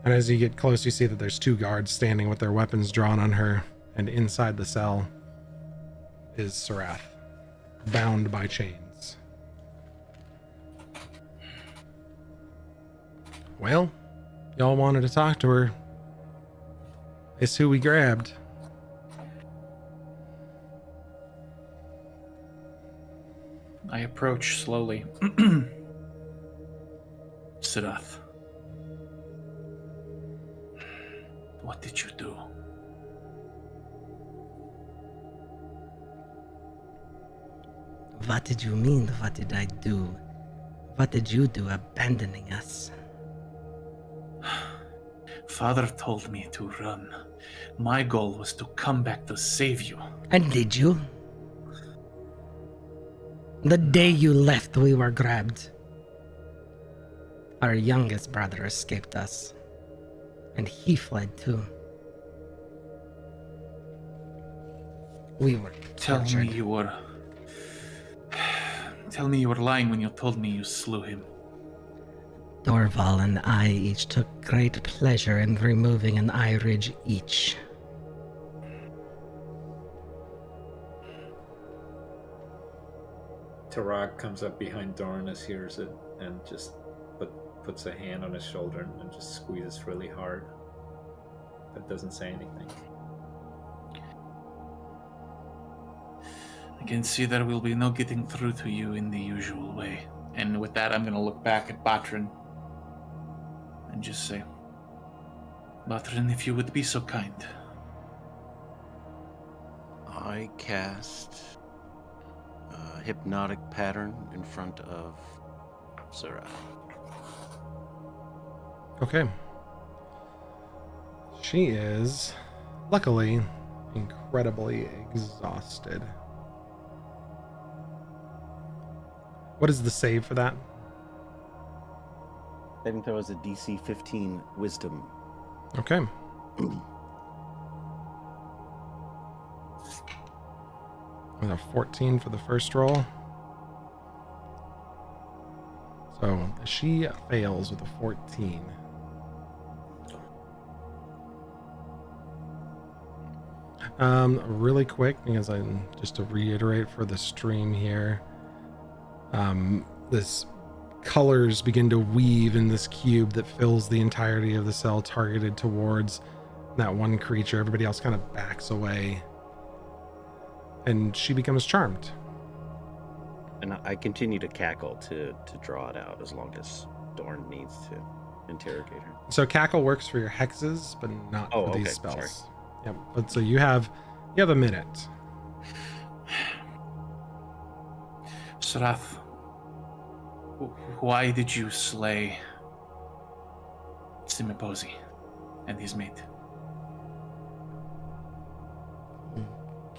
And as you get close, you see that there's 2 guards standing with their weapons drawn on her, and inside the cell is Sarath, bound by chains. Well, y'all wanted to talk to her. It's who we grabbed. I approach slowly. Sarath, what did you do? What did you mean? What did I do? What did you do abandoning us? Father told me to run. My goal was to come back to save you. And did you? The day you left, we were grabbed. Our youngest brother escaped us. And he fled too. We were tortured. Tell me you were lying when you told me you slew him. Dorval and I each took great pleasure in removing an eye ridge each. Tarak comes up behind Dornis, hears it, and just puts a hand on his shoulder and just squeezes really hard, but doesn't say anything. I can see there will be no getting through to you in the usual way. And with that, I'm going to look back at Batrin and just say, Batrin, if you would be so kind. I cast a hypnotic pattern in front of Sarah. Okay. She is, luckily, incredibly exhausted. What is the save for that? Saving throw is a DC 15 Wisdom. Okay. With a 14 for the first roll. So she fails with a 14. Really quick, because just to reiterate for the stream here, this colors begin to weave in this cube that fills the entirety of the cell, targeted towards that one creature. Everybody else kind of backs away, and she becomes charmed. And I continue to cackle to draw it out as long as Dorn needs to interrogate her. So cackle works for your hexes, but not for these okay, spells. sorry. Yep. But so you have a minute. Sarath, why did you slay Simiposi and his mate?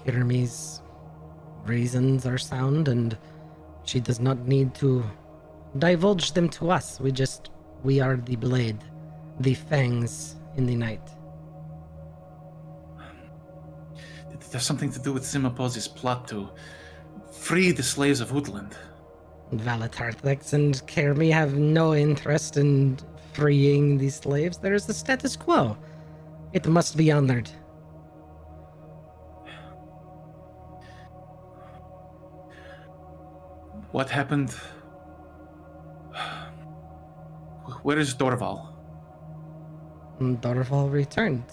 Kirmi's reasons are sound, and she does not need to divulge them to us. We are the blade, the fangs in the night. Did it have something to do with Simiposi's plot to free the slaves of Woodland? Valatarthex and Kirmi have no interest in freeing the slaves. There is the status quo. It must be honored. What happened Where is Dorval? Dorval returned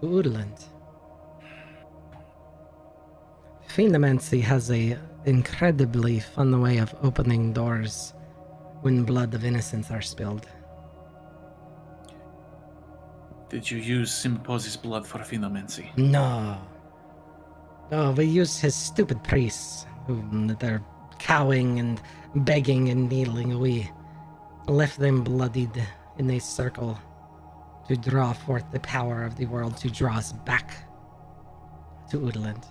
to Udland. Phenomancy has a incredibly fun way of opening doors when blood of innocents are spilled. Did you use Simposi's blood for phenomancy? No. No, we use his stupid priests, whom they're cowing and begging and kneeling. We left them bloodied in a circle to draw forth the power of the world to draw us back to Udland.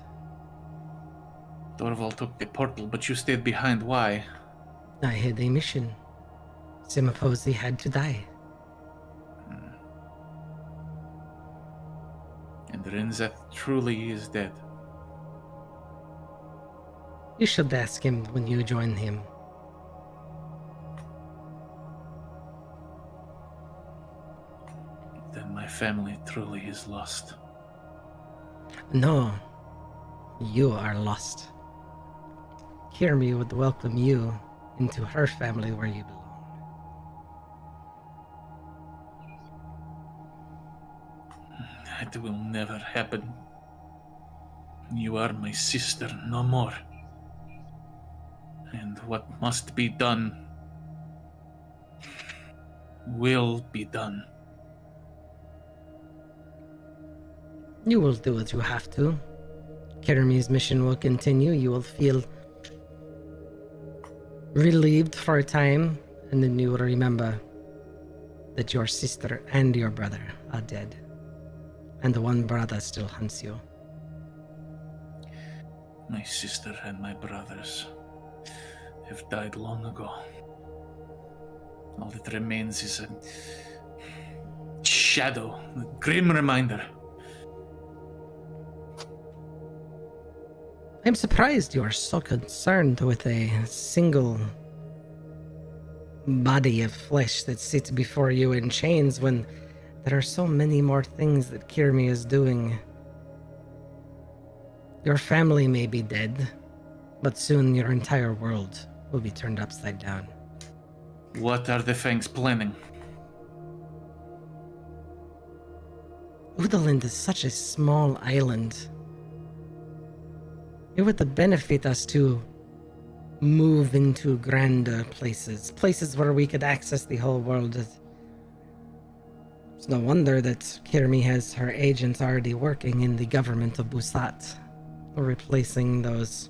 Dorval took the portal, but you stayed behind. Why? I had a mission. Simiposi had to die. And Rinzeth truly is dead. You should ask him when you join him. Then my family truly is lost. No, you are lost. Kirmi would welcome you into her family where you belong. It will never happen. You are my sister, no more. And what must be done will be done. You will do what you have to. Kirmi's mission will continue. You will feel relieved for a time, and then you will remember that your sister and your brother are dead. And the one brother still hunts you. My sister and my brothers have died long ago. All that remains is a shadow, a grim reminder. I'm surprised you are so concerned with a single body of flesh that sits before you in chains when there are so many more things that Kirmi is doing. Your family may be dead, but soon your entire world will be turned upside down. What are the Fangs planning? Udalind is such a small island. It would benefit us to move into grander places where we could access the whole world. It's no wonder that Kirmi has her agents already working in the government of Busat, replacing those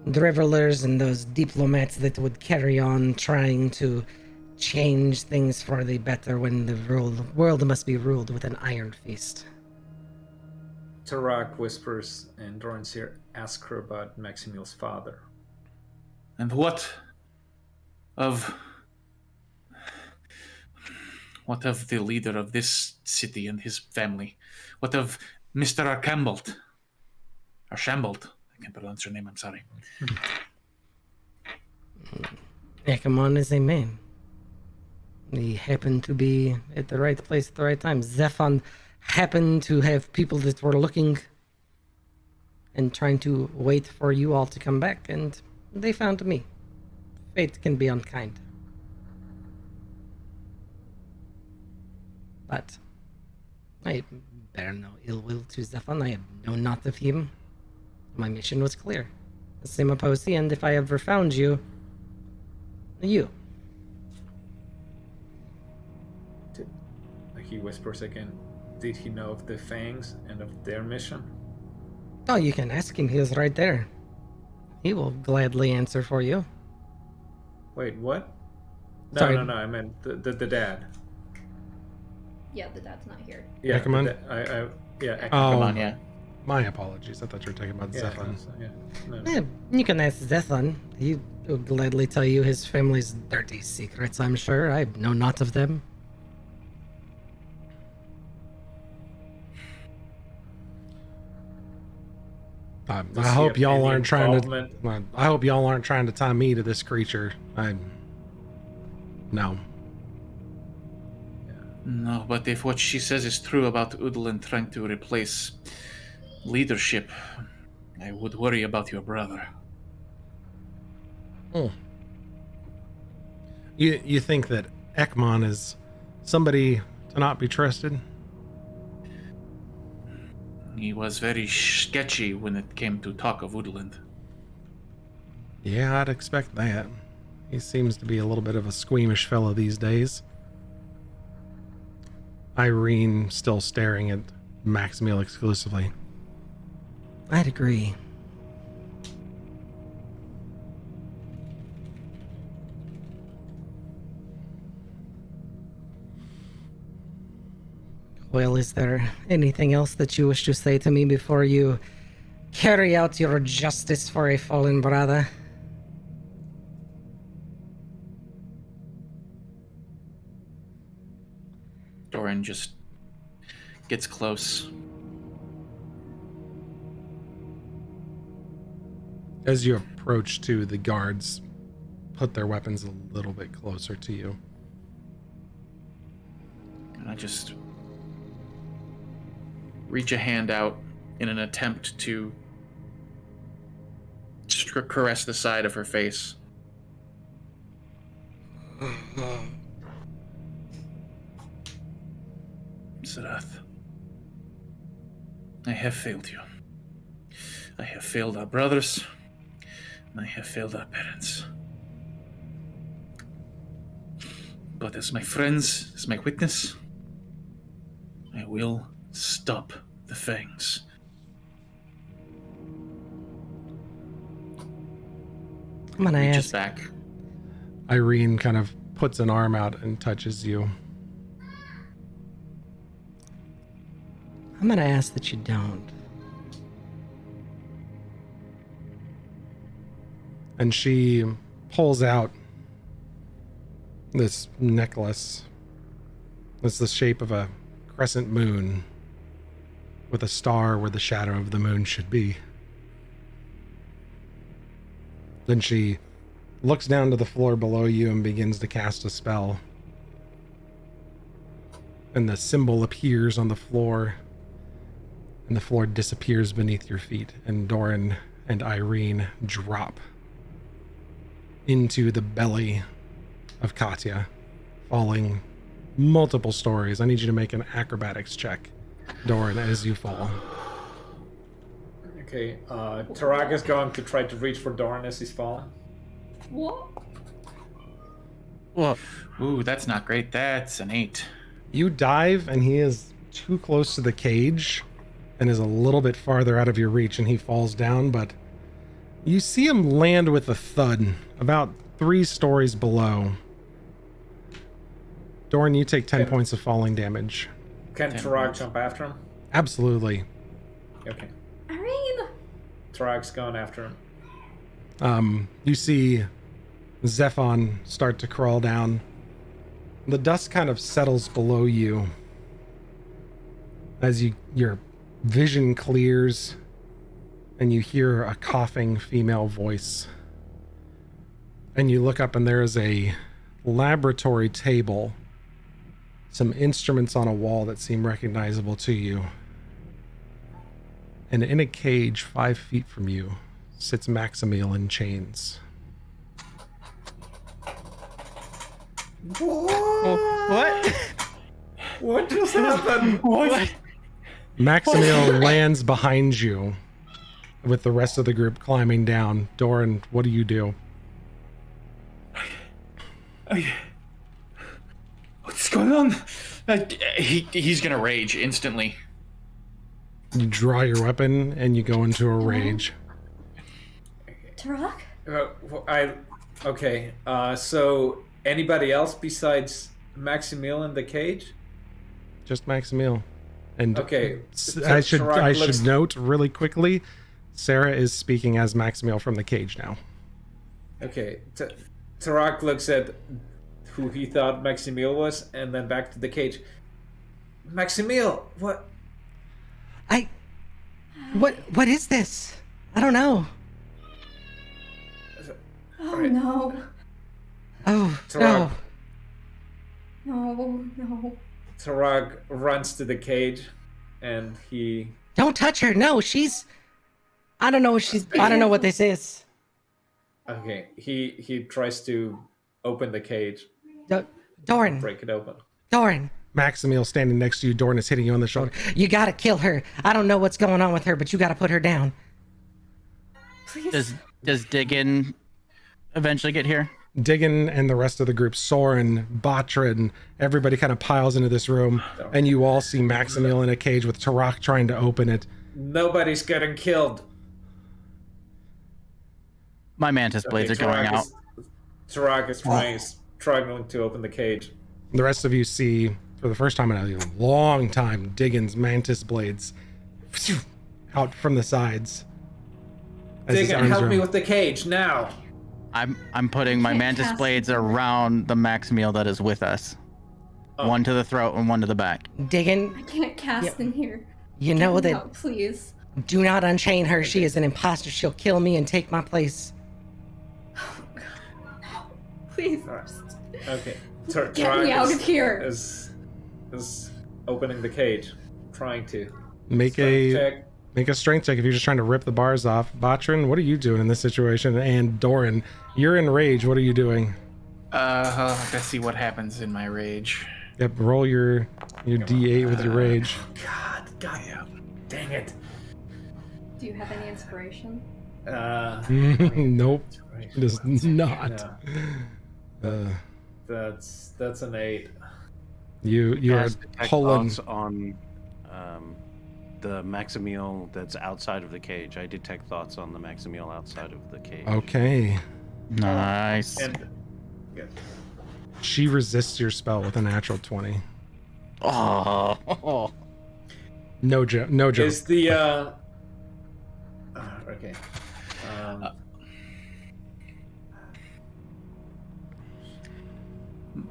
drivelers and those diplomats that would carry on trying to change things for the better when the world must be ruled with an iron fist. Tarak whispers, and Droinseer asks her about Maximil's father. And what of the leader of this city and his family? What of Mr. Archambold? Archambold? I can't pronounce your name, I'm sorry. Akamon is a man. He happened to be at the right place at the right time. Zephon happened to have people that were looking and trying to wait for you all to come back, and they found me. Fate can be unkind. But I bear no ill will to Zephon. I have no knot of him. My mission was clear. The Simiposi, and if I ever found you, you. He whispers again. Did he know of the Fangs and of their mission? Oh, you can ask him. He is right there. He will gladly answer for you. Wait, what? No, Sorry. no, I meant the dad. Yeah, the dad's not here. Yeah, Ekman? Ekman. Oh, on, yeah. my apologies. I thought you were talking about Yeah, Zephon. yeah. No. Yeah, you can ask Zethon. He will gladly tell you his family's dirty secrets, I'm sure. I know not of them. I Does he hope have y'all any aren't trying involvement? to. I hope y'all aren't trying to tie me to this creature. No. No, but if what she says is true about Udalin trying to replace leadership, I would worry about your brother. You think that Ekmon is somebody to not be trusted. He was very sketchy when it came to talk of Woodland. Yeah, I'd expect that. He seems to be a little bit of a squeamish fellow these days. Irene still staring at Maximiel exclusively. I'd agree. Well, is there anything else that you wish to say to me before you carry out your justice for a fallen brother? Doran just gets close. As you approach to, the guards put their weapons a little bit closer to you. And I just reach a hand out in an attempt to caress the side of her face. Sarath, I have failed you. I have failed our brothers, and I have failed our parents. But as my friends, as my witness, I will stop the fangs. I'm gonna Reaches ask. back. Irene kind of puts an arm out and touches you. I'm gonna ask that you don't. And she pulls out this necklace. It's the shape of a crescent moon with a star where the shadow of the moon should be. Then she looks down to the floor below you and begins to cast a spell. And the symbol appears on the floor, and the floor disappears beneath your feet, and Doran and Irene drop into the belly of Katya, falling multiple stories. I need you to make an acrobatics check, Doran, as you fall. Okay, Tarak is going to try to reach for Doran as he's falling. What? Well, Ooh, that's not great. That's an 8. You dive, and he is too close to the cage and is a little bit farther out of your reach, and he falls down, but you see him land with a thud about 3 stories below. Doran, you take 10 points of falling damage. Can 10 Tarak points. jump after him? Absolutely. Okay. Irene! Tarak's going after him. You see Zephon start to crawl down. The dust kind of settles below you as your vision clears and you hear a coughing female voice. And you look up and there is a laboratory table, some instruments on a wall that seem recognizable to you. And in a cage 5 feet from you sits Maximiel in chains. what? What just happened? What? Maximiel lands behind you with the rest of the group climbing down. Doran, what do you do? What's going on? He's gonna rage instantly. You draw your weapon and you go into a rage. Tarak? Okay, so anybody else besides Maximiel in the cage? Just Maximiel. And Okay. I should Tarak looks- note really quickly, Sarah is speaking as Maximiel from the cage now. Okay, Tarak looks at who he thought Maximiel was, and then back to the cage. Maximiel, what? What is this? I don't know. Oh Alright. no. Oh, Tarak. no. No. Tarak runs to the cage, and he. Don't touch her. No, I don't know what this is. Okay, he tries to open the cage. Don't- Doran, break it open. Doran. Maximil standing next to you. Dorn is hitting you on the shoulder. You gotta kill her. I don't know what's going on with her, but you gotta put her down. Please. Does Diggin eventually get here? Diggin and the rest of the group, Soren, Botrin, everybody kind of piles into this room, and you all see Maximil in a cage with Tarak trying to open it. Nobody's getting killed. My mantis blades are going out. Tarak is struggling to open the cage. The rest of you see, for the first time in a long time, Diggin's mantis blades out from the sides. Diggin, help me with the cage now. I'm putting my mantis blades around the Maximil that is with us. One to the throat and one to the back. Diggin, I can't cast in here. you know Get me that. out, please. Do not unchain her. She is an imposter. She'll kill me and take my place. Oh, God. No. Please. Alright. Okay. Get me out of here. Is opening the cage, trying to Make strength a check. make a strength check if you're just trying to rip the bars off. Botrin, what are you doing in this situation? And Doran, you're in rage. What are you doing? Let's see what happens in my rage. Yep, roll your D8 with your rage. God dang it. Do you have any inspiration? Nope, it is not. No. That's an 8. You are Cast detect pulling. thoughts on the Maximil that's outside of the cage. I detect thoughts on the Maximil outside of the cage. Okay. Nice. And good. She resists your spell with a natural 20. Oh. No joke. No joke. Is the okay.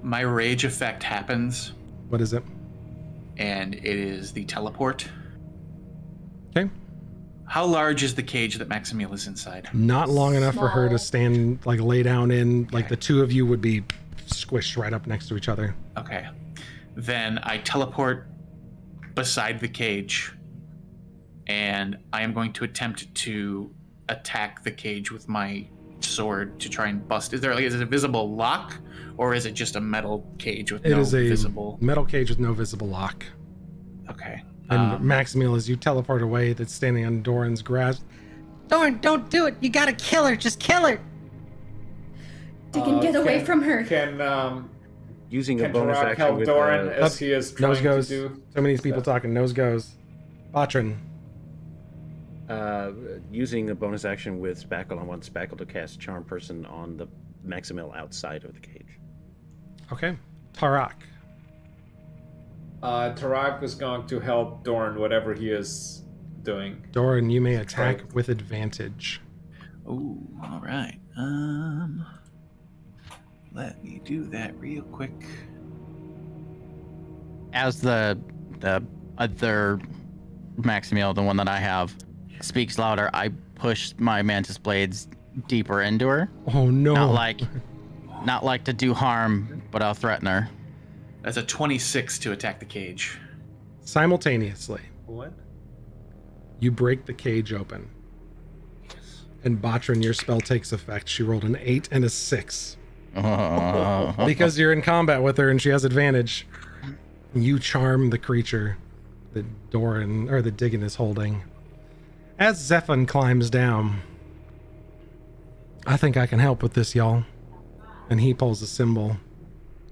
My rage effect happens, What is it? and it is the teleport. Okay. How large is the cage that Maximil is inside? Not long enough for her to Small. stand, like lay down in. Like the two of you would be squished right up next to each other. Okay. Then I teleport beside the cage, and I am going to attempt to attack the cage with my sword to try and bust. Is it a visible lock, or is it just a metal cage with It no is a visible? metal cage with no visible lock. Okay. And Maximil, as you teleport away, that's standing on Doran's grasp. Doran, don't do it. You gotta kill her. Just kill her. Diggin, get away from her. Can Using a can bonus Tarak action help with Doran as he is trying Nose goes. to do? So many people stuff. talking. Nose goes. Botrin. using a bonus action with Spackle. I want Spackle to cast Charm Person on the Maximil outside of the cage. Okay. Tarak. Tarak is going to help Doran, whatever he is doing. Doran, you may attack Right. with advantage. Ooh, all right. Let me do that real quick. As the other Maximil, the one that I have, speaks louder, I push my mantis blades deeper into her. Oh no. Not like to do harm, but I'll threaten her. That's a 26 to attack the cage. Simultaneously, What? you break the cage open. And Botrin, your spell takes effect. She rolled an 8 and a 6. Because you're in combat with her and she has advantage. You charm the creature that Doran or that Diggin is holding. As Zephon climbs down, I think I can help with this, y'all. And he pulls a symbol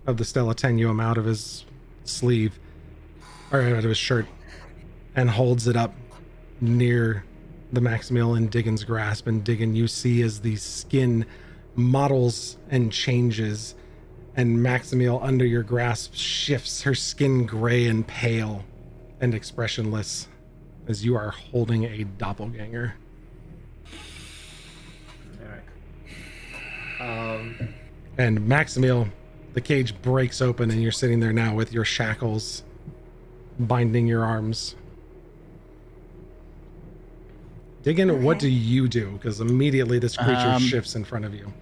of the Stella Tenuum out of his sleeve, or out of his shirt, and holds it up near the Maximil in Diggin's grasp. And Diggin, you see as the skin models and changes, and Maximil under your grasp shifts, her skin gray and pale and expressionless, as you are holding a doppelganger. Alright. And Maximil, the cage breaks open and you're sitting there now with your shackles binding your arms. Diggin, what do you do? Because immediately this creature shifts in front of you.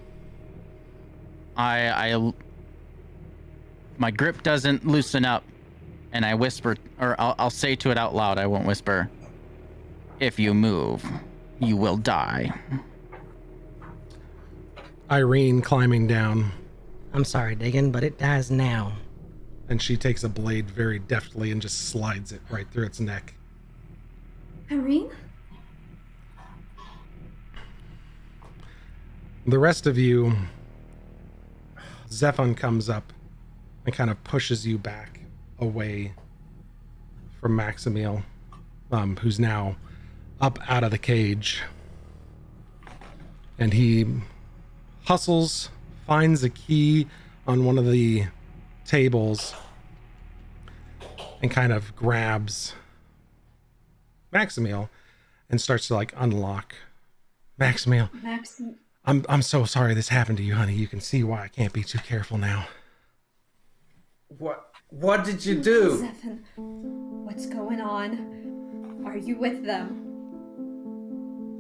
My grip doesn't loosen up, and I whisper, or I'll say to it out loud. I won't whisper. If you move, you will die. Irene climbing down I'm sorry, Diggin, but it dies now. And she takes a blade very deftly and just slides it right through its neck. Irene? The rest of you, Zephon comes up and kind of pushes you back away from Maximiel, who's now up out of the cage. And he hustles, finds a key on one of the tables, and kind of grabs Maximiel and starts to like unlock. Maximiel, I'm so sorry this happened to you, honey. You can see why I can't be too careful now. What did you do? Zephan, what's going on? Are you with them?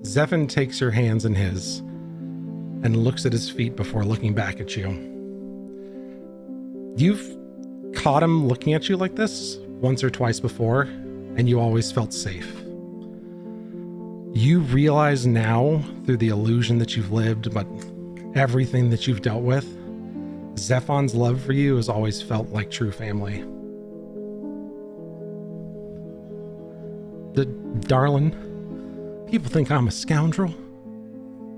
Zephon takes your hands in his and looks at his feet before looking back at you. You've caught him looking at you like this once or twice before, and you always felt safe. You realize now, through the illusion that you've lived, but everything that you've dealt with, Zephon's love for you has always felt like true family. Darling, people think I'm a scoundrel,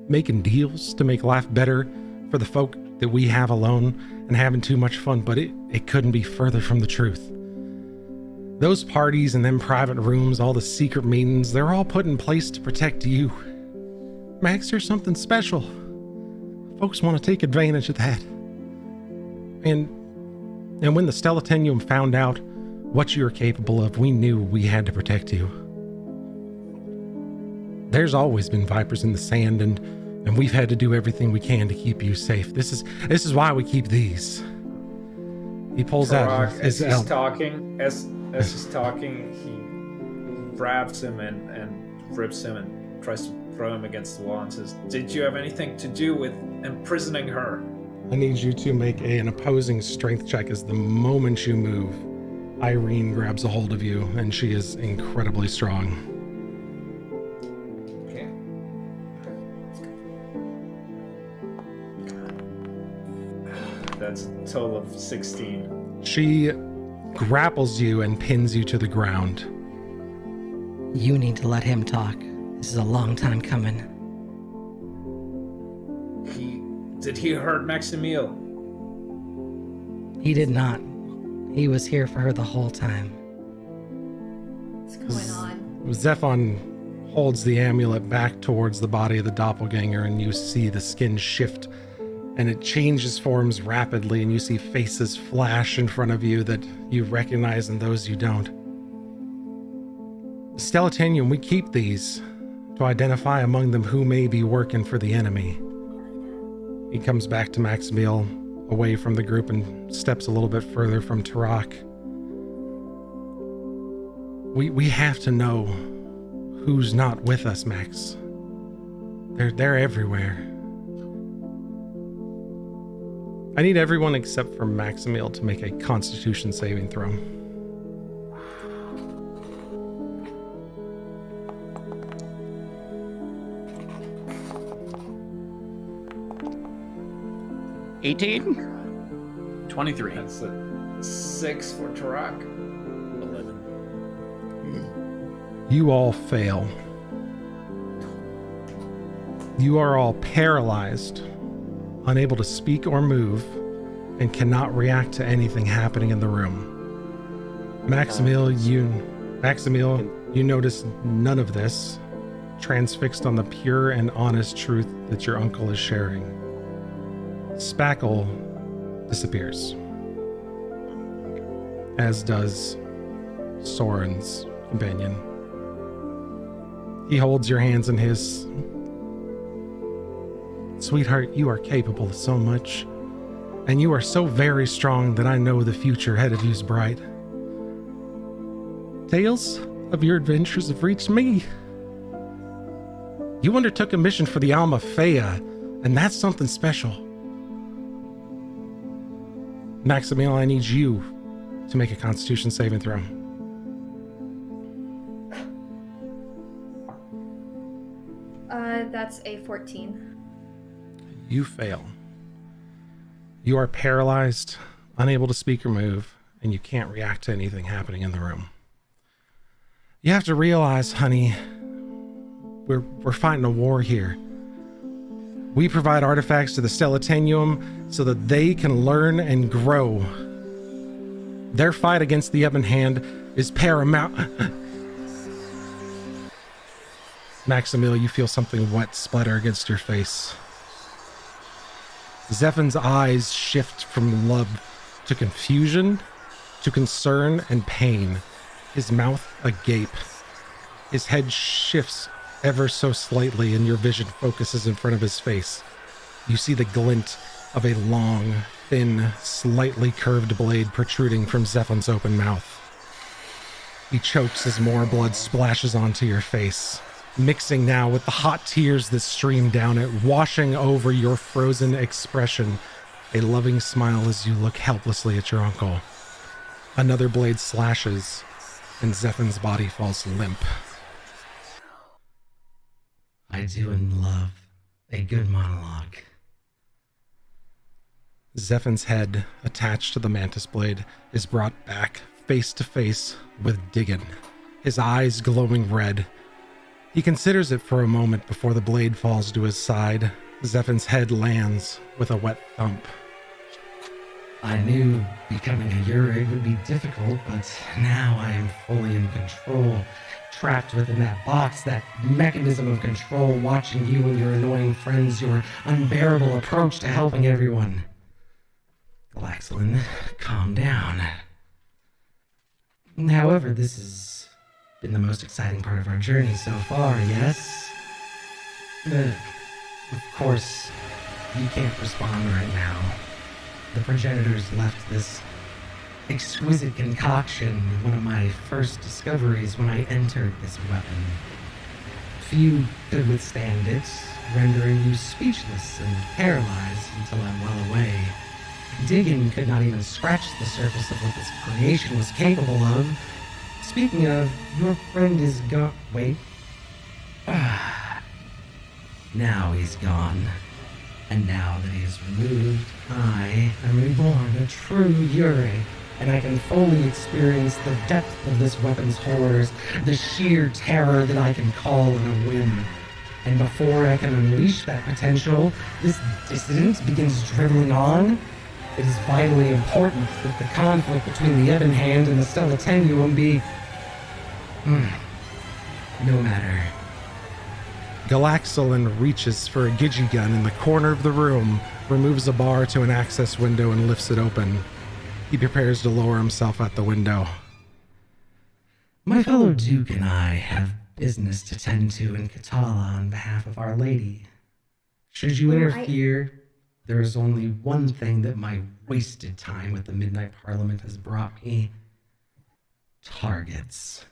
making deals to make life better for the folk that we have alone and having too much fun, but it couldn't be further from the truth. Those parties and them private rooms, all the secret meetings, they're all put in place to protect you. Max, you're something special. Folks want to take advantage of that. And when the Stellatinium found out what you were capable of, we knew we had to protect you. There's always been vipers in the sand, and we've had to do everything we can to keep you safe. This is why we keep these. He pulls out his as he's talking, he grabs him and grips him and tries to throw him against the wall and says, "Did you have anything to do with imprisoning her?" I need you to make an opposing strength check as the moment you move, Irene grabs a hold of you, and she is incredibly strong. Okay. That's a total of 16. She grapples you and pins you to the ground. You need to let him talk. This is a long time coming. Did he hurt Maximiel? He did not. He was here for her the whole time. What's going on? Zephon holds the amulet back towards the body of the doppelganger, and you see the skin shift, and it changes forms rapidly, and you see faces flash in front of you that you recognize and those you don't. Stellatinium, we keep these to identify among them who may be working for the enemy. He comes back to Maximiel, away from the group, and steps a little bit further from Tarak. We have to know who's not with us, Max. They're everywhere. I need everyone except for Maximiel to make a Constitution saving throw. $18? 23. That's a 6 for Tarak. 11. You all fail. You are all paralyzed, unable to speak or move, and cannot react to anything happening in the room. Maximiel, you notice none of this, transfixed on the pure and honest truth that your uncle is sharing. Spackle disappears, as does Soren's companion. He holds your hands in his. Sweetheart, you are capable of so much, and you are so very strong that I know the future ahead of you is bright. Tales of your adventures have reached me. You undertook a mission for the Alma Fea, and that's something special. Maximiel, I need you to make a Constitution saving throw. That's a 14. You fail. You are paralyzed, unable to speak or move, and you can't react to anything happening in the room. You have to realize, honey, we're fighting a war here. We provide artifacts to the Stellatanium so that they can learn and grow. Their fight against the Ebon Hand is paramount. Maximil, you feel something wet splatter against your face. Zephin's eyes shift from love to confusion, to concern and pain. His mouth agape. His head shifts ever so slightly and your vision focuses in front of his face. You see the glint of a long, thin, slightly curved blade protruding from Zephin's open mouth. He chokes as more blood splashes onto your face, mixing now with the hot tears that stream down it, washing over your frozen expression. A loving smile as you look helplessly at your uncle. Another blade slashes, and Zephin's body falls limp. I do love a good monologue. Zephin's head, attached to the mantis blade, is brought back face to face with Diggin, his eyes glowing red. He considers it for a moment before the blade falls to his side. Zephin's head lands with a wet thump. I knew becoming a Yurig would be difficult, but now I am fully in control. Trapped within that box, that mechanism of control, watching you and your annoying friends, your unbearable approach to helping everyone. Galaxolin, calm down. However, this has been the most exciting part of our journey so far, yes? Of course, you can't respond right now. The progenitors left this exquisite concoction, one of my first discoveries when I entered this weapon. Few could withstand it, rendering you speechless and paralyzed until I'm well away. Diggin could not even scratch the surface of what this creation was capable of. Speaking of, your friend is gone. Wait. Now he's gone. And now that he is removed, I am reborn, a true Yuri, and I can fully experience the depth of this weapon's horrors, the sheer terror that I can call in a whim. And before I can unleash that potential, this dissident begins dribbling on. It is vitally important that the conflict between the Ebon Hand and the Stellatanium be... no matter. Galaxolin reaches for a Gigi gun in the corner of the room, removes a bar to an access window and lifts it open. He prepares to lower himself at the window. My fellow Duke and I have business to tend to in Katala on behalf of Our Lady. Should you interfere, there is only one thing that my wasted time with the Midnight Parliament has brought me. Targets.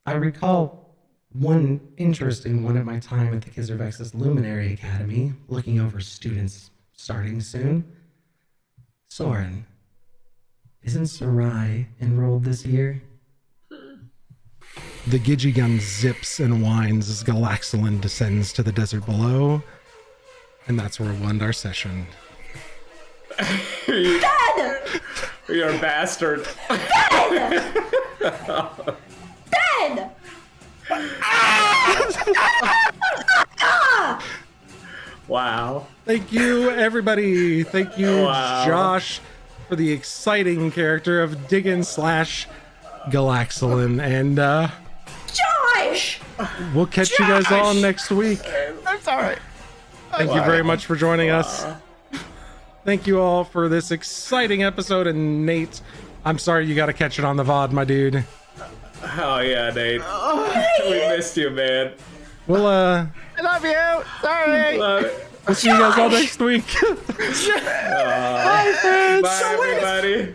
I recall one interesting one at my time at the Kizervex's Luminary Academy, looking over students starting soon. Soren, isn't Sarai enrolled this year? The Gigi gun zips and whines as Galaxolin descends to the desert below, and that's where we'll end our session. Ben! You're a bastard. Ben! Wow. Thank you, everybody. Thank you, Wow. Josh, for the exciting character of Diggin / Galaxolin. And Josh! we'll catch you guys all next week. I'm sorry. Thank you very much for joining us. Thank you all for this exciting episode. And Nate, I'm sorry you got to catch it on the VOD, my dude. Oh yeah, Nate. We missed you, man. We'll I love you. Sorry. Love it. we'll see you guys all next week. Bye, everybody.